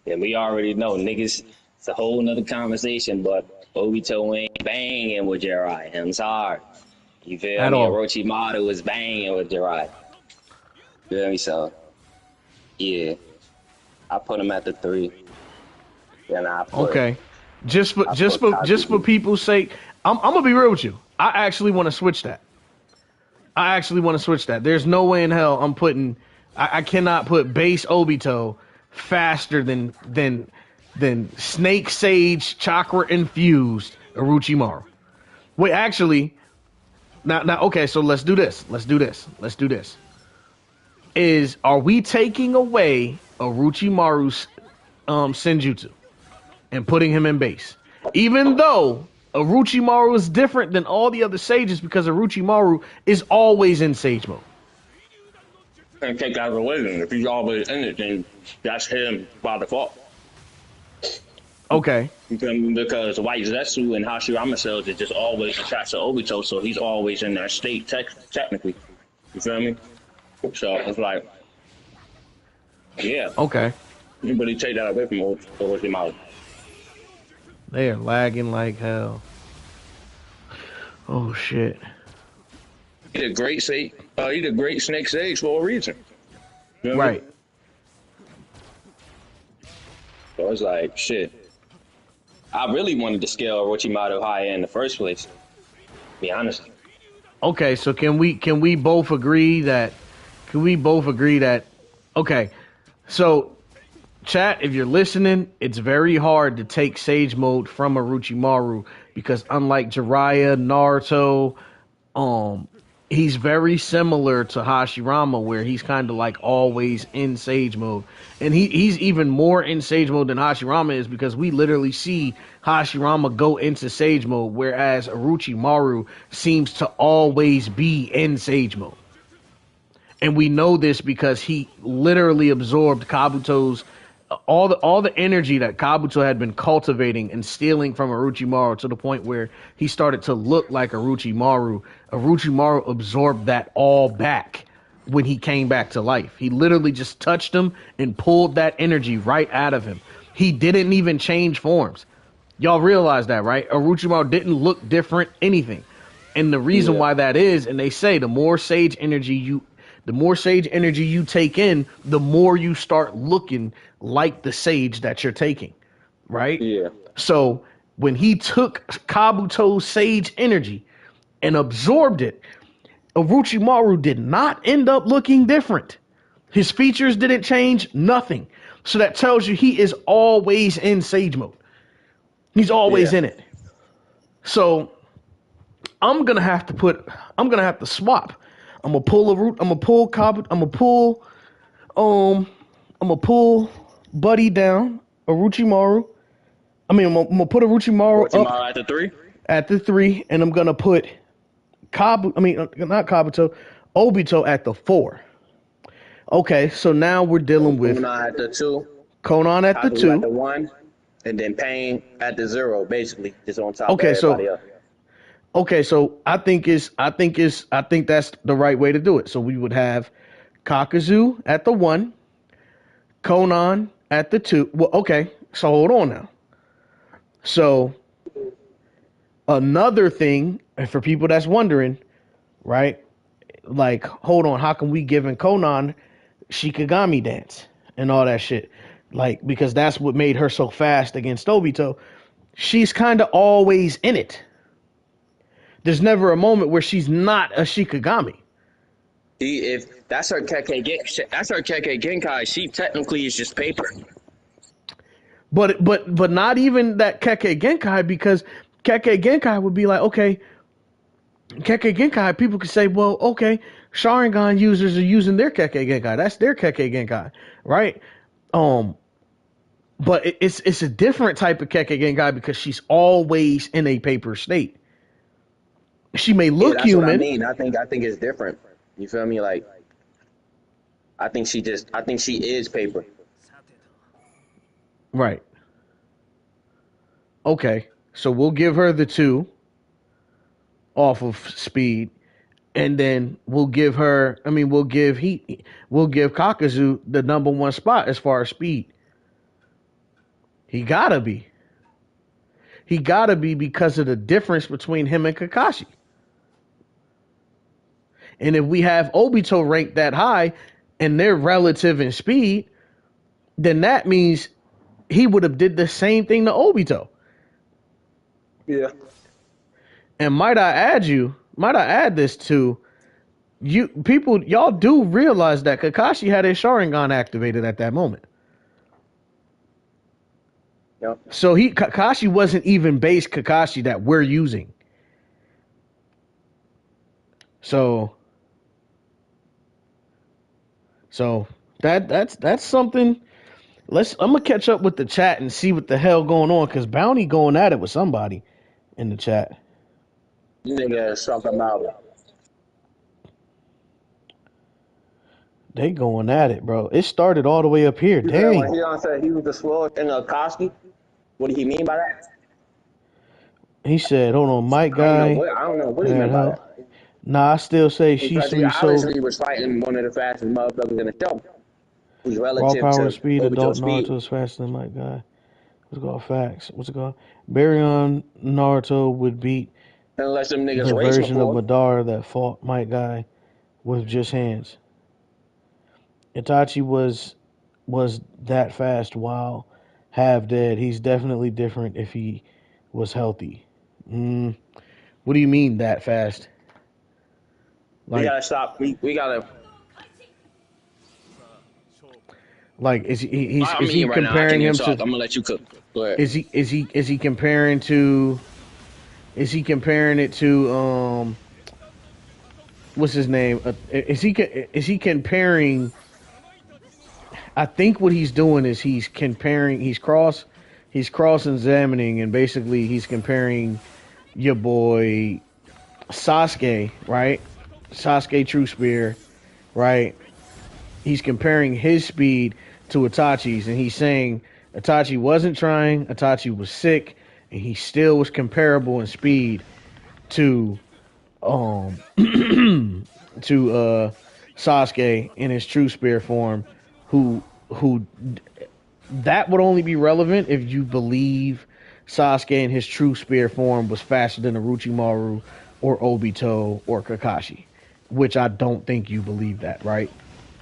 we already know, niggas. It's a whole nother conversation, but Obito ain't banging with Jiraiya. I'm sorry. You feel me? Orochimaru is banging with Jiraiya. You feel me? So, yeah, I put him at the 3. Then I put okay. Just for people's sake, I'm gonna be real with you. I actually want to switch that. There's no way in hell I'm putting. I cannot put base Obito faster than Snake Sage Chakra infused Orochimaru. Wait, actually, now okay. So let's do this. Are we taking away Orochimaru's Senjutsu and putting him in base? Even though Orochimaru is different than all the other sages, because Orochimaru is always in sage mode. And take that away, if he's always in it, then that's him by default. Okay. Because White Zetsu and Hashirama cells is just always attached to Obito, so he's always in that state technically. You feel me? So it's like, yeah. Okay. You really take that away from Orochimaru. They are lagging like hell. Oh shit. He did great he did great Snake Sage for a reason. You know what I mean? Right. So it's like shit. I really wanted to scale Orochimaru high in the first place. To be honest. Okay, so can we both agree that okay. So chat, if you're listening, it's very hard to take Sage Mode from Orochimaru because unlike Jiraiya, Naruto, he's very similar to Hashirama, where he's kind of like always in Sage Mode. And he's even more in Sage Mode than Hashirama is because we literally see Hashirama go into Sage Mode, whereas Orochimaru seems to always be in Sage Mode. And we know this because he literally absorbed Kabuto's all the energy that Kabuto had been cultivating and stealing from Orochimaru to the point where he started to look like Orochimaru. Orochimaru absorbed that all back when he came back to life. He literally just touched him and pulled that energy right out of him. He didn't even change forms. Y'all realize that, right? Orochimaru didn't look different, anything. And the reason why that is, and they say the more sage energy you take in, the more you start looking like the sage that you're taking, right? Yeah. So when he took Kabuto's sage energy and absorbed it, Orochimaru did not end up looking different. His features didn't change, nothing. So that tells you he is always in sage mode. He's always in it. So I'm gonna have to swap. I'm gonna pull Buddy down, Orochimaru. I'm gonna put Orochimaru up at the 3? at the 3, and I'm gonna put not Kabuto, Obito at the 4. Okay, so now we're dealing with Konan at the 2. Conan at the Kakuzu 2. at the 1. And then Pain at the 0, basically, just on top Okay, of everybody else. Okay, so I think that's the right way to do it. So we would have Kakuzu at the 1, Conan at the 2. Well, okay, so hold on now. So another thing, and for people that's wondering, right? Like, hold on, how can we give Conan Shikigami dance and all that shit? Like, because that's what made her so fast against Obito. She's kind of always in it. There's never a moment where she's not a Shikigami. If that's her Kekkei Genkai, she technically is just paper. But not even that Kekkei Genkai, because Kekkei Genkai would be like, okay, Kekkei Genkai, people could say, well, okay, Sharingan users are using their Kekkei Genkai. That's their Kekkei Genkai, right? But it's a different type of Kekkei Genkai because she's always in a paper state. She may look that's human. What I mean. I think it's different. You feel me? Like, I think she is paper. Right. Okay. So we'll give her the 2 off of speed, and then we'll give Kakuzu the number 1 spot as far as speed. He gotta be because of the difference between him and Kakashi. And if we have Obito ranked that high and they're relative in speed, then that means he would have did the same thing to Obito. Yeah. And might I add this to you people, y'all do realize that Kakashi had his Sharingan activated at that moment. Yep. So Kakashi wasn't even base Kakashi that we're using. So that's something. I'm gonna catch up with the chat and see what the hell going on, because Bounty going at it with somebody in the chat. Nigga is talking about. They going at it, bro. It started all the way up here. Dang. When he said he was the slowest in Koski, what did he mean by that? He said, "Hold on, Mike guy." I don't know what he meant by that. Nah, I still say because he obviously was fighting one of the fastest motherfuckers in the show. Who's relative raw power to speed, adult speed. Naruto is faster than Mike guy. What's it called? Facts. What's it called? Baryon Naruto would beat Unless them niggas the race version of before. Madara that fought Might Guy with just hands. Itachi was that fast while half dead. He's definitely different if he was healthy. What do you mean that fast? We Like, gotta stop. We gotta. I'm is he eating right now. I comparing can't even him talk. to? I'm gonna let you cook. Go ahead. Is he comparing to? Is he comparing it to what's his name? Is he comparing? I think what he's doing is he's comparing. He's cross examining, and basically he's comparing your boy Sasuke, right? Sasuke True Spear, right? He's comparing his speed to Itachi's, and he's saying Itachi wasn't trying, Itachi was sick, and he still was comparable in speed to to Sasuke in his True Spear form, who that would only be relevant if you believe Sasuke in his True Spear form was faster than Orochimaru or Obito or Kakashi, which I don't think you believe that, right,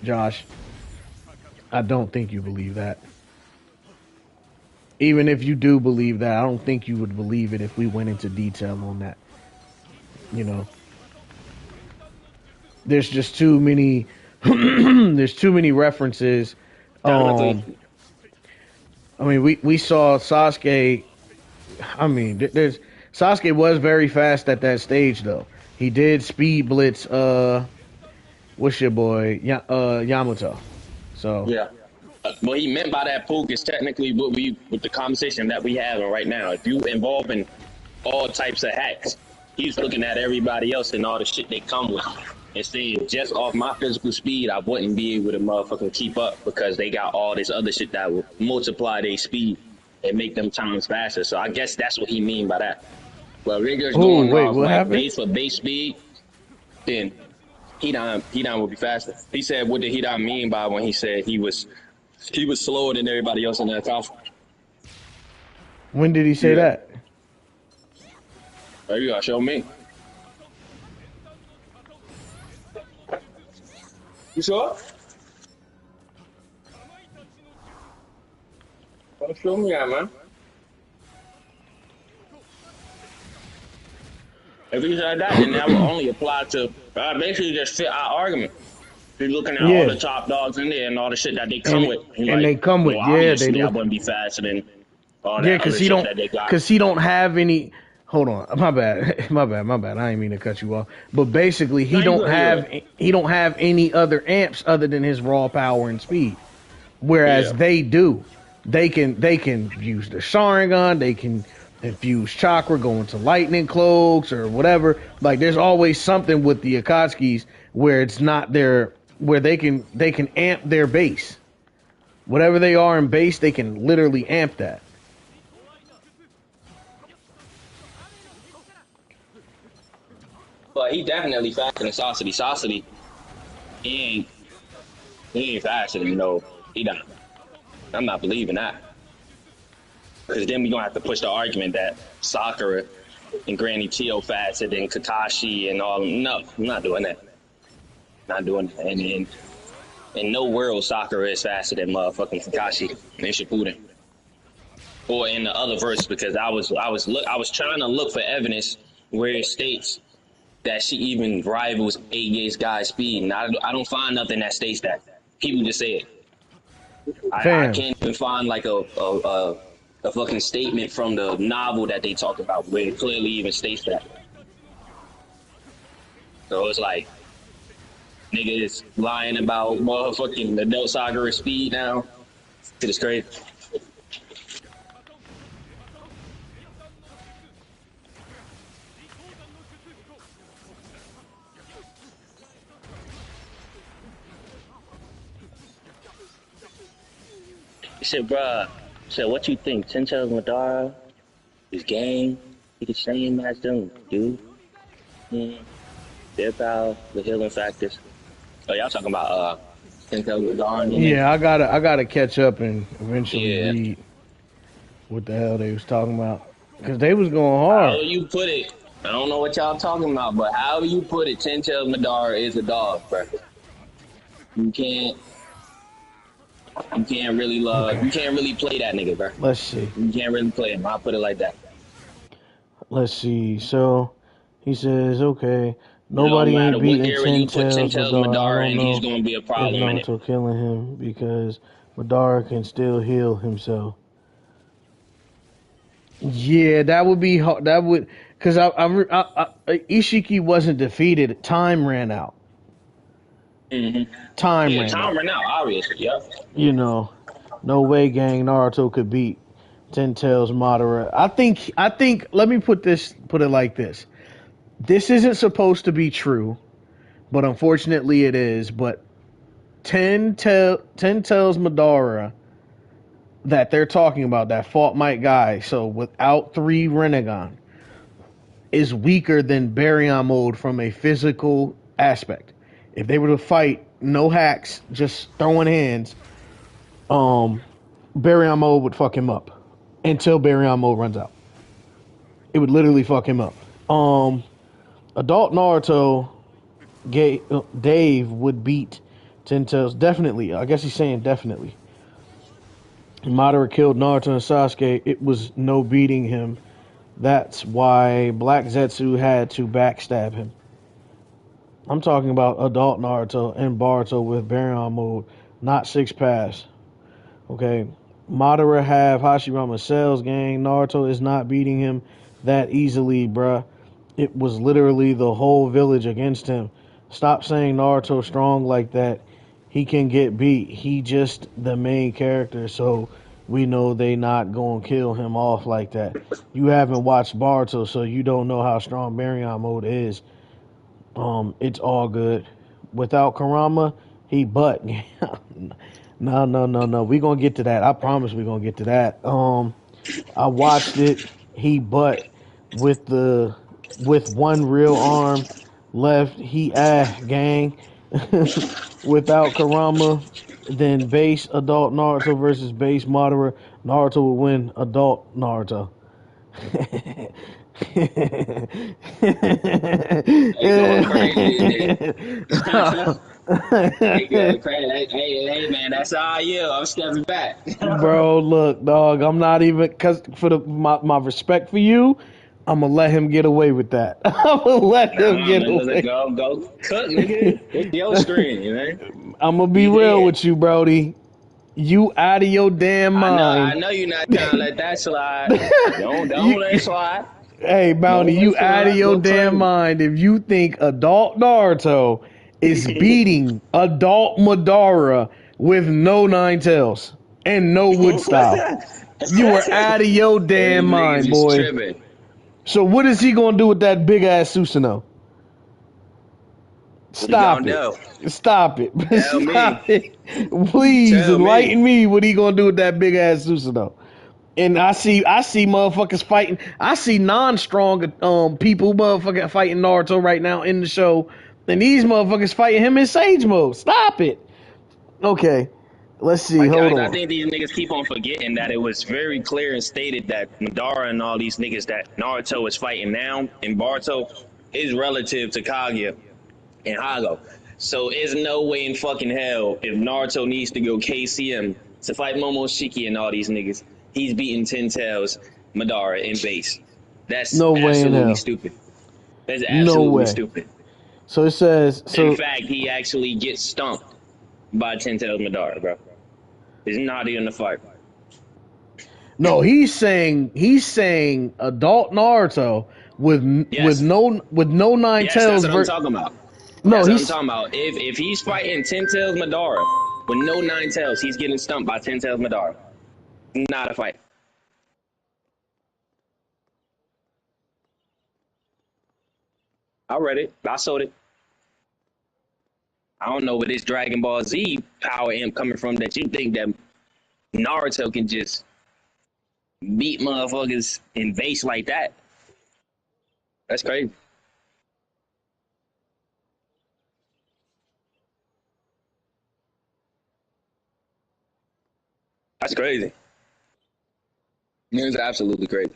Josh? I don't think you believe that. Even if you do believe that, I don't think you would believe it if we went into detail on that. You know, there's just too many. There's too many references. Definitely. I mean, we saw Sasuke. I mean, there's Sasuke was very fast at that stage, though. He did speed blitz. What's your boy? Yamato. So Yeah. What he meant by that, Pook, is technically what we, with the conversation that we having right now. If you involve in all types of hacks, he's looking at everybody else and all the shit they come with, and saying just off my physical speed, I wouldn't be able to motherfucking keep up because they got all this other shit that will multiply their speed and make them times faster. So I guess that's what he mean by that. Well, niggas oh going wait, off what like happened? base for base speed, then He would be faster. He said, what did He mean by when he said he was slower than everybody else in that class? When did he say Yeah. that? Oh, you gotta show me. You sure? Don't show me that, man. If he said that, then that would only apply to basically just fit our argument. You're looking at all Yeah, the top dogs in there and all the shit that they come with. And and like, they come with well, they obviously I look. wouldn't be faster than all Yeah, that other shit that they got. cause he don't have any. Hold on, my bad, my bad. I didn't mean to cut you off. But basically, No, you good, you good. he don't have any other amps other than his raw power and speed. Whereas Yeah. they do, they can use the Sharingan, they can infuse chakra, go into lightning cloaks or whatever. Like there's always something with the Akatsuki's where it's not their where they can amp their base. Whatever they are in base, they can literally amp that. But he definitely faster than Saucity. Saucity, he ain't faster than he not. I'm not believing that. Because then we're going to have to push the argument that Sakura and Granny Tio faster than Kakashi and all. No, I'm not doing that. Not doing that. And in no world, Sakura is faster than motherfucking Kakashi and Shippuden. Or in the other verse, because I was trying to look for evidence where it states that she even rivals 8 Guy's speed, and I don't find nothing that states that. People just say it. I Fam, can't even find like a fucking statement from the novel that they talk about where it clearly even states that. So it's like niggas lying about motherfucking adult Sakura speed now. Shit is crazy. He said, bruh, what you think? Tentel's Madara, his gang, he the same as them, dude. They're about the healing factors. Oh, y'all talking about Tentel Madara? yeah, I gotta catch up and eventually Yeah. read. what the hell they was talking about. Because they was going However hard. you put it, I don't know what y'all talking about, but however you put it, Ten Tails Madara is a dog, bro. You can't, you can't really Okay. you can't really play that nigga, bro. Let's see. You can't really play him. I'll put it like that. Let's see. So he says, okay, No nobody matter ain't what beating era you Ten put Ten Tails Tails Madara. I Madara don't in, he's know gonna be a if problem in it. Naruto killing him because Madara can still heal himself. Yeah, that would be hard. That would because Ishiki wasn't defeated. Time ran out. Mm-hmm. Time Yeah, ran time out. right now, obviously. Yep. You know, no way, gang. Naruto could beat Ten Tails Madara. I think. I think. Let me put it like this. This isn't supposed to be true, but unfortunately it is. But Ten Tails Madara that they're talking about that fought Might Guy. So without 3 Renegon is weaker than Baryon mode from a physical aspect. If they were to fight, no hacks, just throwing hands, Baryon mode would fuck him up until Baryon mode runs out. It would literally fuck him up. Adult Naruto, Dave would beat Ten Tails definitely. I guess he's saying definitely. Madara killed Naruto and Sasuke. It was no beating him. That's why Black Zetsu had to backstab him. I'm talking about adult Naruto and Boruto with Baryon mode, not 6 pass. Okay. Madara have Hashirama Cells gang. Naruto is not beating him that easily, bruh. It was literally the whole village against him. Stop saying Naruto strong like that. He can get beat. He just the main character, so we know they not gonna kill him off like that. You haven't watched Boruto, so you don't know how strong Baryon mode is. It's all good. Without Karama, he butt. No. We gonna get to that. I promise we gonna get to that. I watched it. He butt with one real arm left. He gang. Without Karama, then base adult Naruto versus base Madara. Naruto would win adult Naruto. They going crazy. They going crazy. Hey, man, that's all you. I'm stepping back. Bro, look, dog, I'm not even cause for my respect for you, I'm gonna let him get away with that. I'm gonna let him Nah, get man, let's away. go cook, nigga. It's your screen, you know. I'm gonna be You real did. with you, Brody. You out of your damn I mind. know you're not trying to let that slide. Don't you, let it slide. hey, Bounty, Don't let you it out of slide. your Go damn crazy. mind if you think adult Naruto is beating adult Madara with no 9 tails and no wood style. You were out of your damn These niggas mind, is boy. tripping. So what is he gonna do with that big ass Susanoo? We Stop gonna it. do. Stop it. Tell me. Stop it. Please Tell me. enlighten me what he gonna do with that big ass Susanoo. And I see motherfuckers fighting. I see non-strong people motherfucking fighting Naruto right now in the show. And these motherfuckers fighting him in Sage mode. Stop it. Okay. Let's see. Hold I on. think these niggas keep on forgetting that it was very clear and stated that Madara and all these niggas that Naruto is fighting now in Boruto is relative to Kaguya and Hago. So there's no way in fucking hell if Naruto needs to go KCM to fight Momoshiki and all these niggas, he's beating Ten Tails Madara in base. That's No way in absolutely hell. stupid. That's No absolutely way. stupid. So it says In so fact, he actually gets stumped by Ten Tails Madara, bro. He's not in the fight. no, he's saying adult Naruto Yes. with no 9 tails That's what I'm talking about. no, That's what I'm he's talking about. If he's fighting Ten Tails Madara with no 9 tails, he's getting stumped by Ten Tails Madara. Not a fight. I read it. I sold it. I don't know where this Dragon Ball Z power amp coming from that you think that Naruto can just beat motherfuckers in base like that. That's crazy. That's crazy. It was absolutely crazy.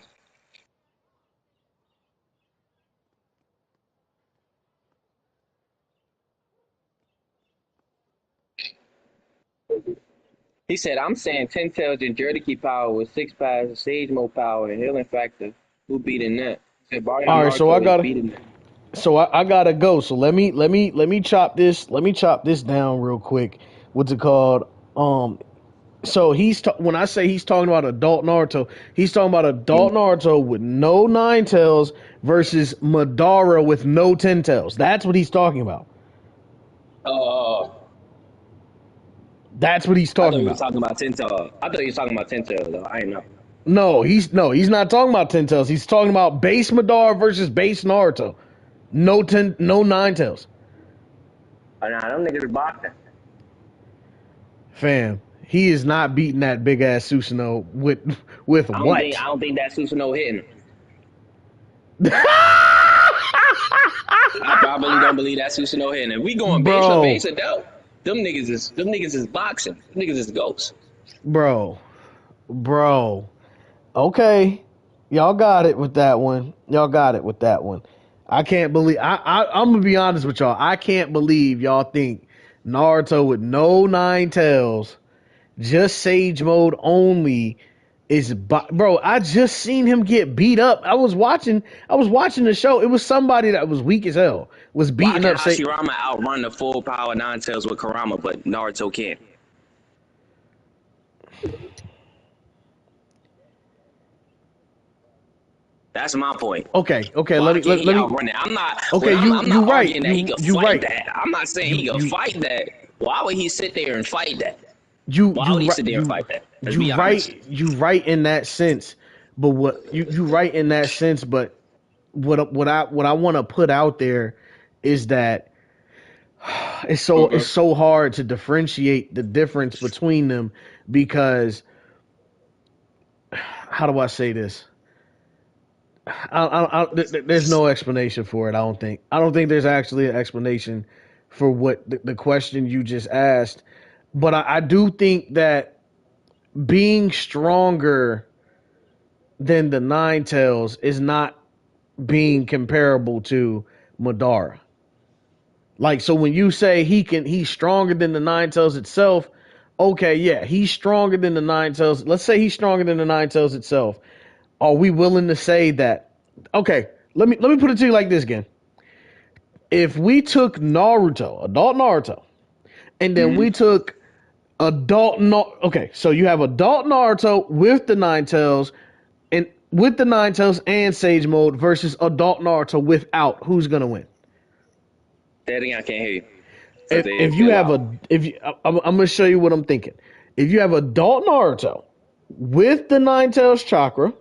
He said, I'm saying 10 tails and Jerky power with 6 passes, Sage Mode power, and healing factor. Who beating that? He said, Barry All right, so I Naruto is gotta beating that. I gotta go. So let me chop this down real quick. What's it called? So when I say he's talking about adult Naruto, he's talking about adult Naruto with no nine tails versus Madara with no 10 tails. That's what he's talking about. Oh, That's what he's I thought talking he was about. talking about 10 tails. I thought he was talking about 10 tails, though. I didn't know. No, he's not talking about 10 tails. He's talking about base Madara versus base Naruto. No nine tails. Oh, nah, them niggas is boxing. Fam, he is not beating that big ass Susanoo with what? I don't think that Susanoo hitting him. I probably don't believe that Susanoo hitting him. We going base for Bro, base adult. Them niggas is boxing. Them niggas is ghosts. bro, bro. Okay, y'all got it with that one. I can't believe. I'm gonna be honest with y'all. I can't believe y'all think Naruto with no nine tails, just Sage Mode only bro. I just seen him get beat up. I was watching the show. It was somebody that was weak as hell was Why beating can up Hashirama outrun the full power nine tails with Kurama, but Naruto can't? That's my point. Okay, Why let can't he me. outrun it? Okay, I'm you not right. arguing that he could You fight right. that. I'm not saying he could You fight that. Why would he sit there and fight that? you Why you would he right sit there and fight that? Let's you be honest. right in that sense. But you right in that sense. But what I want to put out there is that it's so hard to differentiate the difference between them because how do I say this? There's no explanation for it. I don't think there's actually an explanation for what the question you just asked. But I do think that being stronger than the Nine Tails is not being comparable to Madara. Like, so when you say he's stronger than the Nine Tails itself, okay, yeah, he's stronger than the Nine Tails. Let's say he's stronger than the Nine Tails itself. Are we willing to say that? Okay, let me put it to you like this again. If we took adult Naruto, and then we took okay, so you have adult Naruto with the Nine Tails, and with the Nine Tails and Sage Mode versus adult Naruto without, who's gonna win? That thing I can't hear you. If you have I'm gonna show you what I'm thinking. If you have adult Naruto with the Nine Tails chakra,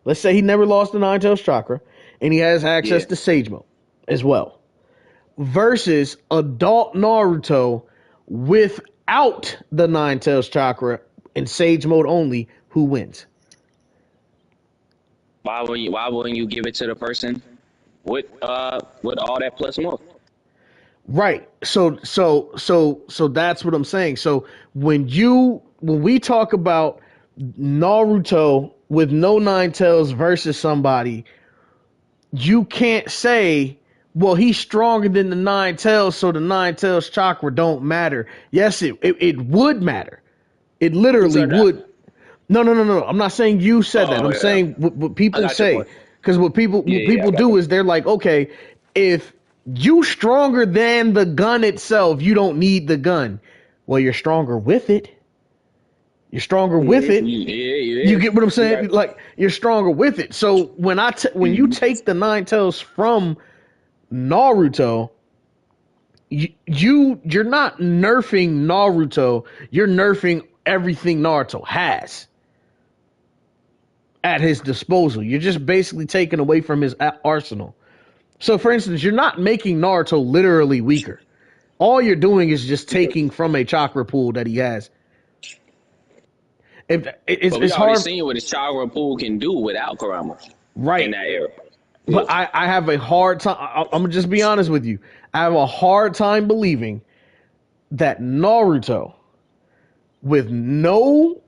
let's say he never lost the Nine Tails chakra, and he has access to Sage Mode as well, versus adult Naruto without the Nine Tails chakra and Sage Mode only, who wins? Why wouldn't you give it to the person with all that plus more? Right. So that's what I'm saying. So when we talk about Naruto with no nine tails versus somebody, you can't say, well, he's stronger than the nine tails, so the nine tails chakra don't matter. Yes, it would matter. It Who literally said that? would. No. I'm not saying you said that. Oh I'm yeah, saying what I people got your say. point. Because what Yeah, I people got do you. is they're like, okay, if you stronger than the gun itself, you don't need the gun. Well, you're stronger with it. You're stronger with it. Yeah, You get what I'm you right. saying? Like, you're stronger with it. So when you take the nine tails from Naruto, you're not nerfing Naruto. You're nerfing everything Naruto has at his disposal. You're just basically taking away from his arsenal. So, for instance, you're not making Naruto literally weaker. All you're doing is just taking from a chakra pool that he has. But we It's already hard, seen what his chakra pool can do without Kurama in right? that era. Yeah. But I have a hard time. I'm gonna just be honest with you. I have a hard time believing that Naruto, with no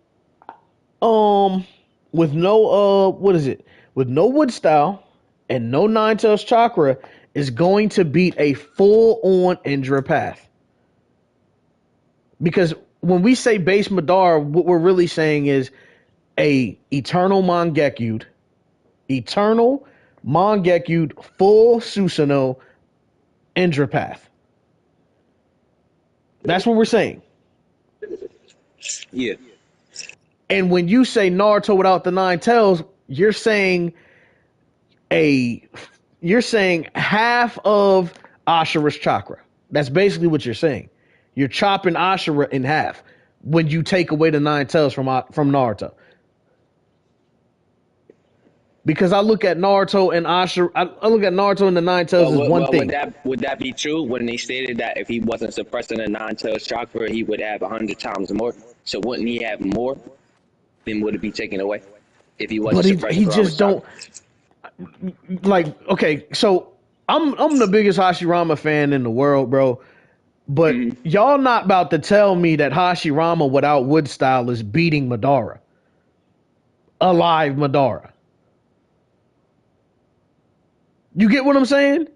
with no what is it? With no wood style and no nine tails chakra is going to beat a full on Indra path. Because when we say base Madara, what we're really saying is a eternal Mangekyu full Susanoo Indra path. That's what we're saying. Yeah. And when you say Naruto without the nine tails, you're saying half of Ashura's chakra. That's basically what you're saying. You're chopping Ashura in half when you take away the nine tails from Naruto. Because I look at Naruto and Ashura, I look at Naruto and the nine tails as one thing. Would that be true when they stated that if he wasn't suppressing the nine tails chakra, he would have 100 times more? So wouldn't he have more? Then would it be taken away if he wasn't suppressing? But he just don't like. Okay, so I'm the biggest Hashirama fan in the world, bro. But y'all not about to tell me that Hashirama without wood style is beating Madara. Alive Madara. You get what I'm saying?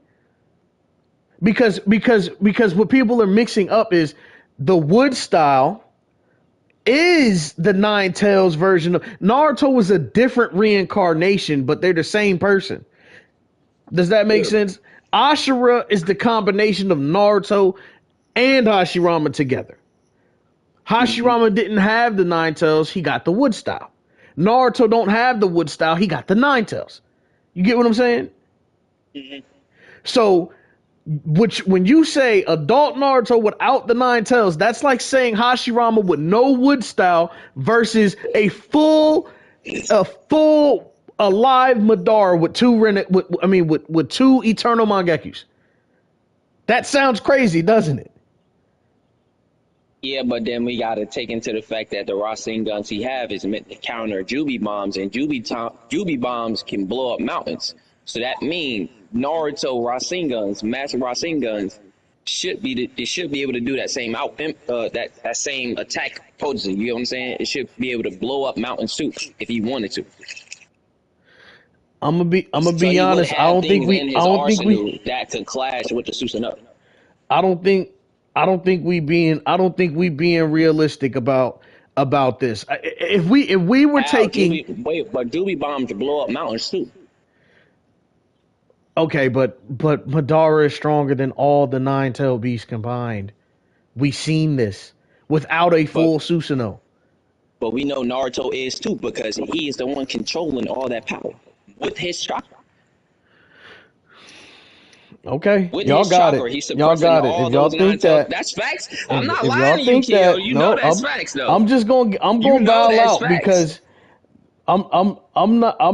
Because what people are mixing up is the wood style is the nine tails version of Naruto was a different reincarnation, but they're the same person. Does that make sense? Ashura is the combination of Naruto and Hashirama together. Hashirama didn't have the nine tails, he got the wood style. Naruto don't have the wood style, he got the nine tails. You get what I'm saying? So, when you say adult Naruto without the nine tails, that's like saying Hashirama with no wood style versus a full alive Madara with two eternal Mangekyus. That sounds crazy, doesn't it? Yeah, but then we got to take into the fact that the Rasenguns he have is meant to counter Jubi bombs, and Jubi bombs can blow up mountains. So that means Naruto Rasenguns, massive Rasenguns, should be able to do that same that same attack potency. You know what I'm saying? It should be able to blow up mountains too if he wanted to. I'm gonna be honest. I don't think we that could clash with the Susanoo. I don't think we being realistic about this. If we were taking but Doobie bombs blow up mountains too. Okay, but Madara is stronger than all the nine-tailed beasts combined. We seen this without a full Susanoo. But we know Naruto is too because he is the one controlling all that power with his chakra. Okay, with y'all his got chakra, it. Y'all got it. If y'all think that, that's facts. I'm not lying to you, Kyo. You know that's facts, though. I'm gonna bow out because I'm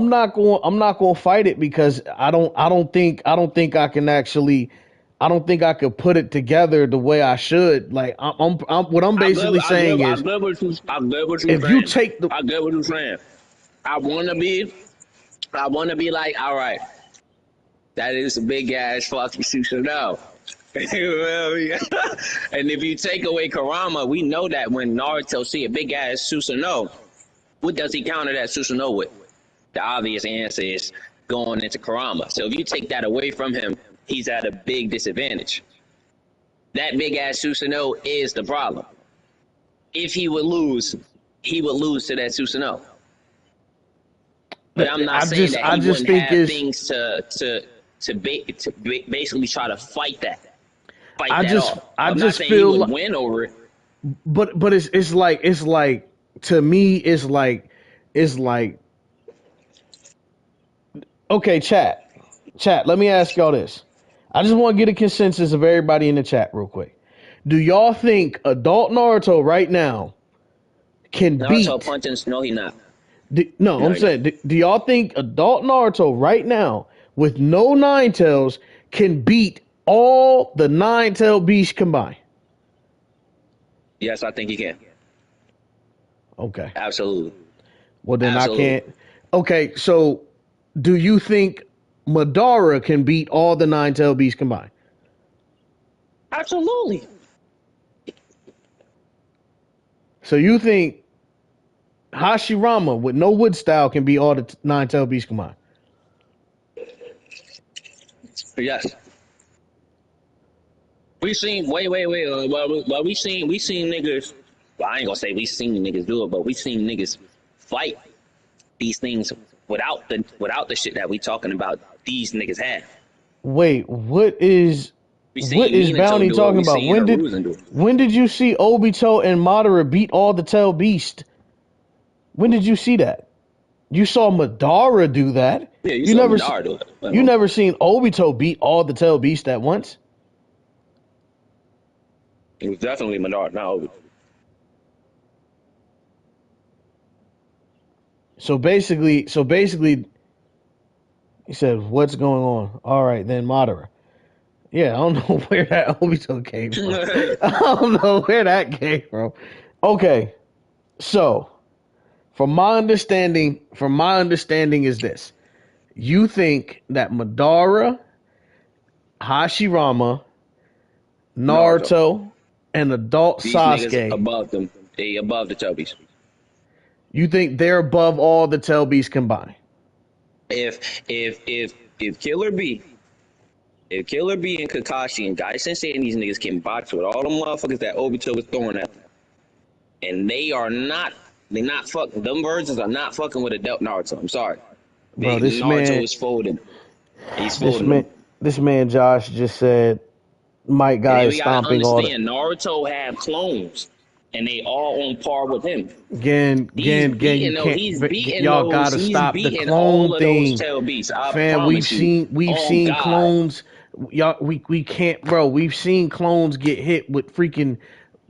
not going to fight it because I don't think I can actually. I don't think I could put it together the way I should. Like what I'm basically saying is, I get what you're if saying. you take the, I get what you're saying. I wanna be like, all right, that is a big ass fucking Susanoo. And if you take away Kurama, we know that when Naruto see a big ass Susanoo, what does he counter that Susanoo with? The obvious answer is going into Kurama. So if you take that away from him, he's at a big disadvantage. That big ass Susanoo is the problem. If he would lose to that Susanoo. But I'm not saying that he wouldn't have things to basically try to fight that. I'm not saying he would win over it. But it's like to me it's like okay, chat. Let me ask y'all this. I just want to get a consensus of everybody in the chat real quick. Do y'all think adult Naruto right now can beat Naruto punches? No, he not. I'm saying, do y'all think adult Naruto right now with no nine tails can beat all the nine tailed beasts combined? Yes, I think he can. Okay. Absolutely. Well, then Absolutely. I can't. Okay, so do you think Madara can beat all the nine tailed beasts combined? Absolutely. So you think Hashirama with no wood style can be all the nine-tailed beasts combined. Yes. We seen wait. Well, we seen niggas. Well, I ain't gonna say we seen niggas do it, but we seen niggas fight these things without the shit that we talking about. These niggas have. Wait, what is We seen Minato Bounty do it. talking We about? seen Hiruzen do it. When did you see Obito and Madara beat all the tail beast? When did you see that? You saw Madara do that. Yeah, you You saw never Madara do it. you never seen Obito beat all the tail beast at once? It was definitely Madara, not Obito. So basically, he said, "What's going on?" All right, then Madara. Yeah, I don't know where that Obito came from. I don't know where that came from. Okay, so from my understanding is this: you think that Madara, Hashirama, Naruto, and adult These niggas Sasuke, above them. They above the Chubbies. you think they're above all the tail beasts combined? If Killer B, and Kakashi and Guy Sensei and these niggas can box with all the motherfuckers that Obito was throwing at them, and they're not fucking. Them versions are not fucking with adult Naruto. I'm sorry. Bro, this Naruto man is folding. He's This folding man, them. this man Josh just said Mike And Guy then is we gotta stomping all the understand Naruto have clones, and they all on par with him. again. You can't. Y'all gotta stop the clone all of those thing, tail beasts. I fam. promise you. We've Oh seen God. clones. Y'all, we can't, bro. We've seen clones get hit with freaking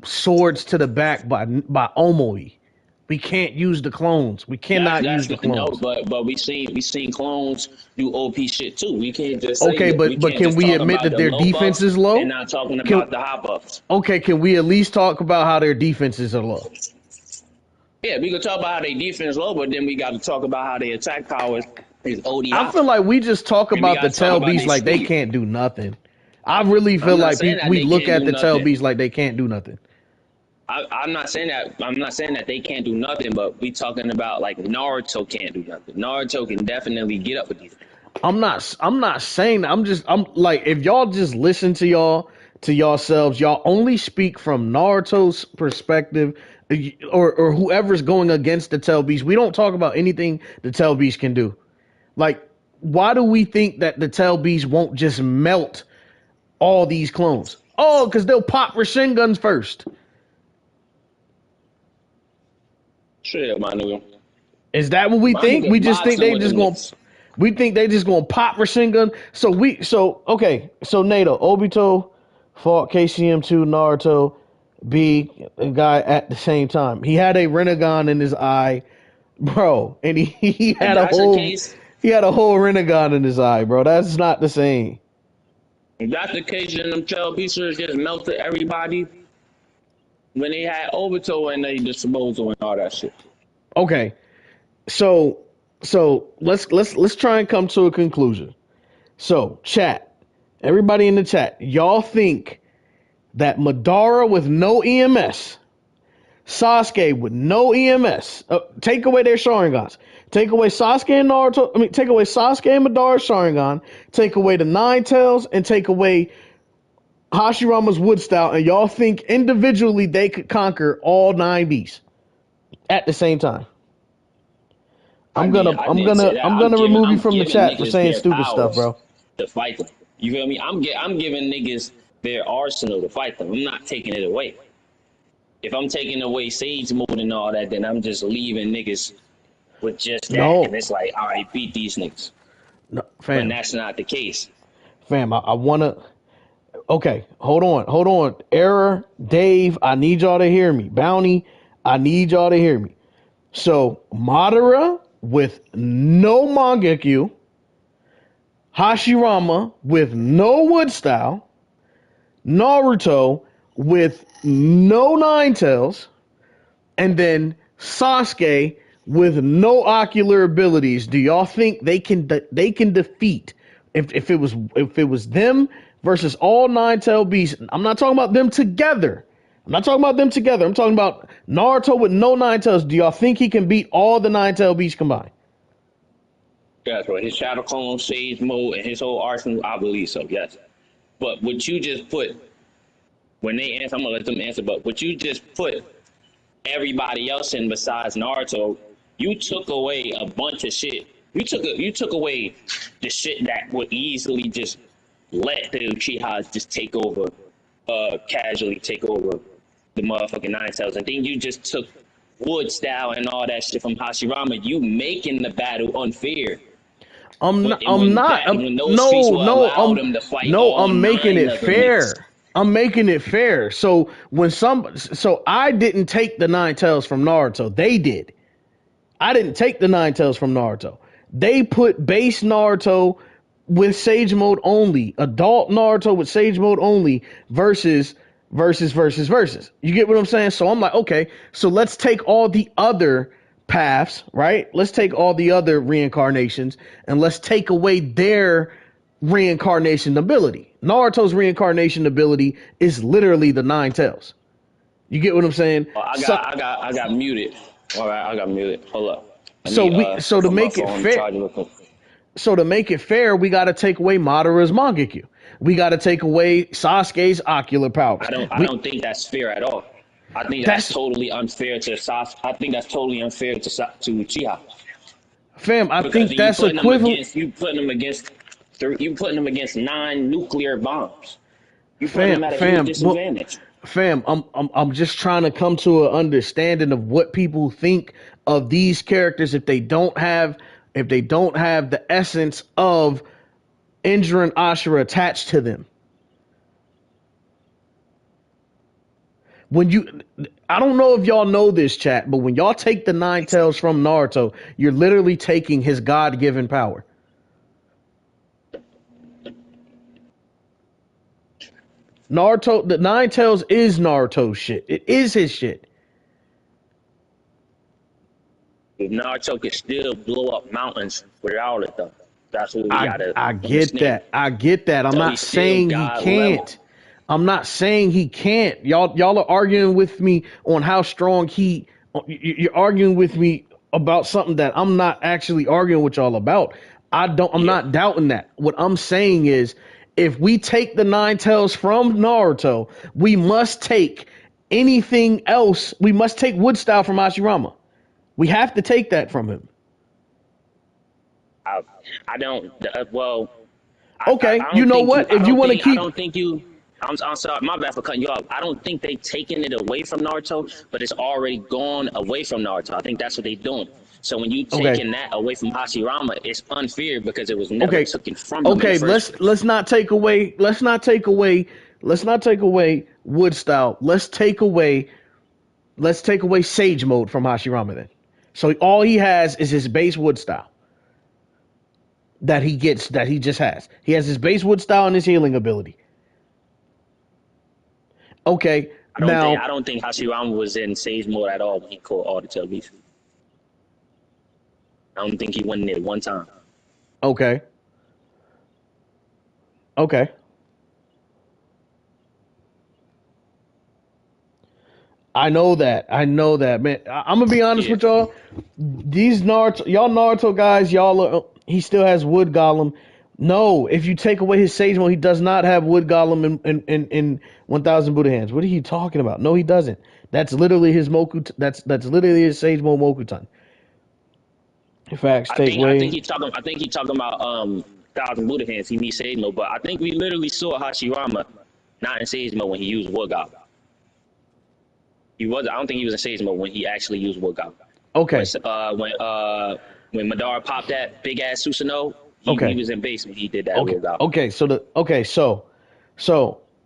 swords to the back by Omoi. We can't use the clones. We cannot use the No, clones. but we seen clones do OP shit too. We can't just say Okay, that. We but can't can just we talk admit about that the their low defense buffs is and low? not talking Can about the high buffs. Okay, can we at least talk about how their defenses are low? Yeah, we can talk about how they defense low, but then we got to talk about how they attack power is OD I high. feel like we just talk And we about got the to talk tail about beast their like they speed. can't do nothing. I really feel I'm not like saying that we they look can't at do the tail nothing. beast like they can't do nothing. I'm not saying that. I'm not saying that they can't do nothing, but we talking about like Naruto can't do nothing. Naruto can definitely get up with these. I'm not saying that. I'm like, if y'all just listen to yourselves, y'all only speak from Naruto's perspective, or whoever's going against the tail beast. We don't talk about anything the tail beast can do. Like, why do we think that the tail beast won't just melt all these clones? Oh, because they'll pop Rasenguns first. Shit, my nigga. Is that what we My think? nigga We just think boxing they with just them going niggas. we think they just gonna pop Rasengan. Okay. So Nato, Obito fought KCM2 Naruto B a guy at the same time. He had a Rinnegan in his eye, bro, and he If had a that's the whole case, Rinnegan in his eye, bro. That's not the same. if that's the case, then them tail pieces just melted everybody when they had Obito and they disposal and all that shit. Okay. So let's try and come to a conclusion. So, chat, everybody in the chat, y'all think that Madara with no EMS, Sasuke with no EMS, take away their Sharingans, take away Sasuke and Naruto, take away Sasuke and Madara's Sharingan, take away the Nine Tails, and take away Hashirama's Wood Style, and y'all think individually they could conquer all 9 beasts at the same time? I didn't say that. I'm gonna remove you I'm from the giving chat for niggas saying their stupid stuff, powers bro. to fight them. You feel me? I'm giving niggas their arsenal to fight them. I'm not taking it away. If I'm taking away Sage Mode and all that, then I'm just leaving niggas with just that. And No, it's like, all right, beat these niggas. no, When fam, that's not the case. I wanna. Okay, hold on. Error, Dave, I need y'all to hear me. Bounty, I need y'all to hear me. So, Madara with no Mangekyo, Hashirama with no Wood Style, Naruto with no Nine Tails, and then Sasuke with no ocular abilities. Do y'all think they can defeat if it was them versus all nine tail beasts? I'm not talking about them together. I'm I'm not talking about them together. I'm talking about Naruto with no Nine Tails. Do y'all think he can beat all the Nine Tail beasts combined? Yes, bro. His Shadow Clone, Sage Mode, and his whole arsenal, I believe so, yes. But what you just put, when they answer, I'm going to let them answer, but what you just put everybody else in besides Naruto, you took away a bunch of shit. You took away the shit that would easily just let the Uchihas just take over, casually take over the motherfucking Nine Tails. And then you just took wood style and all that shit from Hashirama. You making the battle unfair. I'm When not. when those streets will allow them to fight all I'm making nine it of them niggas. fair. I'm making it fair. So so I didn't take the Nine Tails from Naruto. They did. I didn't take the Nine Tails from Naruto. They put base Naruto with Sage Mode only, adult Naruto with Sage Mode only versus. You get what I'm saying? So I'm like, okay, so let's take all the other paths, right? Let's take all the other reincarnations and let's take away their reincarnation ability. Naruto's reincarnation ability is literally the Nine Tails. You get what I'm saying? Oh, I got muted. All right, I got muted. Hold up. So to make it fair, we got to take away Madara's Mangekyo. We got to take away Sasuke's ocular powers. I don't think that's fair at all. I think that's totally unfair to Sasuke. I think that's totally unfair to Uchiha. Fam, I think that's equivalent. You putting them against 9 nuclear bombs. You putting them at a huge disadvantage. Fam, I'm just trying to come to an understanding of what people think of these characters if they don't have the essence of Indra and Ashura attached to them. I don't know if y'all know this, chat, but when y'all take the Nine Tails from Naruto, you're literally taking his God-given power. Naruto, the Nine Tails is Naruto's shit. It is his shit. Naruto can still blow up mountains without it, though. That's what we gotta. I get that. I'm not saying he can't. I'm not saying he can't. Y'all are arguing with me on how strong you're arguing with me about something that I'm not actually arguing with y'all about. I'm not doubting that. What I'm saying is, if we take the Nine Tails from Naruto, we must take anything else. We must take Wood Style from Hashirama. We have to take that from him. I don't. Well. Okay, you know what? If you want to keep, I don't think you. I'm sorry, my bad for cutting you off. I don't think they've taken it away from Naruto, but it's already gone away from Naruto. I think that's what they're doing. So when you taking that away from Hashirama, it's unfair because it was never taken from him. Okay, let's not take away Wood Style. Let's take away Sage Mode from Hashirama then. So all he has is his base Wood Style. That he just has. He has his base Wood Style and his healing ability. Okay, I don't think Hashirama was in Sage Mode at all when he caught all the tail beasts. I don't think he went in there one time. Okay. I know that, man. I'm gonna be honest with y'all. These Naruto guys, he still has Wood Golem. No, if you take away his Sage Mode, he does not have Wood Golem in 1000 Buddha Hands. What are you talking about? No, he doesn't. That's literally his Moku. That's literally his Sage Mode Mokuton. Facts. I think he talking about 1000 Buddha Hands. He needs Sage Mode, but I think we literally saw Hashirama not in Sage Mode when he used Wood Golem. I don't think he was in Sage Mode when he actually used Wood Golem. Okay. When Madara popped that big ass Susanoo, he was in base when he did that. Okay. So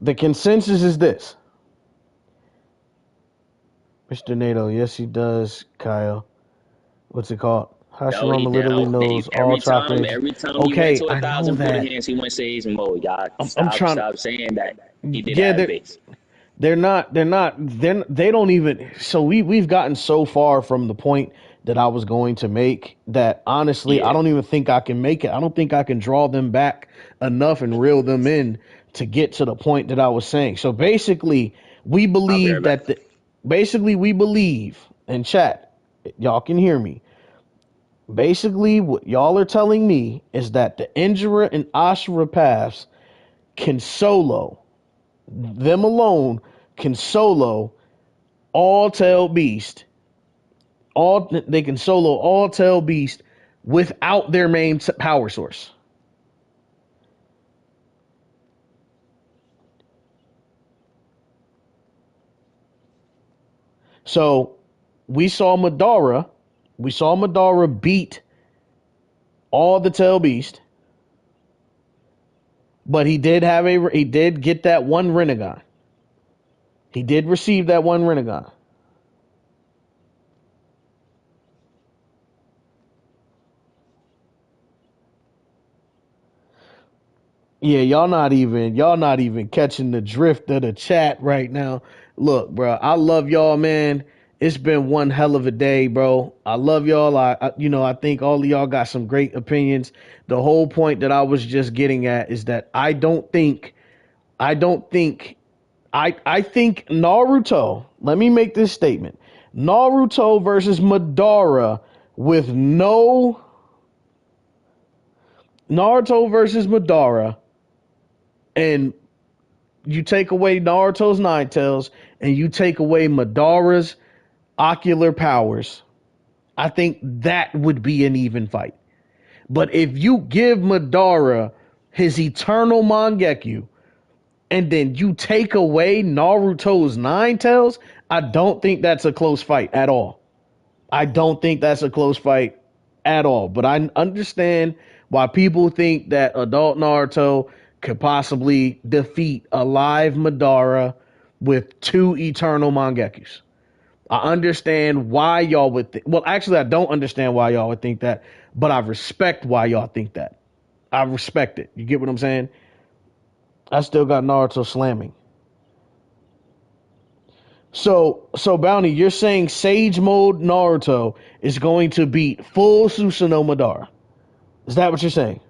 the consensus is this. Mr. NATO, yes he does, Kyle. What's it called? Hashirama literally knows all chakras. Every time he went to 1000 Buddha Hands, he went Sage Mode. Y'all stop saying that he did that base. They don't even. So we've gotten so far from the point that I was going to make that honestly, I don't even think I can make it. I don't think I can draw them back enough and reel them in to get to the point that I was saying. So basically, We I'll be believe right back. that basically we believe, and chat, y'all can hear me. Basically, what y'all are telling me is that the Indra and Ashura paths can solo, them alone can solo all tail beast. They can solo all tail beast without their main power source. So we saw Madara. We saw Madara beat all the tail beast, but he did get that one Rinnegan. He did receive that one Rinnegan. Yeah, y'all not even catching the drift of the chat right now. Look, bro, I love y'all, man. It's been one hell of a day, bro. I love y'all. I think all of y'all got some great opinions. The whole point that I was just getting at is that I think Naruto, let me make this statement. Naruto versus Madara with no Naruto versus Madara, and you take away Naruto's Nine Tails and you take away Madara's ocular powers, I think that would be an even fight. But if you give Madara his eternal Mangekyo and then you take away Naruto's Nine Tails, I don't think that's a close fight at all. I don't think that's a close fight at all. But I understand why people think that adult Naruto could possibly defeat a live Madara with two eternal Mangekyous. I understand why y'all would think. Well, actually, I don't understand why y'all would think that, but I respect why y'all think that. I respect it. You get what I'm saying? I still got Naruto slamming. So Bounty, you're saying Sage Mode Naruto is going to beat full Susanoo Madara. Is that what you're saying?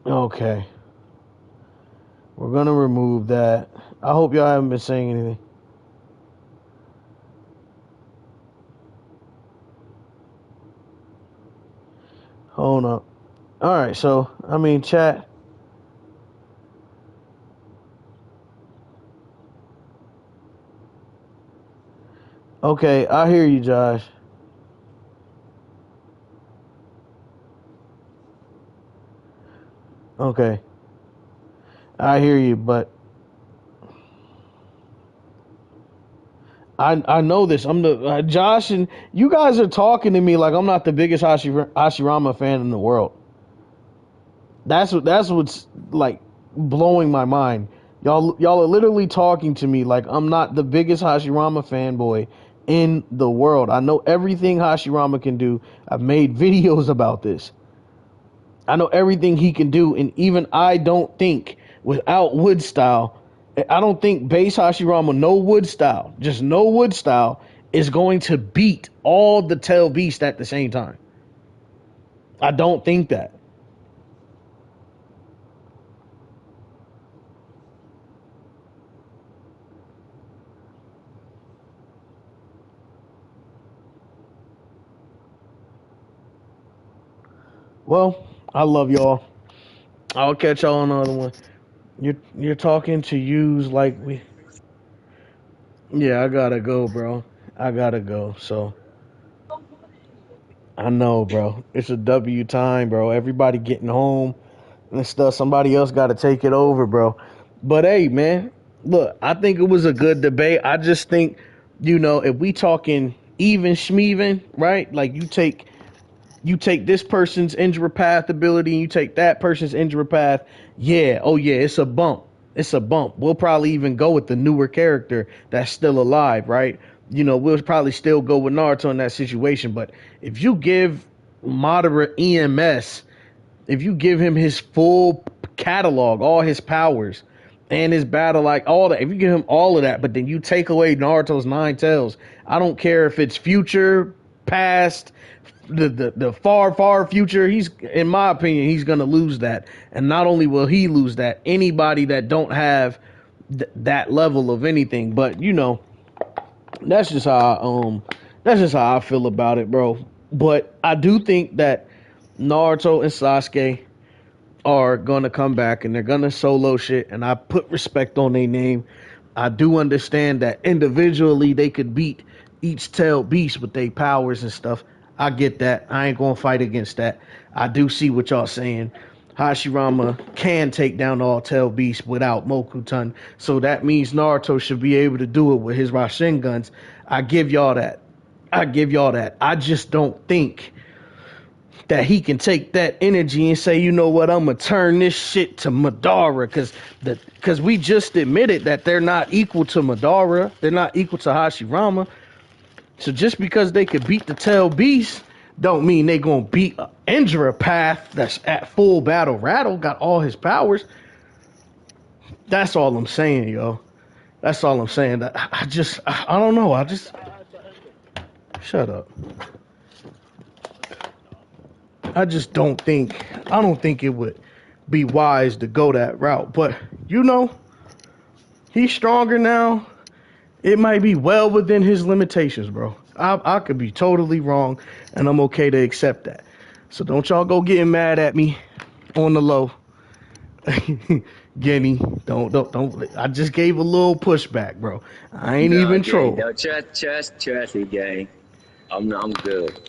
Okay. We're gonna remove that. I hope y'all haven't been saying anything. Hold up. Alright, so I mean chat. Okay, I hear you, Josh. Okay. I hear you, but I know this. I'm the Josh, and you guys are talking to me like I'm not the biggest Hashirama fan in the world. That's what's like blowing my mind. Y'all are literally talking to me like I'm not the biggest Hashirama fanboy in the world. I know everything Hashirama can do. I've made videos about this. I know everything he can do, and even I don't think without wood style, I don't think base Hashirama, no wood style, just no wood style, is going to beat all the tail beast at the same time. I don't think that. Well, I love y'all. I'll catch y'all on another one. You're talking to use like we. Yeah, I gotta go, bro. I gotta go. So I know, bro. It's a W time, bro. Everybody getting home and stuff. Somebody else got to take it over, bro. But hey, man, look, I think it was a good debate. I just think, if we talking even schmeven, right? Like you take this person's injury path ability and you take that person's injury path. Yeah, oh yeah, it's a bump. It's a bump. We'll probably even go with the newer character that's still alive, right? We'll probably still go with Naruto in that situation. But if you give moderate EMS, if you give him his full catalog, all his powers, and his battle, like all that. If you give him all of that, but then you take away Naruto's 9 tails, I don't care if it's future, past, the far future. He's, in my opinion, he's gonna lose that, and not only will he lose that, anybody that don't have that level of anything. But you know, that's just how I feel about it, bro. But I do think that Naruto and Sasuke are gonna come back and they're gonna solo shit, and I put respect on their name. I do understand that individually they could beat each tailed beast with their powers and stuff. I get that. I ain't gonna fight against that. I do see what y'all saying. Hashirama can take down all tail beasts without Mokuton, so that means Naruto should be able to do it with his Rasenguns. I give y'all that. I give y'all that. I just don't think that he can take that energy and say, you know what, I'm gonna turn this shit to Madara, because we just admitted that they're not equal to Madara, they're not equal to Hashirama. So just because they could beat the tail beast, don't mean they gonna beat Indra Path that's at full battle rattle, got all his powers. That's all I'm saying, yo. That's all I'm saying. I don't know. Shut up. I don't think it would be wise to go that route. But, you know, he's stronger now. It might be well within his limitations, bro. I could be totally wrong, and I'm okay to accept that. So don't y'all go getting mad at me on the low. Guinea, don't. I just gave a little pushback, bro. I ain't even troll. No, trust me, gang. I'm good.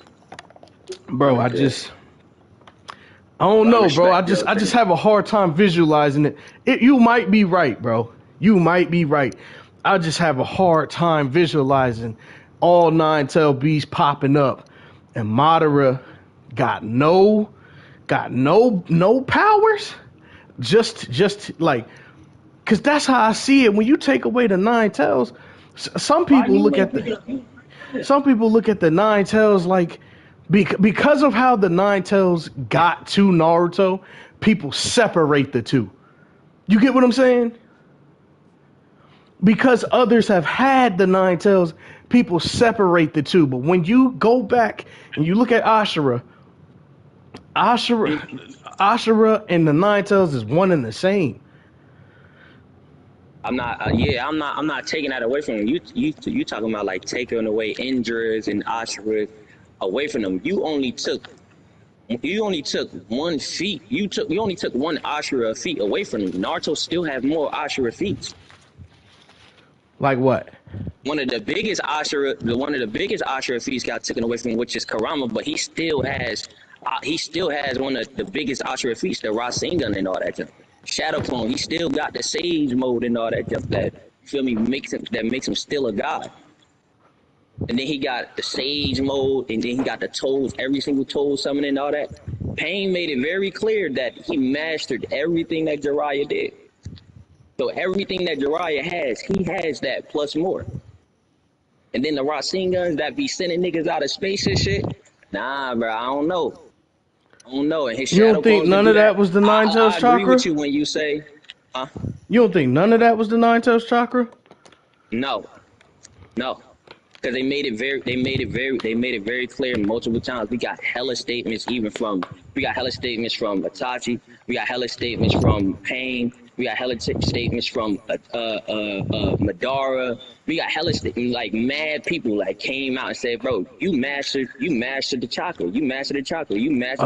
Bro, I'm I good. don't know, bro. I respect just have a hard time visualizing it. You might be right, bro. You might be right. I just have a hard time visualizing all 9 tail beasts popping up, and Madara got no powers. Just like, cause that's how I see it. When you take away the 9 tails, some people look at the 9 tails like, because of how the 9 tails got to Naruto, people separate the two. You get what I'm saying? Because others have had the 9 tails, people separate the two. But when you go back and you look at Ashura and the 9 tails is one and the same. I'm not. I'm not taking that away from him. You talking about like taking away Indra's and Ashura away from them. You only took 1 feat. You only took 1 Ashura feat away from him. Naruto still have more Ashura feats. Like what? One of the biggest Ashura feats got taken away from him, which is Karama, but he still has one of the biggest Ashura feats, the Rasengan and all that stuff. Shadow Clone, he still got the Sage mode and all that stuff that, you feel me, makes him still a god. And then he got the Sage mode, and then he got the Toes, every single Toes summon and all that. Pain made it very clear that he mastered everything that Jiraiya did. So everything that Jiraiya has, he has that plus more. And then the Rasengan that be sending niggas out of space and shit, nah, bro, I don't know. And his You Shadow don't think Clones none do of that was the 9 tails chakra? I agree with you when you say, huh? You don't think none of that was the 9 tails chakra? No, because they made it very clear multiple times. We got hella statements from Itachi. We got hella statements from Pain. We got hella statements from Madara. We got hella like mad people like came out and said, bro, you mastered the chakra. You mastered the chakra. You mastered